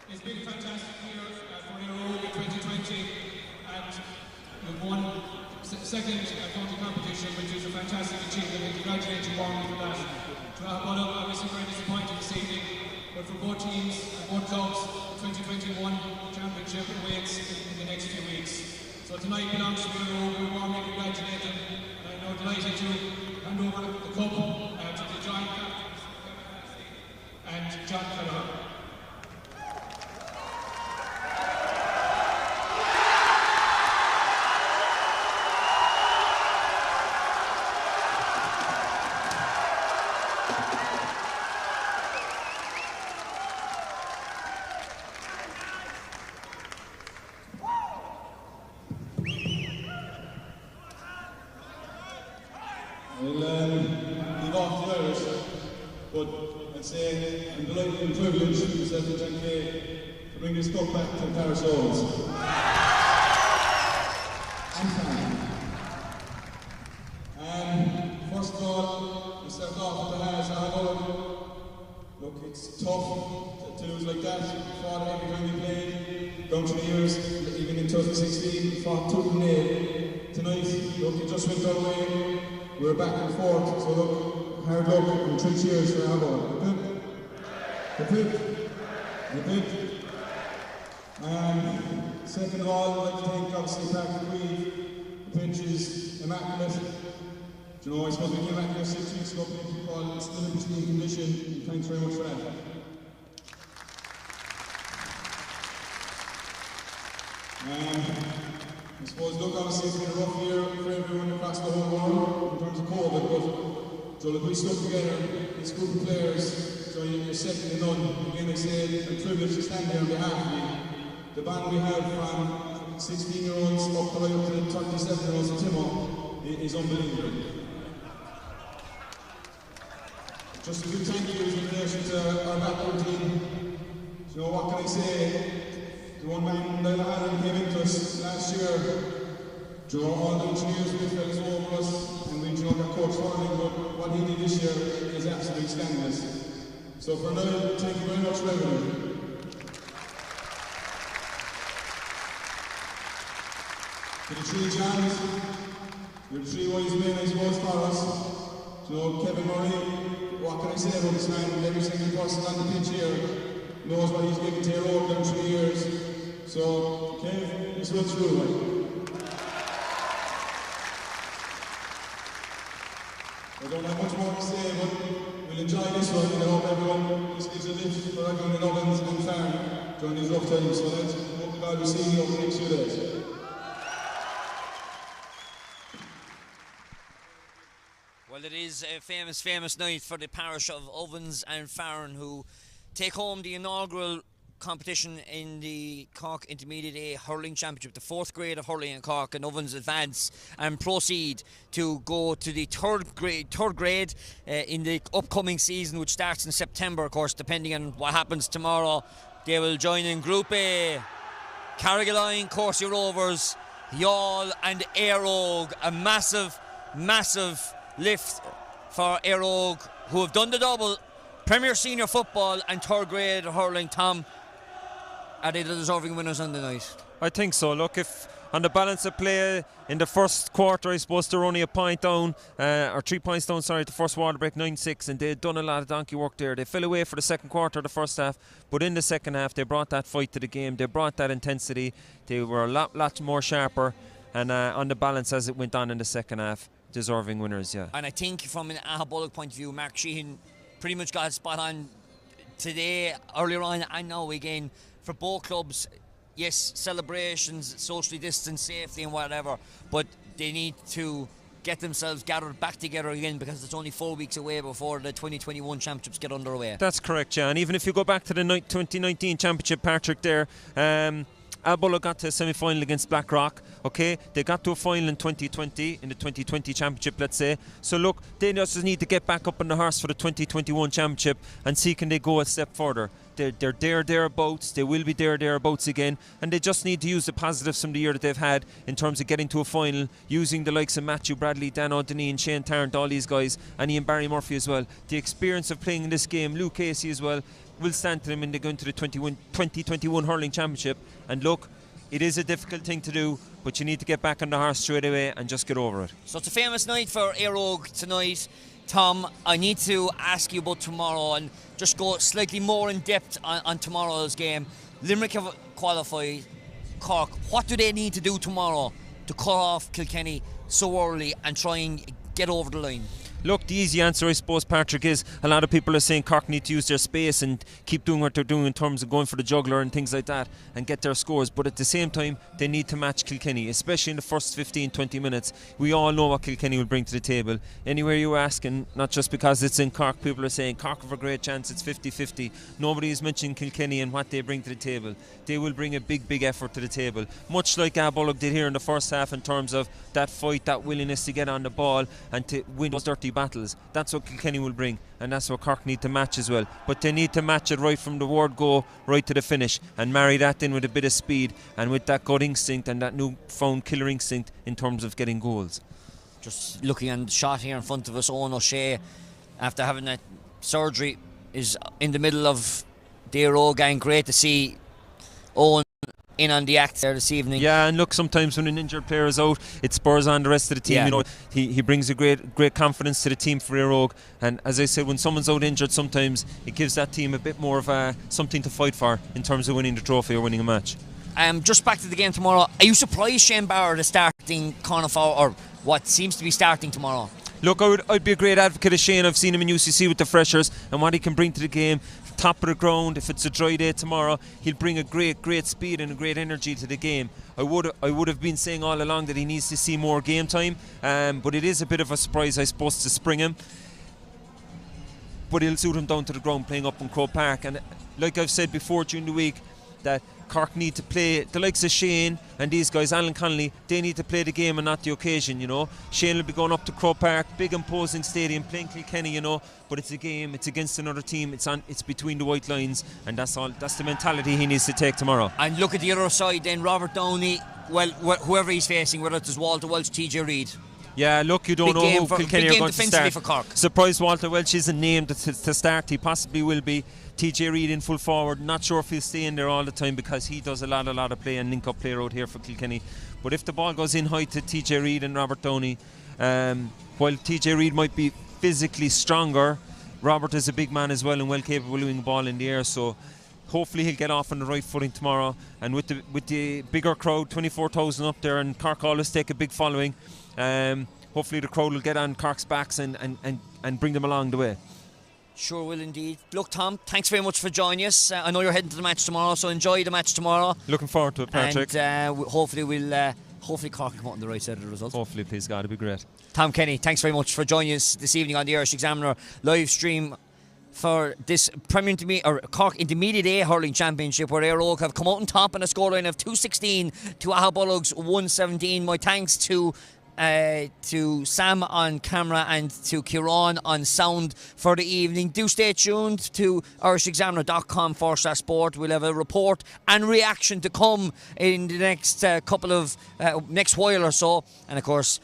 It's been fantastic year for Eire in 2020, and we've won second county competition, which is a fantastic achievement, and congratulate you warmly for that. To Aghabullogue, obviously very disappointed this evening, but for both teams and both clubs, the 2021 championship awaits in the next few weeks. So tonight belongs to Eire. We warmly congratulate them, and I'm now delighted to hand over the cup to the joint captains and John Kelleher. Leave off the Irish, but I'd say I'm delighted and privileged to set the 10K to bring this cup back to the parish Owens. And first of all, we start off with the highest Aghabullogue. Look, it's tough to lose like that. We fought every time we played, down through the years, even in 2016, we fought tooth and nail. Tonight, look, it just went our way. We're back and forth, so look, hard luck and 3 cheers for Aghabullogue. Second of all, I'd like to thank obviously Patrick Reeve. The pitch is immaculate. You know, I suppose we came back here 6 weeks ago, it's still in pristine condition, and thanks very much for that. I suppose, look, obviously it's been a rough year for everyone across the whole world in terms of COVID, but so look, we stuck together, this group of players, so you're second to none. Again, I say I'm privileged to stand here on behalf of you. The band we have from 16-year-olds up to the 37-year-olds in Timo is unbelievable. Just a big thank you in relation to our backroom team. You know, what can I say? The one man that Adam came into us last year, Joe, all the engineers we felt over us, and we got coach Farley, but what he did this year is absolutely scandalous. So for now, thank you very much for everything. To the 3 Johns, you're the 3 wise men, I suppose, for us. You know, Kevin Murray, what can I say about this man? Every single person on the pitch here knows what he's given to your own down 3 years. So, Kev, this one's through, I don't have much more to say, but we'll enjoy this one, and I hope everyone, this gives a lift for everyone in Ovens and Farn during these rough times. So let's hope God will see you over the next few days. Well, it is a famous night for the parish of Ovens and Farn, who take home the inaugural competition in the Cork Intermediate A Hurling Championship, the 4th grade of hurling in Cork, and Ovens advance and proceed to go to the third grade in the upcoming season, which starts in September, of course, depending on what happens tomorrow. They will join in Group A, Carrigaline, Corsi Rovers, Youghal and Eire, a massive lift for Eire, who have done the double, Premier Senior Football and 3rd grade hurling. Tom, are they the deserving winners on the night? I think so. Look, if on the balance of play in the first quarter, I suppose they're only a point down, or 3 points down, sorry, the first water break 9-6, and they'd done a lot of donkey work there. They fell away for the second quarter of the first half, but in the second half they brought that fight to the game, they brought that intensity, they were a lot more sharper, and on the balance as it went on in the second half, deserving winners, yeah. And I think from an Aghabullogue point of view, Mark Sheehan pretty much got spot on today, earlier on, and now again. For both clubs, yes, celebrations, socially distanced, safety and whatever, but they need to get themselves gathered back together again, because it's only 4 weeks away before the 2021 championships get underway. That's correct, yeah. And even if you go back to the 2019 championship, Patrick, there, Aghabullogue got to a semi-final against Blackrock, okay? They got to a final in 2020, in the 2020 championship, let's say. So look, they just need to get back up on the horse for the 2021 championship and see can they go a step further. They're thereabouts, they will be thereabouts again, and they just need to use the positives from the year that they've had in terms of getting to a final, using the likes of Matthew Bradley, Dan O'Deneen, Shane Tarrant, all these guys, and Ian Barry Murphy as well. The experience of playing in this game, Luke Casey as well, will stand to them when they go into the 2021 Hurling Championship. And look, it is a difficult thing to do, but you need to get back on the horse straight away and just get over it. So it's a famous night for Eire tonight. Tom, I need to ask you about tomorrow and just go slightly more in depth on tomorrow's game. Limerick have qualified. Cork, what do they need to do tomorrow to cut off Kilkenny so early and try and get over the line? Look, the easy answer, I suppose, Patrick, is a lot of people are saying Cork need to use their space and keep doing what they're doing in terms of going for the juggler and things like that and get their scores. But at the same time, they need to match Kilkenny, especially in the first 15-20 minutes. We all know what Kilkenny will bring to the table. Anywhere you ask, and not just because it's in Cork, people are saying Cork have a great chance, it's 50-50. Nobody is mentioning Kilkenny and what they bring to the table. They will bring a big effort to the table, much like Aghabullogue did here in the first half in terms of that fight, that willingness to get on the ball and to win those dirty battles. That's what Kilkenny will bring, and that's what Cork need to match as well. But they need to match it right from the word go right to the finish and marry that in with a bit of speed and with that gut instinct and that newfound killer instinct in terms of getting goals. Just looking at the shot here in front of us, Owen O'Shea, after having that surgery, is in the middle of the Eire gang. Great to see Owen in on the act there this evening. Yeah, and look, sometimes when an injured player is out, it spurs on the rest of the team. Yeah. You know, he brings a great confidence to the team for Eire. And as I said, when someone's out injured, sometimes it gives that team a bit more of something to fight for in terms of winning the trophy or winning a match. Just back to the game tomorrow. Are you surprised Shane Barrett is starting corner forward, or what seems to be starting tomorrow? Look, I'd be a great advocate of Shane. I've seen him in UCC with the freshers and what he can bring to the game. Top of the ground, if it's a dry day tomorrow, he'll bring a great speed and a great energy to the game. I would have been saying all along that he needs to see more game time, but it is a bit of a surprise, I suppose, to spring him. But he'll suit him down to the ground playing up in Croke Park. And like I've said before during the week, that Cork need to play the likes of Shane and these guys, Alan Connolly, they need to play the game and not the occasion, you know. Shane will be going up to Croke Park, big imposing stadium, playing Kilkenny, you know, but it's a game, it's against another team, it's between the white lines, and that's the mentality he needs to take tomorrow. And look at the other side then, Robert Downey, well, whoever he's facing, whether it's Walter Welch, TJ Reid. Yeah, look, you don't know who Kilkenny are going to start. For Cork. Surprised Walter Welch isn't named to start. He possibly will be. TJ Reid in full forward. Not sure if he'll stay in there all the time because he does a lot of play and link-up play out here for Kilkenny. But if the ball goes in high to TJ Reid and Robert Downey, while TJ Reid might be physically stronger, Robert is a big man as well and well capable of winning the ball in the air. So hopefully he'll get off on the right footing tomorrow. And with the bigger crowd, 24,000 up there, and Cork always take a big following. Hopefully the crowd will get on Cork's backs and bring them along the way. Sure will indeed. Look, Tom, thanks very much for joining us. I know you're heading to the match tomorrow, so enjoy the match tomorrow. Looking forward to it, Patrick. And hopefully Cork will come out on the right side of the result. Hopefully, please God, it'll be great. Tom Kenny, thanks very much for joining us this evening on the Irish Examiner live stream for this Cork Intermediate A Hurling Championship, where Eire have come out on top on a scoreline of 216 to Aghabullogue's 117. My thanks to Sam on camera and to Kieran on sound for the evening. Do stay tuned to irishexaminer.com/sport. We'll have a report and reaction to come in the next next while or so. And of course,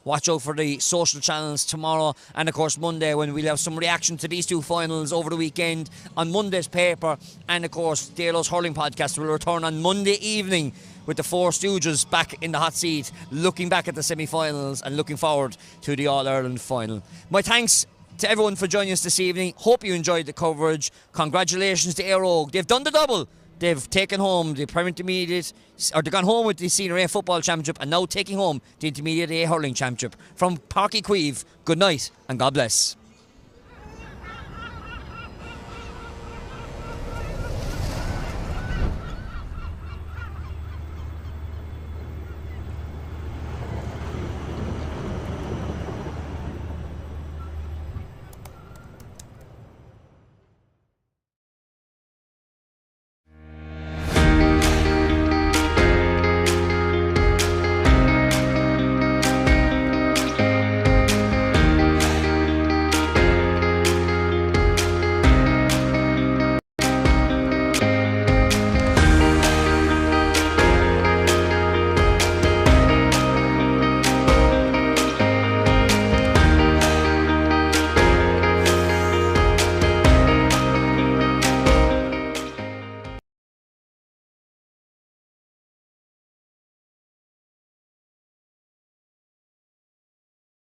watch out for the social channels tomorrow and of course Monday, when we'll have some reaction to these two finals over the weekend on Monday's paper. And of course, Dalo's Hurling Podcast will return on Monday evening with the Four Stooges back in the hot seat, looking back at the semi-finals and looking forward to the All-Ireland final. My thanks to everyone for joining us this evening. Hope you enjoyed the coverage. Congratulations to Eire. They've done the double. They've taken home the Premier Intermediate, or they've gone home with the Senior A Football Championship and now taking home the Intermediate A Hurling Championship. From Páirc Uí Chaoimh, good night and God bless.